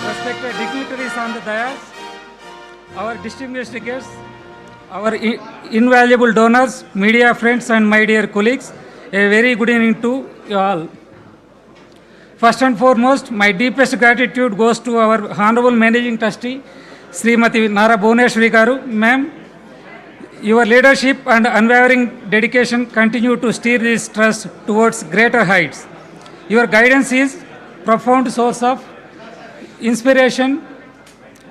Respected dignitaries on the dais, our distinguished guests, our invaluable donors, media friends and my dear colleagues, a very good evening to you all. First and foremost, my deepest gratitude goes to our Honorable Managing Trustee, Srimati Nara Bhuneshwari Garu. Ma'am, your leadership and unwavering dedication continue to steer this trust towards greater heights. Your guidance is profound source of inspiration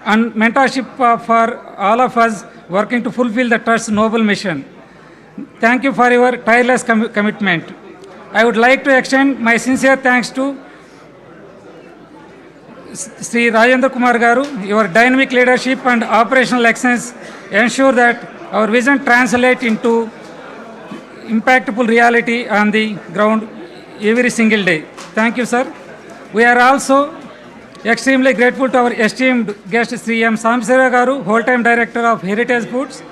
and mentorship for all of us working to fulfill the Trust's noble mission. Thank you for your tireless commitment. I would like to extend my sincere thanks to Sri Rajendra Kumar Garu. Your dynamic leadership and operational excellence ensure that our vision translates into impactful reality on the ground every single day. Thank you, sir. We are also extremely grateful to our esteemed guest Sri M. Samsera Garu, whole-time director of Heritage Foods,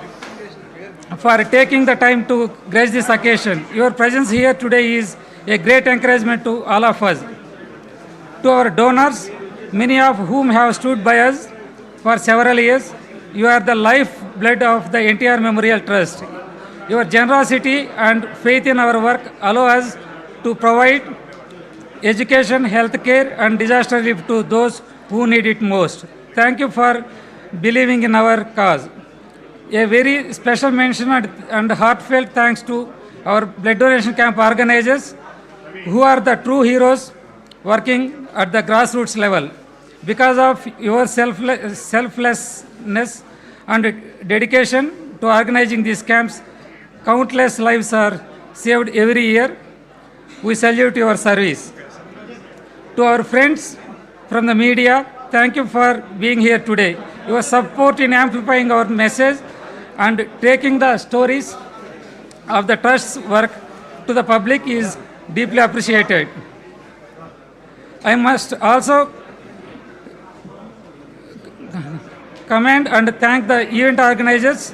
for taking the time to grace this occasion. Your presence here today is a great encouragement to all of us. To our donors, many of whom have stood by us for several years, you are the lifeblood of the NTR Memorial Trust. Your generosity and faith in our work allow us to provide education, healthcare, and disaster relief to those who need it most. Thank you for believing in our cause. A very special mention and heartfelt thanks to our blood donation camp organizers, who are the true heroes working at the grassroots level. Because of your selflessness and dedication to organizing these camps, countless lives are saved every year. We salute your service. To our friends from the media, thank you for being here today. Your support in amplifying our message and taking the stories of the Trust's work to the public is deeply appreciated. I must also commend and thank the event organizers,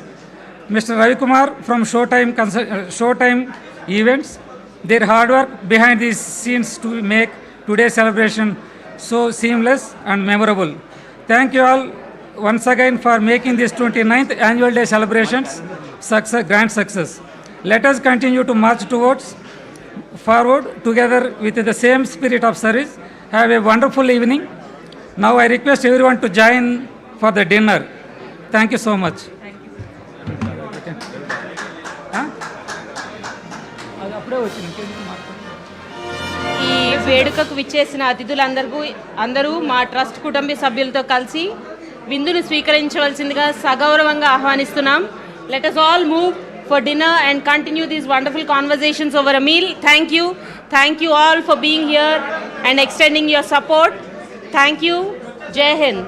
Mr. Ravi Kumar from Showtime Events, their hard work behind these scenes to make today's celebration so seamless and memorable. Thank you all once again for making this 29th annual day celebrations grand success. Let us continue to march forward together with the same spirit of service. Have a wonderful evening. Now I request everyone to join for the dinner. Thank you so much. Thank you. ఇప్పుడే వచ్చింది ఇంకెందుకు మాట్లాడుతున్నాను. ఈ వేడుకకు విచ్చేసిన అందరూ మా trust కుటుంబ సభ్యులతో కలిసి విందును స్వీకరించవలసిందిగా సగౌరవంగా ఆహ్వానిస్తున్నాం. Let us all move for dinner and continue these wonderful conversations over a meal. Thank you all for being here and extending your support. Thank you. Jai Hind.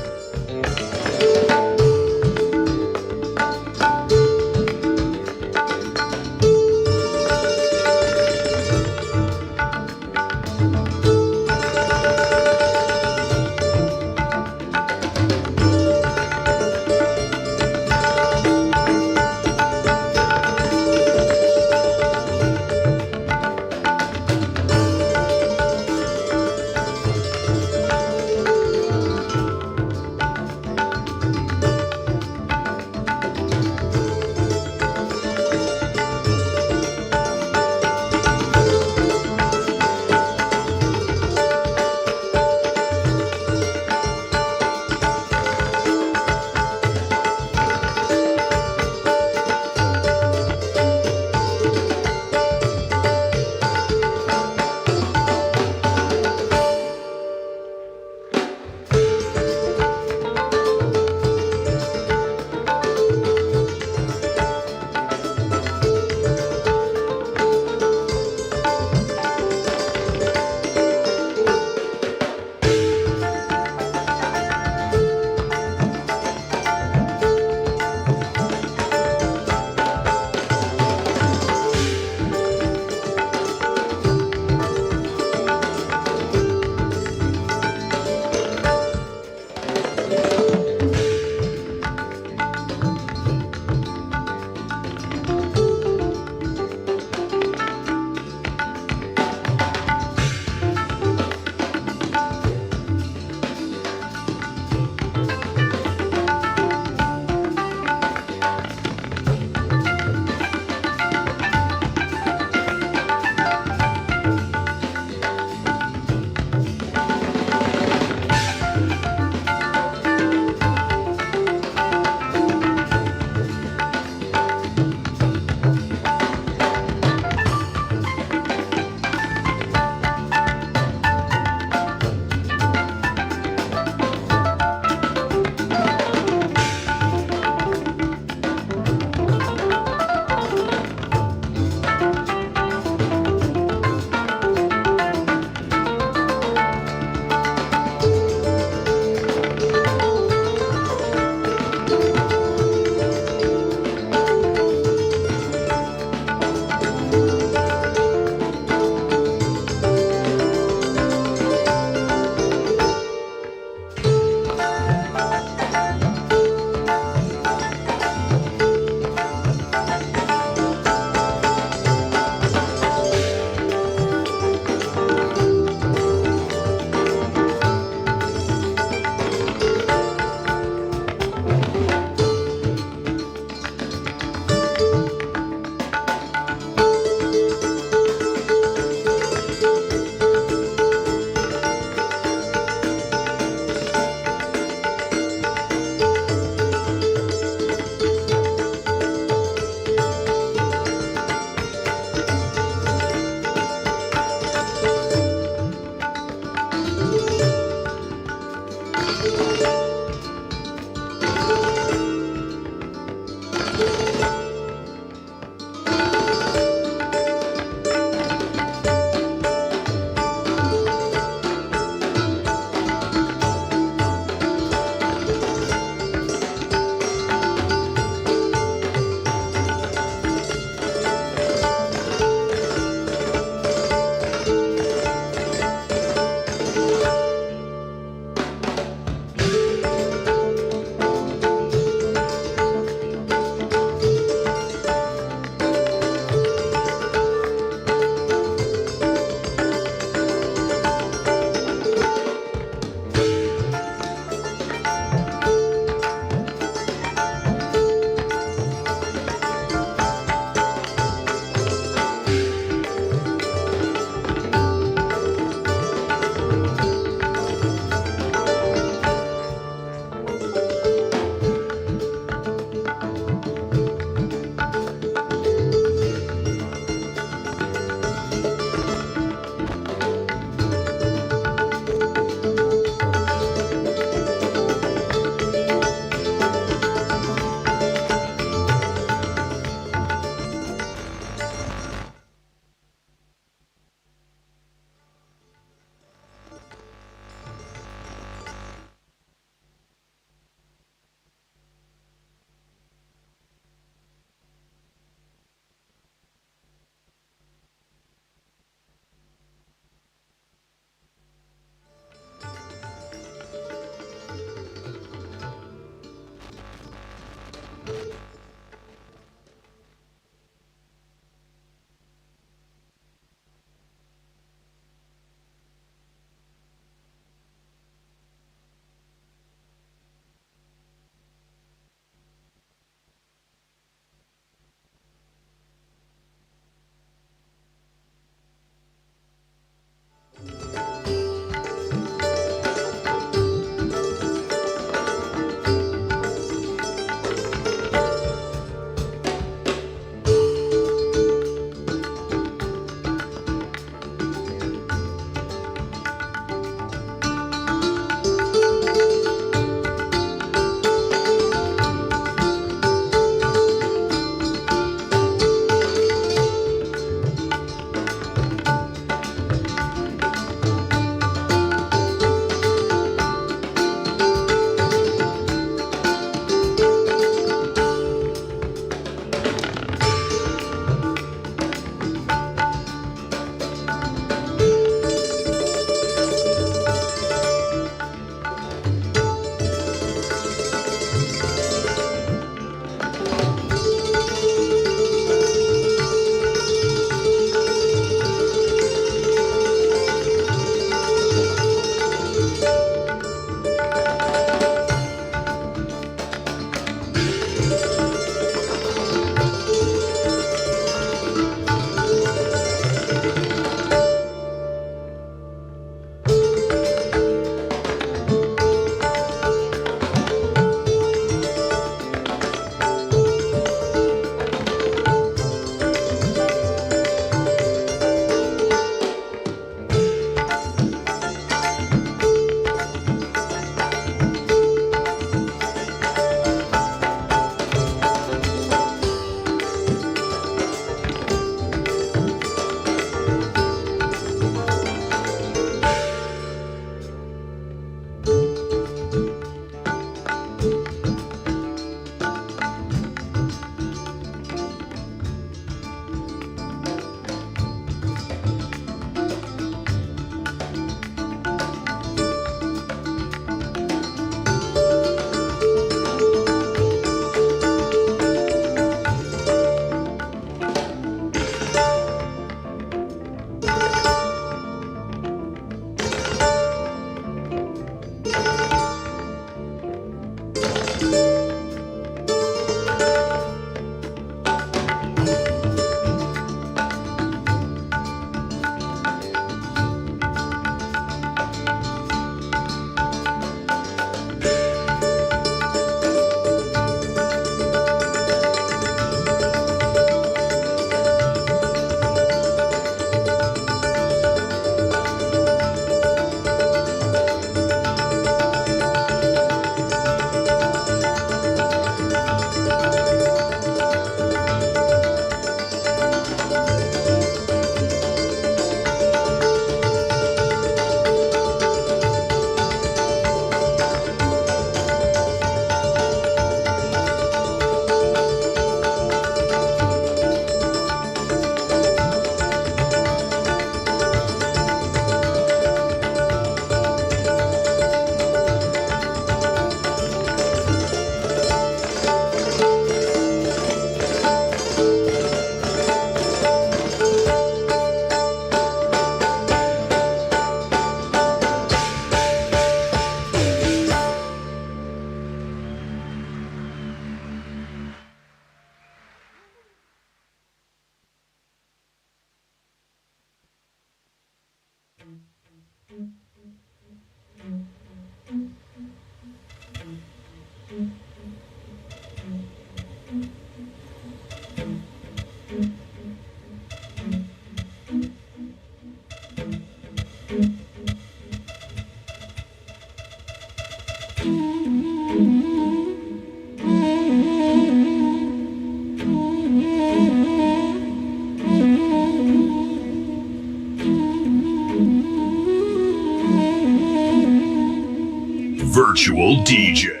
Virtual DJ.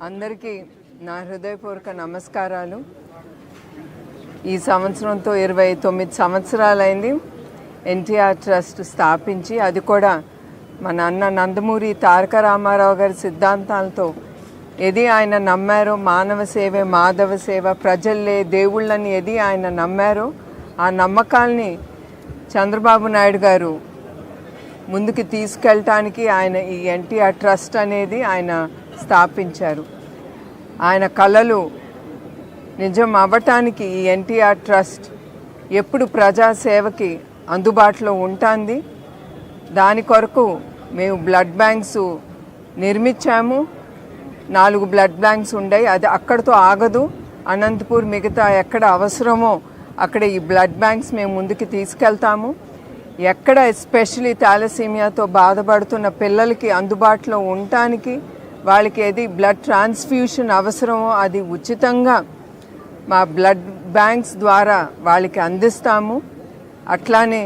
అందరికీ నా హృదయపూర్వక నమస్కారాలు. ఈ సంవత్సరంతో 29 సంవత్సరాలైంది ఎన్టీఆర్ ట్రస్ట్ స్థాపించి. అది కూడా మన అన్న నందమూరి తారక రామారావు గారి సిద్ధాంతాలతో ఏది ఆయన నమ్మారో, మానవ సేవే మాధవ సేవ, ప్రజల్లే దేవుళ్ళని ఏది ఆయన నమ్మారో ఆ నమ్మకాల్ని చంద్రబాబు నాయుడు గారు ముందుకు తీసుకెళ్ళటానికి ఆయన ఈ ఎన్టీఆర్ ట్రస్ట్ అనేది ఆయన స్థాపించారు. ఆయన కలలు నిజం అవ్వటానికి ఈ ఎన్టీఆర్ ట్రస్ట్ ఎప్పుడు ప్రజాసేవకి అందుబాటులో ఉంటుంది. దాని కొరకు మేము బ్లడ్ బ్యాంక్స్ నిర్మించాము. 4 బ్లడ్ బ్యాంక్స్ ఉన్నాయి. అది అక్కడితో ఆగదు. అనంతపూర్ మిగతా ఎక్కడ అవసరమో అక్కడ ఈ బ్లడ్ బ్యాంక్స్ మేము ముందుకు తీసుకెళ్తాము. ఎక్కడ ఎస్పెషలీ థాలసీమియాతో బాధపడుతున్న పిల్లలకి అందుబాటులో ఉండటానికి, వాళ్ళకి ఏది బ్లడ్ ట్రాన్స్ఫ్యూషన్ అవసరమో అది ఉచితంగా మా బ్లడ్ బ్యాంక్స్ ద్వారా వాళ్ళకి అందిస్తాము. అట్లానే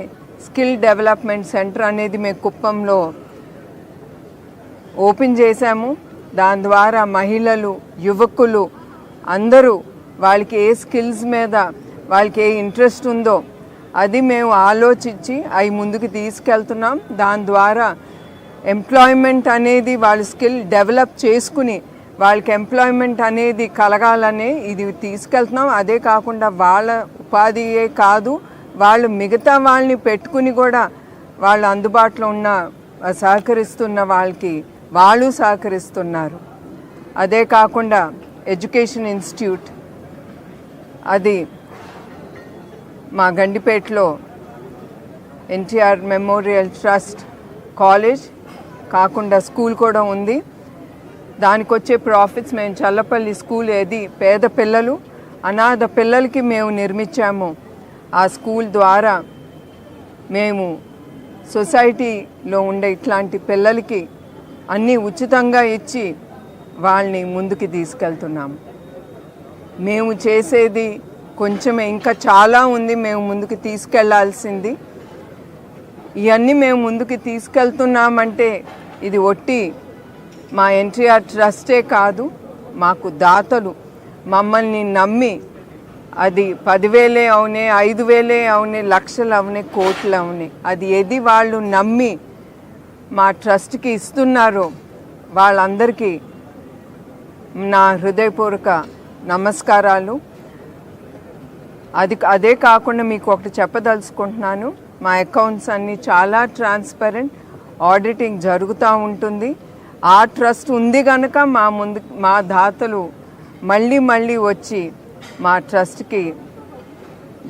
స్కిల్ డెవలప్మెంట్ సెంటర్ అనేది మేము కుప్పంలో ఓపెన్ చేశాము. దాని ద్వారా మహిళలు, యువకులు అందరూ వాళ్ళకి ఏ స్కిల్స్ మీద వాళ్ళకి ఏ ఇంట్రెస్ట్ ఉందో అది మేము ఆలోచించి అవి ముందుకు తీసుకెళ్తున్నాం. దాని ద్వారా ఎంప్లాయ్మెంట్ అనేది వాళ్ళు స్కిల్ డెవలప్ చేసుకుని వాళ్ళకి ఎంప్లాయ్మెంట్ అనేది కలగాలనే ఇది తీసుకెళ్తున్నాం. అదే కాకుండా వాళ్ళ ఉపాధియే కాదు, వాళ్ళు మిగతా వాళ్ళని పెట్టుకుని కూడా వాళ్ళు అందుబాటులో ఉన్న సహకరిస్తున్న వాళ్ళకి వాళ్ళు సహకరిస్తున్నారు. అదే కాకుండా ఎడ్యుకేషన్ ఇన్స్టిట్యూట్ అది మా గండిపేటలో ఎన్టీఆర్ మెమోరియల్ ట్రస్ట్ కాలేజ్ కాకుండా స్కూల్ కూడా ఉంది. దానికి వచ్చే ప్రాఫిట్స్ మేము చల్లపల్లి స్కూల్ ఏది పేద పిల్లలు, అనాథ పిల్లలకి మేము నిర్మించాము. ఆ స్కూల్ ద్వారా మేము సొసైటీలో ఉండే ఇట్లాంటి పిల్లలకి అన్నీ ఉచితంగా ఇచ్చి వాళ్ళని ముందుకు తీసుకెళ్తున్నాము. మేము చేసేది కొంచెమే, ఇంకా చాలా ఉంది మేము ముందుకు తీసుకెళ్లాల్సింది. ఇవన్నీ మేము ముందుకు తీసుకెళ్తున్నామంటే ఇది ఒట్టి మా ఎన్టీఆర్ ట్రస్టే కాదు, మాకు దాతలు మమ్మల్ని నమ్మి అది 10,000 అవునే, 5,000 అవునే, లక్షలు అవునే, కోట్లు అవునే, అది ఏది వాళ్ళు నమ్మి మా ట్రస్ట్కి ఇస్తున్నారో వాళ్ళందరికీ నా హృదయపూర్వక నమస్కారాలు. అదే కాకుండా మీకు ఒకటి చెప్పదలుచుకుంటున్నాను. మా అకౌంట్స్ అన్నీ చాలా ట్రాన్స్పరెంట్, ఆడిటింగ్ జరుగుతూ ఉంటుంది. ఆ ట్రస్ట్ ఉంది కనుక మా దాతలు మళ్ళీ మళ్ళీ వచ్చి మా ట్రస్ట్కి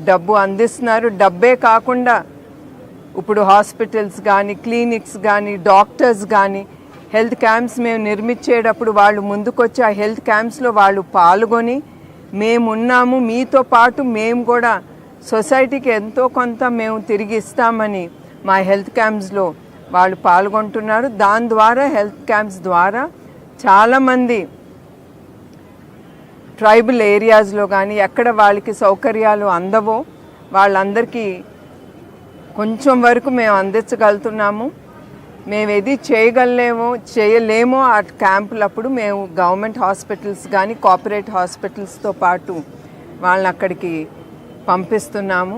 డబ్బు అందిస్తున్నారు. డబ్బే కాకుండా ఇప్పుడు హాస్పిటల్స్ కానీ, క్లినిక్స్ కానీ, డాక్టర్స్ కానీ, హెల్త్ క్యాంప్స్ మేము నిర్మించేటప్పుడు వాళ్ళు ముందుకొచ్చి ఆ హెల్త్ క్యాంప్స్లో వాళ్ళు పాల్గొని మేమున్నాము, మీతో పాటు మేము కూడా సొసైటీకి ఎంతో కొంత మేము తిరిగి ఇస్తామని మా హెల్త్ క్యాంప్స్లో వాళ్ళు పాల్గొంటున్నారు. దాని ద్వారా హెల్త్ క్యాంప్స్ ద్వారా చాలామంది ట్రైబల్ ఏరియాస్లో కానీ ఎక్కడ వాళ్ళకి సౌకర్యాలు అందవో వాళ్ళందరికీ కొంచెం వరకు మేము అందించగలుగుతున్నాము. మేము ఏది చేయలేమో ఆ క్యాంపులప్పుడు మేము గవర్నమెంట్ హాస్పిటల్స్ కానీ కార్పొరేట్ హాస్పిటల్స్తో పాటు వాళ్ళని అక్కడికి పంపిస్తున్నాము.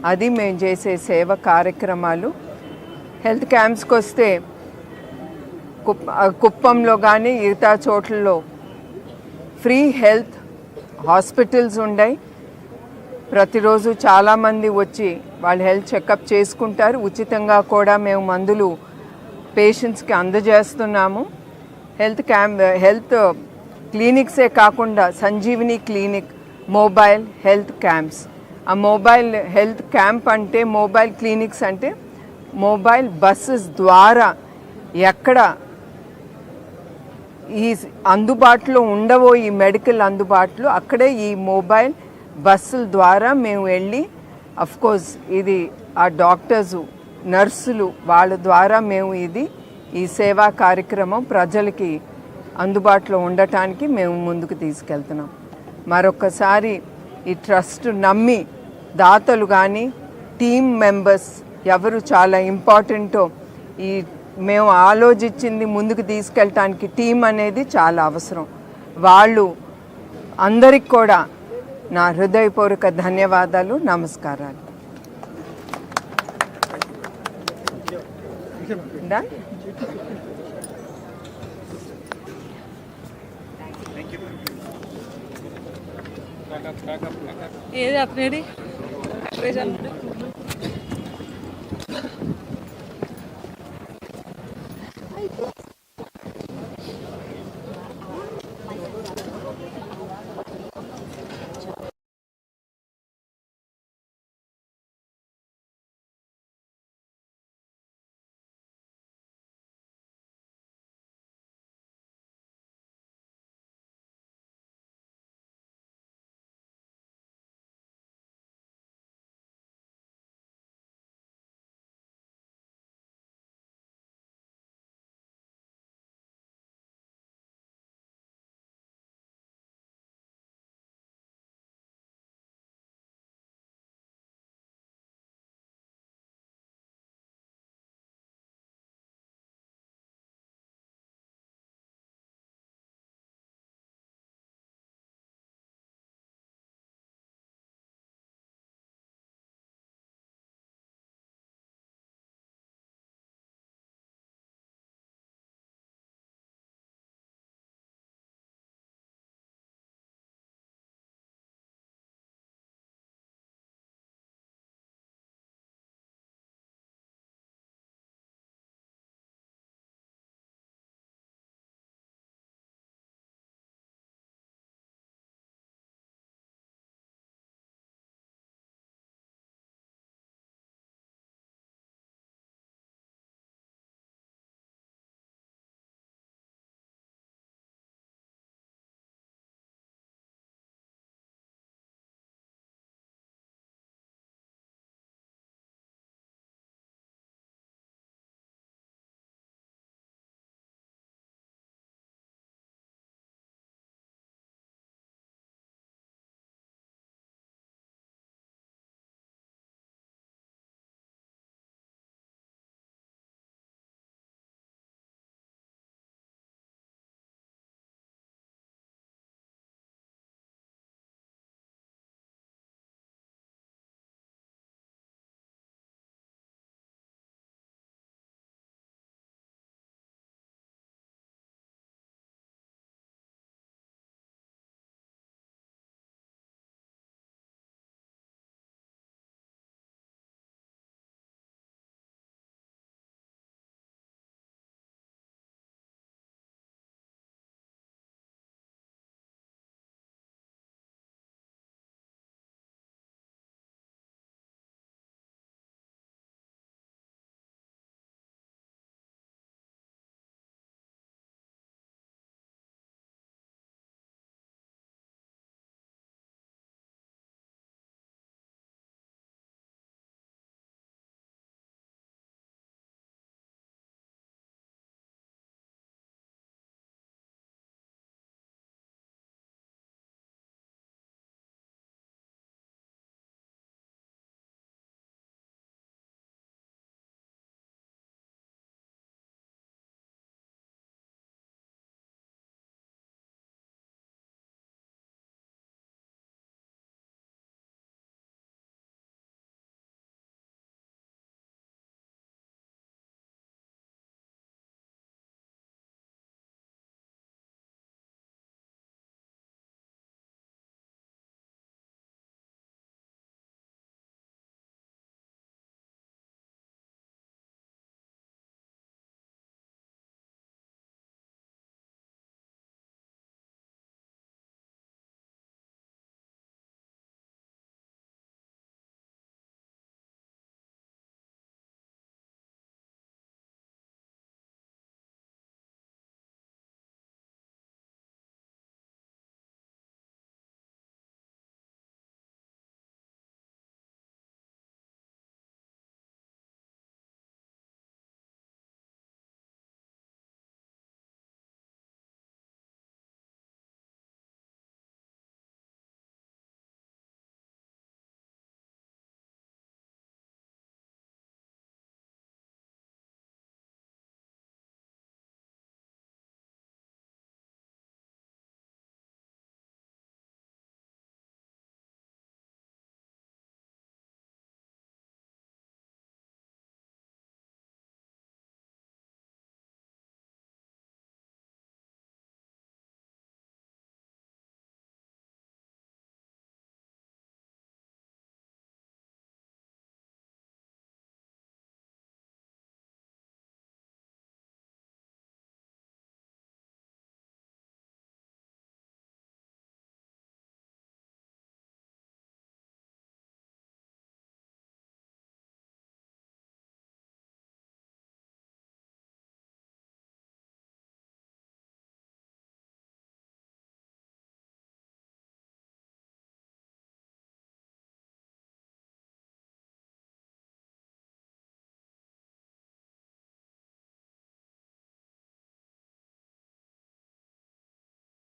అది మేము చేసే సేవ కార్యక్రమాలు. హెల్త్ క్యాంప్స్కి వస్తే కుప్పంలో కానీ మిగతా చోట్లలో ఫ్రీ హెల్త్ హాస్పిటల్స్ ఉన్నాయి. ప్రతిరోజు చాలామంది వచ్చి వాళ్ళు హెల్త్ చెకప్ చేసుకుంటారు. ఉచితంగా కూడా మేము మందులు పేషెంట్స్కి అందజేస్తున్నాము. హెల్త్ క్లినిక్సే కాకుండా Sanjeevini clinic, mobile health camps. ఆ మొబైల్ హెల్త్ క్యాంప్ అంటే, మొబైల్ క్లినిక్స్ అంటే మొబైల్ బస్సెస్ ద్వారా ఎక్కడ ఈ అందుబాటులో ఉండవో ఈ మెడికల్ అందుబాటులో అక్కడే ఈ మొబైల్ బస్సుల ద్వారా మేము వెళ్ళి, అఫ్కోర్స్ ఇది ఆ డాక్టర్సు, నర్సులు వాళ్ళ ద్వారా మేము ఈ సేవా కార్యక్రమం ప్రజలకి అందుబాటులో ఉండటానికి మేము ముందుకు తీసుకెళ్తున్నాం. మరొకసారి ఈ ట్రస్ట్ నమ్మి దాతలు కానీ టీమ్ మెంబర్స్ ఎవరు చాలా ఇంపార్టెంటో ఈ మేము ఆలోచించింది ముందుకు తీసుకెళ్ళటానికి టీం అనేది చాలా అవసరం. వాళ్ళు అందరికి కూడా నా హృదయపూర్వక ధన్యవాదాలు, నమస్కారాలు. Done? ఏది అప్నేది